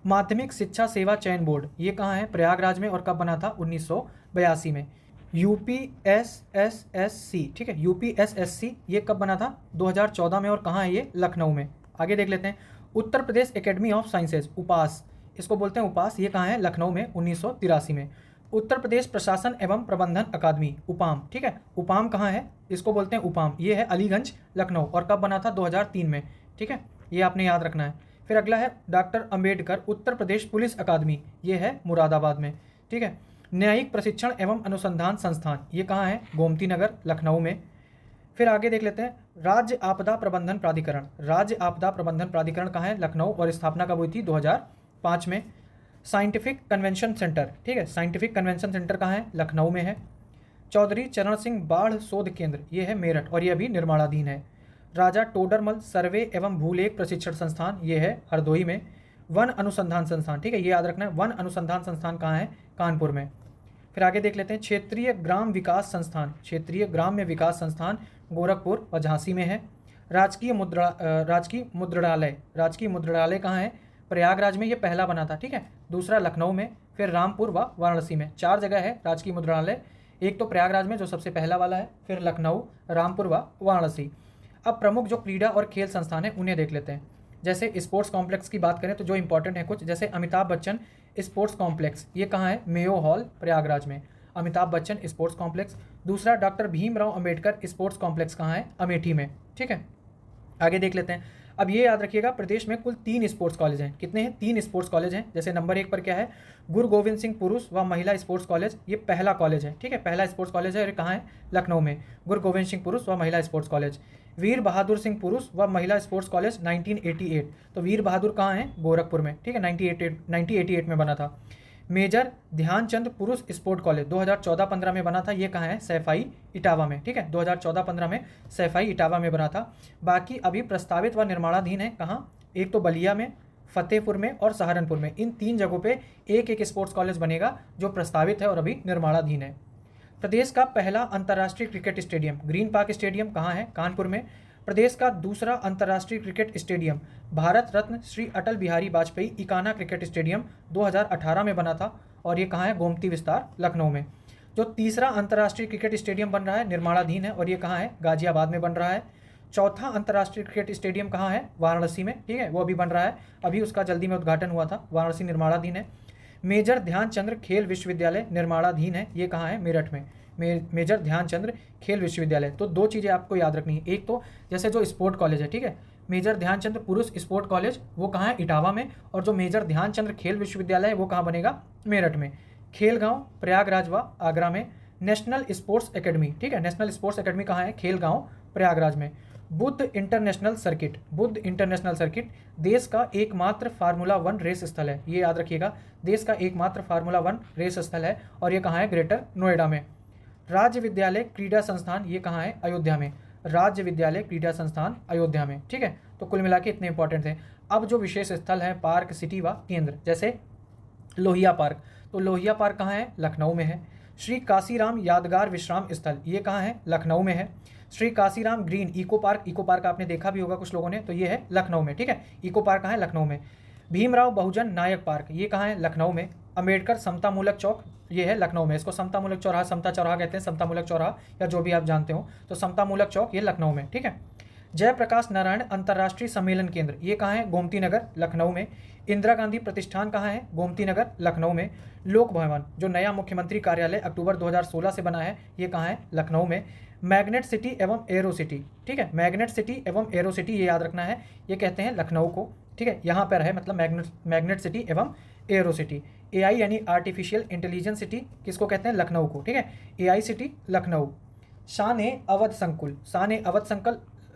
A: माध्यमिक शिक्षा सेवा चयन बोर्ड, ये कहाँ है, प्रयागराज में, और कब बना था, 1982 में। यूपीएसएसएससी, ठीक है, यूपीएसएससी ये कब बना था, 2014 में, और कहाँ है ये, लखनऊ में। आगे देख लेते हैं। Uttar Pradesh academy of sciences उपास, इसको बोलते हैं उपास, ये कहाँ है, लखनऊ में, 1983 में। उत्तर प्रदेश प्रशासन एवं प्रबंधन अकादमी उपाम, ठीक है, उपाम कहाँ है, इसको बोलते हैं उपाम, ये है अलीगंज लखनऊ, और कब बना था, 2003 में, ठीक है, ये आपने याद रखना है। फिर अगला है डॉक्टर अंबेडकर उत्तर प्रदेश पुलिस अकादमी, ये है मुरादाबाद में। ठीक है। न्यायिक प्रशिक्षण एवं अनुसंधान संस्थान, ये कहाँ है? गोमती नगर, लखनऊ में। फिर आगे देख लेते हैं राज्य आपदा प्रबंधन प्राधिकरण। राज्य आपदा प्रबंधन प्राधिकरण कहाँ है? लखनऊ, और स्थापना कब हुई थी? 2005 में। साइंटिफिक कन्वेंशन सेंटर, ठीक है, साइंटिफिक कन्वेंशन सेंटर कहाँ है? लखनऊ में है। चौधरी चरण सिंह बाढ़ शोध केंद्र, ये है मेरठ, और ये अभी निर्माणाधीन है। राजा टोडरमल सर्वे एवं भूलेख प्रशिक्षण संस्थान, ये है हरदोई में। वन अनुसंधान संस्थान, ठीक है, ये याद रखना है, वन अनुसंधान संस्थान कहाँ है? कानपुर में। फिर आगे देख लेते हैं क्षेत्रीय ग्राम विकास संस्थान, क्षेत्रीय ग्राम्य विकास संस्थान गोरखपुर और झांसी में है। राजकीय मुद्रणालय, राजकीय मुद्रणालय कहाँ है? प्रयागराज में, ये पहला बना था, ठीक है। दूसरा लखनऊ में, फिर रामपुर व वाराणसी में। 4 जगह है राजकीय मुद्रणालय, एक तो प्रयागराज में जो सबसे पहला वाला है, फिर लखनऊ, रामपुर व वाराणसी। अब प्रमुख जो क्रीड़ा और खेल संस्थान है उन्हें देख लेते हैं। जैसे स्पोर्ट्स कॉम्प्लेक्स की बात करें तो जो इंपॉर्टेंट है कुछ, जैसे अमिताभ बच्चन स्पोर्ट्स कॉम्प्लेक्स, ये कहाँ है? मेयो हॉल, प्रयागराज में, अमिताभ बच्चन स्पोर्ट्स कॉम्प्लेक्स। दूसरा doctor Bhimrao Ambedkar sports complex कहाँ है? अमेठी में, ठीक है। आगे देख लेते हैं। अब ये याद रखिएगा, प्रदेश में कुल 3 स्पोर्ट्स कॉलेज हैं। कितने हैं? 3 स्पोर्ट्स कॉलेज हैं। जैसे नंबर 1 पर क्या है? गुरु गोविंद सिंह पुरुष व महिला स्पोर्ट्स कॉलेज, ये पहला कॉलेज है, ठीक है, पहला स्पोर्ट्स कॉलेज है, और कहाँ है? लखनऊ में, गुरु गोविंद सिंह पुरुष व महिला स्पोर्ट्स कॉलेज। वीर बहादुर सिंह पुरुष व महिला स्पोर्ट्स कॉलेज 1988, तो वीर बहादुर कहाँ है? गोरखपुर में, ठीक है, 1988 में बना था। मेजर ध्यानचंद पुरुष स्पोर्ट कॉलेज 2014-15 में बना था, ये कहाँ है? सैफाई इटावा में, ठीक है, 2014-15 में सैफाई इटावा में बना था। बाकी अभी प्रस्तावित व निर्माणाधीन है, कहाँ? एक तो बलिया में, फतेहपुर में और सहारनपुर में। इन 3 जगहों पे एक एक स्पोर्ट्स कॉलेज बनेगा जो प्रस्तावित है और अभी निर्माणाधीन है। प्रदेश का पहला अंतर्राष्ट्रीय cricket stadium green park stadium कहाँ है? कानपुर में। प्रदेश का दूसरा अंतर्राष्ट्रीय cricket stadium Bharat Ratna Shri Atal Bihari Vajpayee Ekana cricket stadium 2018 में बना था, और ये कहाँ है? गोमती विस्तार, लखनऊ में। जो तीसरा अंतर्राष्ट्रीय क्रिकेट स्टेडियम बन रहा है, निर्माणाधीन है, और ये कहाँ है? गाजियाबाद में बन रहा है। चौथा अंतर्राष्ट्रीय क्रिकेट स्टेडियम कहाँ है? वाराणसी में, ठीक है, वो अभी बन रहा है, अभी उसका जल्दी में उद्घाटन हुआ था, वाराणसी निर्माणाधीन है। मेजर ध्यानचंद्र खेल विश्वविद्यालय निर्माणाधीन है, ये कहाँ है? मेरठ में, मेजर ध्यानचंद्र खेल विश्वविद्यालय। तो 2 चीज़ें आपको याद रखनी है, एक तो जैसे जो स्पोर्ट कॉलेज है, ठीक है, मेजर ध्यानचंद्र पुरुष स्पोर्ट कॉलेज वो कहाँ है? इटावा में, और जो मेजर ध्यानचंद्र खेल विश्वविद्यालय है वो कहाँ बनेगा? मेरठ में। खेलगांव प्रयागराज व आगरा में। नेशनल स्पोर्ट्स एकेडमी, ठीक है, नेशनल स्पोर्ट्स एकेडमी कहाँ है? खेलगांव, प्रयागराज में। Buddha international circuit, Buddha international circuit देश का एकमात्र फार्मूला 1 रेस स्थल है, ये याद रखिएगा, देश का एकमात्र फार्मूला 1 रेस स्थल है, और ये कहाँ है? ग्रेटर नोएडा में। राज्य विद्यालय क्रीड़ा संस्थान, ये कहाँ है? अयोध्या में, राज्य विद्यालय क्रीड़ा संस्थान अयोध्या में, ठीक है। तो कुल मिला के इतने इंपॉर्टेंट थे। अब जो विशेष स्थल है पार्क, सिटी व केंद्र, जैसे लोहिया पार्क, तो लोहिया पार्क कहाँ है? लखनऊ में है। श्री काशीराम यादगार विश्राम स्थल, ये कहाँ है? लखनऊ में है। Shri Kashiram green eco park आपने देखा भी होगा कुछ लोगों ने, तो ये है लखनऊ में, ठीक है, इको पार्क कहाँ है? लखनऊ में। भीमराव बहुजन नायक पार्क, ये कहाँ है? लखनऊ में। अम्बेडकर समतामूलक चौक, ये है लखनऊ में, इसको समतामूलक चौराहा, समता चौराहा कहते हैं, समतामूलक चौराहा, या जो भी आप जानते हो, तो समतामूलक चौक ये लखनऊ में, ठीक है। जयप्रकाश नारायण अंतर्राष्ट्रीय सम्मेलन केंद्र, ये कहाँ है? गोमती नगर, लखनऊ में। इंदिरा गांधी प्रतिष्ठान कहाँ है? गोमती नगर, लखनऊ में। लोक भवन, जो नया मुख्यमंत्री कार्यालय अक्टूबर 2016 से बना है, ये कहाँ है? लखनऊ में। मैग्नेट सिटी एवं एरो सिटी, ठीक है, मैग्नेट सिटी एवं एरो सिटी, ये याद रखना है, ये कहते हैं लखनऊ को, ठीक है, यहाँ पर है, मतलब मैग्नेट सिटी एवं एरो सिटी। AI यानी आर्टिफिशियल इंटेलिजेंस सिटी किसको कहते हैं? लखनऊ को, ठीक है, AI सिटी लखनऊ। शान-ए-अवध संकुल, शान-ए-अवध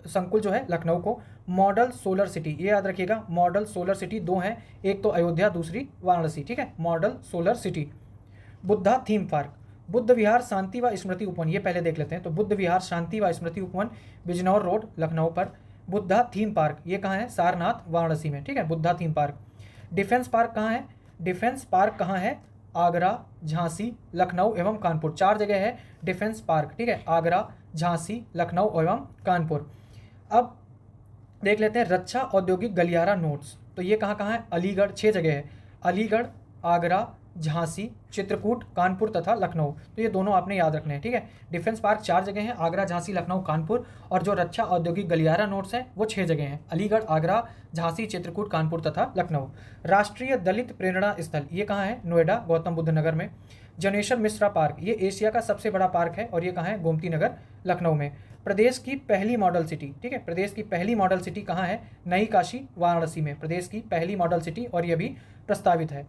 A: संकुल जो है लखनऊ को। मॉडल सोलर सिटी, ये याद रखिएगा, मॉडल सोलर सिटी 2 हैं, एक तो अयोध्या, दूसरी वाराणसी, ठीक है, model solar city. Buddha theme park, Buddh Vihar शांति व स्मृति उपवन, ये पहले देख लेते हैं। तो बुद्ध विहार शांति व स्मृति उपवन बिजनौर रोड, लखनऊ पर। बुद्धा थीम पार्क, ये कहाँ है? सारनाथ, वाराणसी में, ठीक है, Buddha theme park. Defence park कहाँ है? डिफेंस पार्क कहाँ है? आगरा, झांसी, लखनऊ एवं कानपुर, 4 जगह है डिफेंस पार्क, ठीक है, आगरा, झांसी, लखनऊ एवं कानपुर। अब देख लेते हैं रक्षा औद्योगिक गलियारा नोड्स, तो ये कहाँ कहाँ है? अलीगढ़, 6 जगह है, अलीगढ़, आगरा, झांसी, चित्रकूट, कानपुर तथा लखनऊ, तो ये दोनों आपने याद रखने हैं, ठीक है। डिफेंस पार्क 4 जगह हैं, आगरा, झांसी, लखनऊ, कानपुर, और जो रक्षा औद्योगिक गलियारा नोड्स हैं वो 6 जगह हैं, अलीगढ़, आगरा, झांसी, चित्रकूट, कानपुर तथा लखनऊ। राष्ट्रीय दलित प्रेरणा स्थल, ये कहाँ है? नोएडा, गौतम बुद्ध नगर में। जनेश्वर मिश्रा पार्क, ये एशिया का सबसे बड़ा पार्क है, और ये कहाँ है? गोमती नगर, लखनऊ में। प्रदेश की पहली मॉडल सिटी, ठीक है, प्रदेश की पहली मॉडल सिटी कहाँ है? नई काशी, वाराणसी में, प्रदेश की पहली मॉडल सिटी, और ये भी प्रस्तावित है।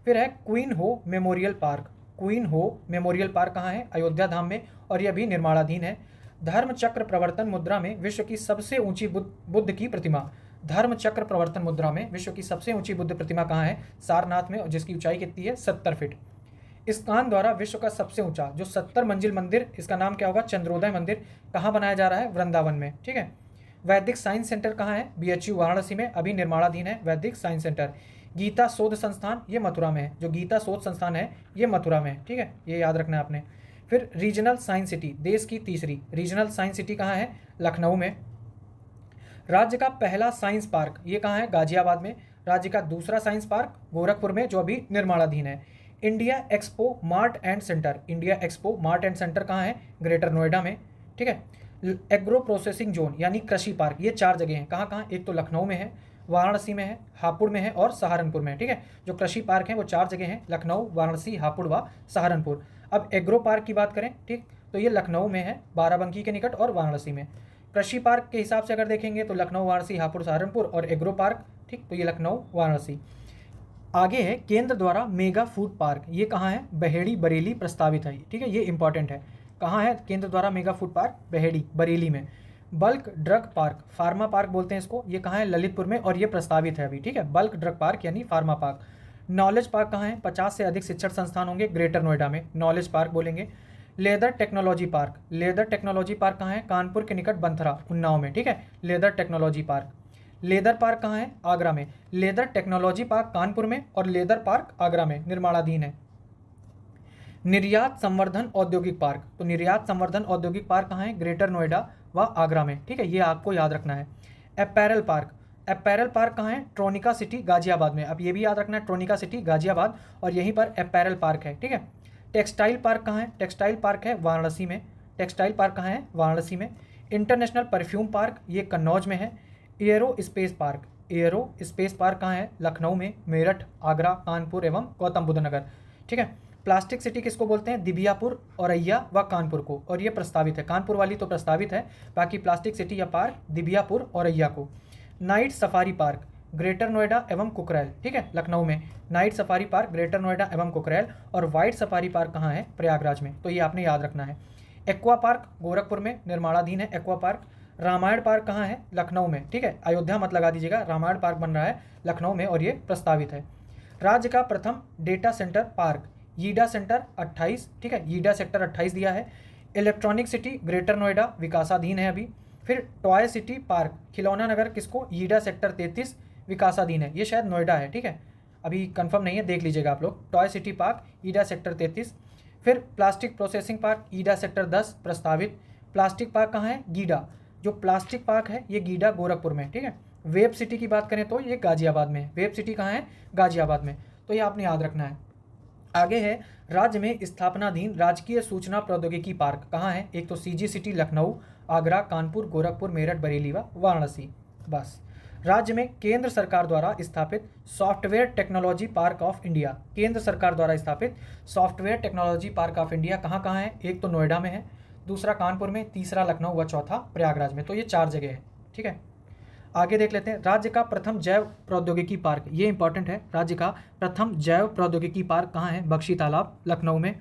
A: फिर है क्वीन हो मेमोरियल पार्क। क्वीन हो मेमोरियल पार्क कहाँ है? अयोध्या धाम में, और यह भी निर्माणाधीन है। धर्म चक्र प्रवर्तन मुद्रा में विश्व की सबसे ऊंची बुद्ध की प्रतिमा। धर्म चक्र प्रवर्तन मुद्रा में विश्व की सबसे ऊंची बुद्ध प्रतिमा कहाँ है? सारनाथ में, और जिसकी ऊंचाई कितनी है? 70 फीट। इस्कान द्वारा विश्व का सबसे ऊंचा जो 70 मंजिल मंदिर, इसका नाम क्या होगा? चंद्रोदय मंदिर। कहाँ बनाया जा रहा है? वृंदावन में, ठीक है। वैदिक साइंस सेंटर कहाँ है? BHU वाराणसी में, अभी निर्माणाधीन है वैदिक साइंस सेंटर। गीता शोध संस्थान ये मथुरा में है, जो गीता शोध संस्थान है ये मथुरा में है, ठीक है, ये याद रखना है आपने। फिर रीजनल साइंस सिटी, देश की तीसरी रीजनल साइंस सिटी कहाँ है? लखनऊ में। राज्य का पहला साइंस पार्क ये कहाँ है? गाजियाबाद में। राज्य का दूसरा साइंस पार्क गोरखपुर में, जो अभी निर्माणाधीन है। India expo mart and centre, India expo mart and centre कहाँ है? ग्रेटर नोएडा में, ठीक है। एग्रो प्रोसेसिंग जोन यानी कृषि पार्क, ये 4 जगह हैं। कहाँ कहाँ? एक तो लखनऊ में है, वाराणसी में है, हापुड़ में है और सहारनपुर में है, ठीक है। जो कृषि पार्क हैं वो 4 जगह हैं, लखनऊ, वाराणसी, हापुड़ व सहारनपुर। अब एग्रो पार्क की बात करें, ठीक, तो ये लखनऊ में है, बाराबंकी के निकट, और वाराणसी में। कृषि पार्क के हिसाब से अगर देखेंगे तो लखनऊ, वाराणसी, हापुड़, सहारनपुर, और एग्रो पार्क, ठीक, तो ये लखनऊ, वाराणसी। आगे है केंद्र द्वारा मेगा फूड पार्क, ये कहाँ है? बहेड़ी बरेली प्रस्तावित है, ठीक है, ये इंपॉर्टेंट है। कहाँ है केंद्र द्वारा mega food park? Baheri Bareilly में। Bulk drug park, pharma park बोलते हैं इसको, ये कहाँ है? ललितपुर में, और ये प्रस्तावित है अभी, ठीक है। बल्क ड्रग पार्क यानी फार्मा पार्क। नॉलेज पार्क कहाँ है? 50 से अधिक शिक्षण संस्थान होंगे ग्रेटर नोएडा में, नॉलेज पार्क बोलेंगे। Leather technology park, leather technology park कहाँ है? कानपुर के निकट बंथरा, उन्नाव में, ठीक है, leather technology park. Leather park कहाँ है? आगरा में। लेदर टेक्नोलॉजी पार्क कानपुर में, और लेदर पार्क आगरा में, निर्माणाधीन है। निर्यात संवर्धन औद्योगिक पार्क, तो निर्यात संवर्धन औद्योगिक पार्क कहाँ है? ग्रेटर नोएडा व आगरा में, ठीक है, ये आपको याद रखना है। अपैरल पार्क, अपैरल पार्क कहाँ है? ट्रोनिका सिटी गाजियाबाद में, अब ये भी याद रखना है, ट्रोनिका सिटी गाजियाबाद, और यहीं पर अपैरल पार्क है, ठीक है। टेक्सटाइल पार्क कहाँ है? टेक्सटाइल पार्क है वाराणसी में। टेक्सटाइल पार्क कहाँ है? वाराणसी में। इंटरनेशनल परफ्यूम पार्क ये कन्नौज में है। Aero space park, aero space park कहाँ है? लखनऊ में, मेरठ, आगरा, कानपुर एवं गौतम बुद्ध नगर, ठीक है। प्लास्टिक सिटी किसको बोलते हैं? दिबियापुर, औरैया व कानपुर को, और ये प्रस्तावित है, कानपुर वाली तो प्रस्तावित है, बाकी प्लास्टिक सिटी या पार्क दिबियापुर, औरैया को। Night safari park greater Noida एवं कुकरेल, ठीक है, लखनऊ में। Night safari park greater Noida एवं कुकरेल, और वाइट सफारी पार्क कहाँ है? प्रयागराज में, तो ये आपने याद रखना है। एक्वा पार्क गोरखपुर में, निर्माणाधीन है एक्वा पार्क। रामायण पार्क कहाँ है? लखनऊ में, ठीक है, अयोध्या मत लगा दीजिएगा, रामायण पार्क बन रहा है लखनऊ में, और ये प्रस्तावित है। राज्य का प्रथम data centre park YEIDA centre 28, ठीक है, यीडा सेक्टर 28 दिया है। इलेक्ट्रॉनिक सिटी ग्रेटर नोएडा विकासाधीन है अभी। फिर टॉय सिटी पार्क खिलौना नगर किसको? यीडा सेक्टर 33 विकासाधीन है, ये शायद नोएडा है, ठीक है, अभी कंफर्म नहीं है, देख लीजिएगा आप लोग। टॉय सिटी पार्क ईडा सेक्टर 33। फिर प्लास्टिक प्रोसेसिंग पार्क ईडा सेक्टर 10 प्रस्तावित। प्लास्टिक पार्क कहाँ है? गीडा, जो प्लास्टिक पार्क है ये गीडा गोरखपुर में, ठीक है। वेब सिटी की बात करें तो ये गाजियाबाद में। वेब सिटी कहाँ है? गाजियाबाद में, तो ये आपने याद रखना है। आगे है राज्य में स्थापनाधीन राजकीय सूचना प्रौद्योगिकी पार्क कहाँ है? एक तो सीजी सिटी लखनऊ, आगरा, कानपुर, गोरखपुर, मेरठ, बरेली व वाराणसी। बस। राज्य में केंद्र सरकार द्वारा स्थापित software technology park of India, केंद्र सरकार द्वारा स्थापित software technology park of India कहाँ कहाँ है? एक तो नोएडा में है, दूसरा कानपुर में, तीसरा लखनऊ व चौथा प्रयागराज में, तो ये 4 जगह है, ठीक है। आगे देख लेते हैं राज्य का प्रथम जैव प्रौद्योगिकी पार्क, ये इंपॉर्टेंट है। राज्य का प्रथम जैव प्रौद्योगिकी पार्क कहाँ है? बख्शी तालाब, लखनऊ में।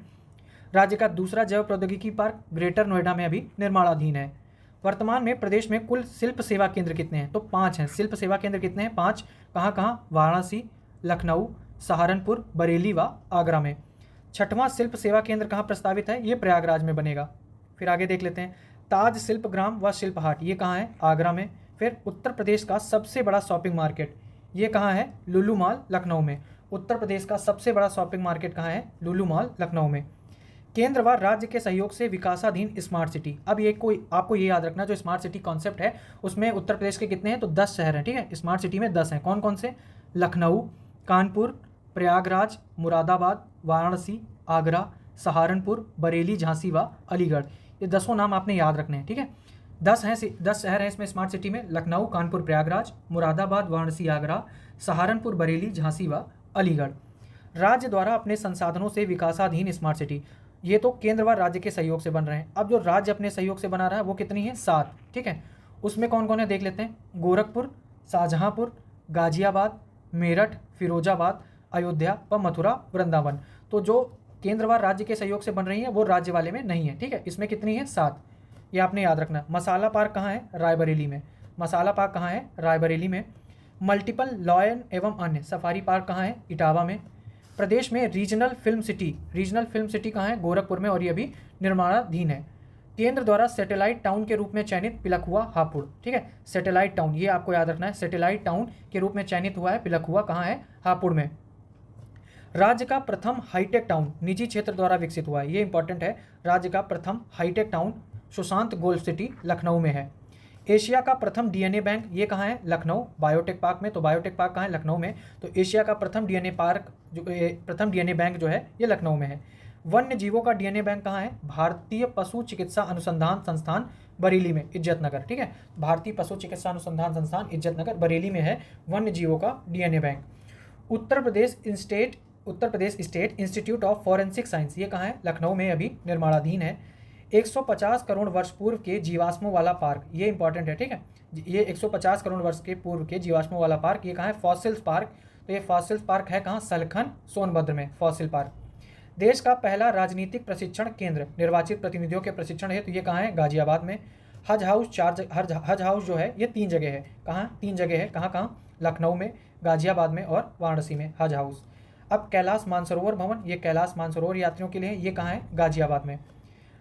A: राज्य का दूसरा जैव प्रौद्योगिकी पार्क ग्रेटर नोएडा में अभी निर्माणाधीन है। वर्तमान में प्रदेश में कुल शिल्प सेवा केंद्र कितने हैं? तो 5 हैं। शिल्प सेवा केंद्र कितने हैं? 5। कहाँ कहाँ? वाराणसी, लखनऊ, सहारनपुर, बरेली व आगरा में। 6वां शिल्प सेवा केंद्र कहाँ प्रस्तावित है? ये प्रयागराज में बनेगा। फिर आगे देख लेते हैं ताज शिल्प ग्राम व शिल्प हाट, ये कहाँ है? आगरा में। फिर उत्तर प्रदेश का सबसे बड़ा शॉपिंग मार्केट ये कहाँ है? लुलु मॉल, लखनऊ में। उत्तर प्रदेश का सबसे बड़ा शॉपिंग मार्केट कहाँ है? लुलु मॉल, लखनऊ में। केंद्र व राज्य के सहयोग से विकासाधीन स्मार्ट सिटी, अब ये कोई आपको ये याद रखना, जो स्मार्ट सिटी कॉन्सेप्ट है उसमें उत्तर प्रदेश के कितने हैं? तो 10 शहर हैं, ठीक है। स्मार्ट सिटी में 10 हैं। कौन कौन से? लखनऊ, कानपुर, प्रयागराज, मुरादाबाद, वाराणसी, आगरा, सहारनपुर, बरेली, झांसी व अलीगढ़। ये 10 नाम आपने याद रखने हैं, ठीक है। 10 शहर हैं इसमें स्मार्ट सिटी में, लखनऊ, कानपुर, प्रयागराज, मुरादाबाद, वाराणसी, आगरा, सहारनपुर, बरेली, झांसी व अलीगढ़। राज्य द्वारा अपने संसाधनों से विकासाधीन स्मार्ट सिटी, ये तो केंद्र व राज्य के सहयोग से बन रहे हैं। अब जो राज्य अपने सहयोग से बना रहा है वो कितनी है? 7, ठीक है। उसमें कौन कौन है देख लेते हैं। गोरखपुर, शाहजहांपुर, गाजियाबाद, मेरठ, फिरोजाबाद, अयोध्या व मथुरा वृंदावन। तो जो केंद्र व राज्य के सहयोग से बन रही है वो राज्य वाले में नहीं है, ठीक है। इसमें कितनी है? 7। ये आपने याद रखना। मसाला पार्क कहाँ है? रायबरेली में। मसाला पार्क कहाँ है? रायबरेली में। मल्टीपल लॉयन एवं अन्य सफारी पार्क कहाँ है? इटावा में। प्रदेश में रीजनल फिल्म सिटी कहाँ है? गोरखपुर में, और ये भी निर्माणाधीन है। केंद्र द्वारा सैटेलाइट टाउन के रूप में चयनित पिलखुआ हापुड़, ठीक है। सैटेलाइट टाउन, ये आपको याद रखना है, सैटेलाइट टाउन के रूप में चयनित हुआ है पिलखुआ, कहाँ है? हापुड़ में। राज्य का प्रथम हाईटेक टाउन निजी क्षेत्र द्वारा विकसित हुआ है, ये इंपॉर्टेंट है। राज्य का प्रथम hi-tech town Sushant golf city Lucknow में है। एशिया का प्रथम डीएनए बैंक, ये कहाँ है? लखनऊ बायोटेक पार्क में। तो बायोटेक पार्क कहाँ है? लखनऊ में। तो एशिया का प्रथम डीएनए बैंक जो है ये लखनऊ में है। वन्य जीवों का डीएनए बैंक कहाँ है? भारतीय पशु चिकित्सा अनुसंधान संस्थान बरेली में, इज्जतनगर, ठीक है। भारतीय पशु चिकित्सा अनुसंधान संस्थान इज्जतनगर बरेली में है वन्य जीवों का DNA bank. Uttar Pradesh state institute of forensic science, ये कहाँ है? लखनऊ में, अभी निर्माणाधीन है। 150 करोड़ वर्ष पूर्व के जीवाश्मों वाला पार्क, ये इंपॉर्टेंट है, ठीक है। ये 150 करोड़ वर्ष के पूर्व के जीवाश्मों वाला पार्क, ये कहाँ है? Fossils park. तो ये फॉसिल्स पार्क है कहाँ? सलखन सोनभद्र में फॉसिल पार्क। देश का पहला राजनीतिक प्रशिक्षण केंद्र निर्वाचित प्रतिनिधियों के प्रशिक्षण है, तो ये कहाँ है? गाजियाबाद में। हज हाउस जो है ये 3 जगह है। कहाँ? 3 जगह है। कहाँ कहाँ? लखनऊ में, गाजियाबाद में और वाराणसी में हज हाउस। अब कैलाश मानसरोवर भवन, ये कैलाश मानसरोवर यात्रियों के लिए, ये कहाँ है? गाजियाबाद में।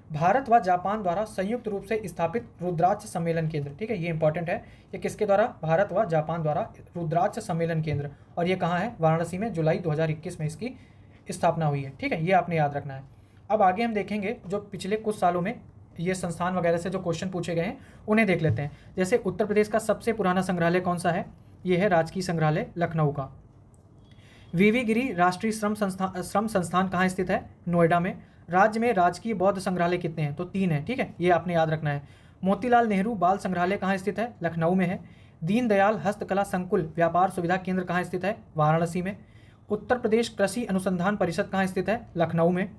A: भारत व जापान द्वारा संयुक्त रूप से स्थापित रुद्राक्ष सम्मेलन केंद्र, ठीक है, ये इंपॉर्टेंट है। ये किसके द्वारा? भारत व जापान द्वारा रुद्राक्ष सम्मेलन केंद्र, और ये कहाँ है? वाराणसी में। जुलाई 2021 में इसकी स्थापना हुई है, ठीक है। ये आपने याद रखना है। अब आगे हम देखेंगे जो पिछले कुछ सालों में ये संस्थान वगैरह से जो क्वेश्चन पूछे गए हैं उन्हें देख लेते हैं। जैसे उत्तर प्रदेश का सबसे पुराना संग्रहालय कौन सा है? ये है राजकीय संग्रहालय लखनऊ का। वीवी गिरी राष्ट्रीय श्रम संस्थान कहाँ स्थित है? नोएडा में। राज्य में राजकीय बौद्ध संग्रहालय कितने हैं? तो 3 है, ठीक है, ये आपने याद रखना है। मोतीलाल नेहरू बाल संग्रहालय कहाँ स्थित है? लखनऊ में है। दीनदयाल हस्तकला संकुल व्यापार सुविधा केंद्र कहाँ स्थित है? वाराणसी में। उत्तर प्रदेश कृषि अनुसंधान परिषद कहाँ स्थित है? लखनऊ में।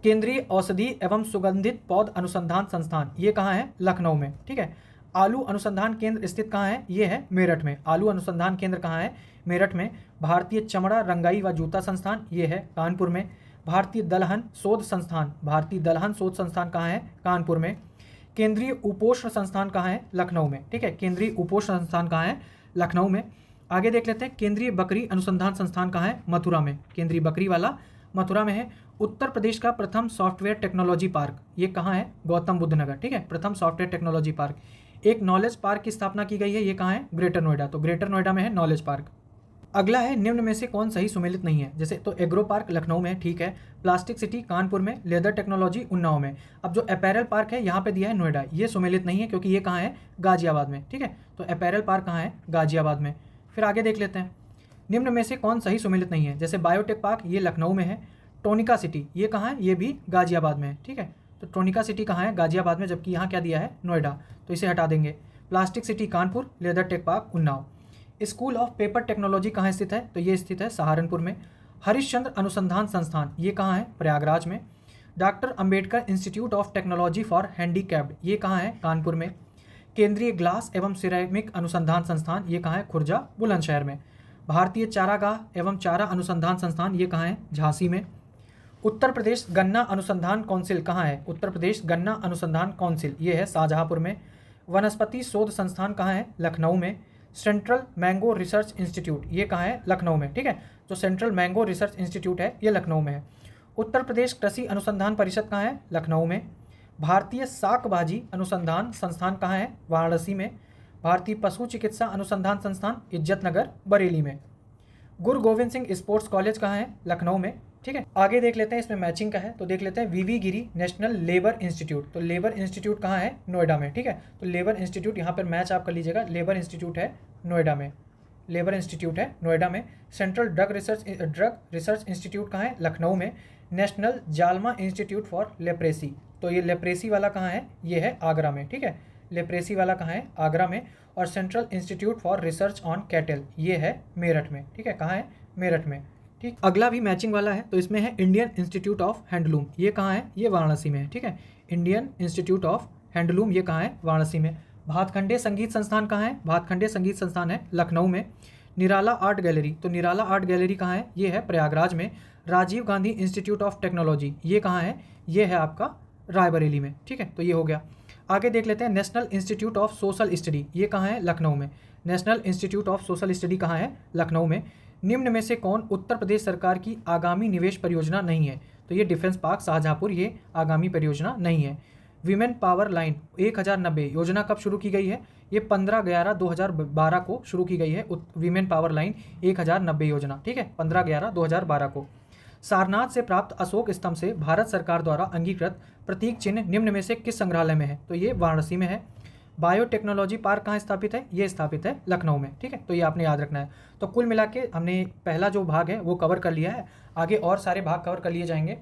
A: केंद्रीय औषधि एवं सुगंधित पौध अनुसंधान संस्थान, ये कहाँ है? लखनऊ में, ठीक है। आलू अनुसंधान केंद्र स्थित कहाँ है? ये है मेरठ में। आलू अनुसंधान केंद्र कहाँ है? मेरठ में। भारतीय चमड़ा रंगाई व जूता संस्थान, ये है कानपुर में। भारतीय दलहन शोध संस्थान कहाँ है? कानपुर में। केंद्रीय उपोष्ण संस्थान कहाँ है? लखनऊ में, ठीक है। केंद्रीय उपोष्ण संस्थान कहाँ है? लखनऊ में। आगे देख लेते हैं, केंद्रीय बकरी अनुसंधान संस्थान कहाँ है? मथुरा में। केंद्रीय बकरी वाला मथुरा में है। उत्तर प्रदेश का प्रथम सॉफ्टवेयर टेक्नोलॉजी पार्क, ये कहाँ है? गौतम बुद्ध नगर, ठीक है। प्रथम सॉफ्टवेयर टेक्नोलॉजी पार्क। एक नॉलेज पार्क की स्थापना की गई है, ये कहाँ है? ग्रेटर नोएडा। तो ग्रेटर नोएडा में है नॉलेज पार्क। अगला है निम्न में से कौन सही सुमेलित नहीं है? जैसे तो एग्रो पार्क लखनऊ में, ठीक है। प्लास्टिक सिटी कानपुर में। लेदर टेक्नोलॉजी उन्नाव में। अब जो अपैरल पार्क है यहाँ पे दिया है नोएडा, ये सुमेलित नहीं है क्योंकि ये कहाँ है? गाजियाबाद में, ठीक है। तो अपैरल पार्क कहाँ है? गाजियाबाद में। फिर आगे देख लेते हैं, निम्न में से कौन सही सुमेलित नहीं है? जैसे बायोटेक पार्क, ये लखनऊ में है। टोनिका सिटी, ये कहाँ है? ये भी गाजियाबाद में है, ठीक है। तो टोनिका सिटी कहाँ है? गाजियाबाद में, जबकि यहाँ क्या दिया है? नोएडा, तो इसे हटा देंगे। Plastic city Kanpur, leather tech park Unnao. School of paper technology कहाँ स्थित है? तो ये स्थित है सहारनपुर में। हरिश्चंद्र अनुसंधान संस्थान, ये कहाँ है? प्रयागराज में। Doctor Ambedkar institute of technology for handicapped, ये कहाँ है? कानपुर में। केंद्रीय ग्लास एवं सिरेमिक अनुसंधान संस्थान, ये कहाँ है? खुर्जा बुलंदशहर में। भारतीय चारागाह एवं चारा अनुसंधान संस्थान, ये कहाँ है? झांसी में। उत्तर प्रदेश गन्ना अनुसंधान काउंसिल कहाँ है? उत्तर प्रदेश गन्ना अनुसंधान काउंसिल, ये है शाहजहाँपुर में। वनस्पति शोध संस्थान कहाँ है? लखनऊ में। सेंट्रल मैंगो रिसर्च इंस्टीट्यूट, ये कहाँ है? लखनऊ में, ठीक है। जो सेंट्रल मैंगो रिसर्च इंस्टीट्यूट है ये लखनऊ में है। उत्तर प्रदेश कृषि अनुसंधान परिषद कहाँ है? लखनऊ में। भारतीय शाकभाजी अनुसंधान संस्थान कहाँ है? वाराणसी में। भारतीय पशु चिकित्सा अनुसंधान संस्थान इज्जतनगर बरेली में। गुरु गोविंद सिंह स्पोर्ट्स कॉलेज कहाँ है? लखनऊ में, ठीक है। आगे देख लेते हैं, इसमें मैचिंग का है, तो देख लेते हैं वीवी गिरी नेशनल लेबर इंस्टीट्यूट। तो लेबर इंस्टीट्यूट कहाँ है? नोएडा में, ठीक है। तो लेबर इंस्टीट्यूट यहाँ पर मैच आप कर लीजिएगा, लेबर इंस्टीट्यूट है नोएडा में। लेबर इंस्टीट्यूट है नोएडा में। सेंट्रल ड्रग रिसर्च इंस्टीट्यूट कहाँ है? लखनऊ में। नेशनल जालमा इंस्टीट्यूट फॉर लेप्रेसी, तो ये लेप्रेसी वाला कहाँ है? ये है आगरा में, ठीक है। लेप्रेसी वाला कहाँ है? आगरा में। और central institute for research on cattle, ये है मेरठ में, ठीक है। कहाँ है? मेरठ में, ठीक। अगला भी मैचिंग वाला है, तो इसमें है इंडियन इंस्टीट्यूट ऑफ हैंडलूम, ये कहाँ है? ये वाराणसी में है, ठीक है। इंडियन इंस्टीट्यूट ऑफ हैंडलूम, ये कहाँ है? वाराणसी में। भातखंडे संगीत संस्थान कहाँ है? भातखंडे संगीत संस्थान है लखनऊ में। निराला आर्ट गैलरी, तो निराला आर्ट गैलरी कहाँ है? ये है प्रयागराज में। Rajiv Gandhi institute of technology, ये कहाँ है? ये है आपका रायबरेली में। ठीक है, तो ये हो गया। आगे देख लेते हैं National Institute of social study, ये कहाँ है? लखनऊ में। National Institute of social study कहाँ है? लखनऊ में। निम्न में से कौन उत्तर प्रदेश सरकार की आगामी निवेश परियोजना नहीं है? तो ये डिफेंस पार्क शाहजहाँपुर, ये आगामी परियोजना नहीं है। वीमेन पावर लाइन 1090 योजना कब शुरू की गई है? ये 15/11/2012 को शुरू की गई है वीमेन पावर लाइन 1090 योजना। ठीक है, 15/11/2012 को। सारनाथ से प्राप्त अशोक स्तंभ से भारत सरकार द्वारा अंगीकृत प्रतीक चिन्ह निम्न में से किस संग्रहालय में है? तो ये वाराणसी में है। बायोटेक्नोलॉजी पार्क कहाँ स्थापित है? ये स्थापित है लखनऊ में। ठीक है, तो ये आपने याद रखना है। तो कुल मिला के हमने पहला जो भाग है वो कवर कर लिया है, आगे और सारे भाग कवर कर लिए जाएंगे।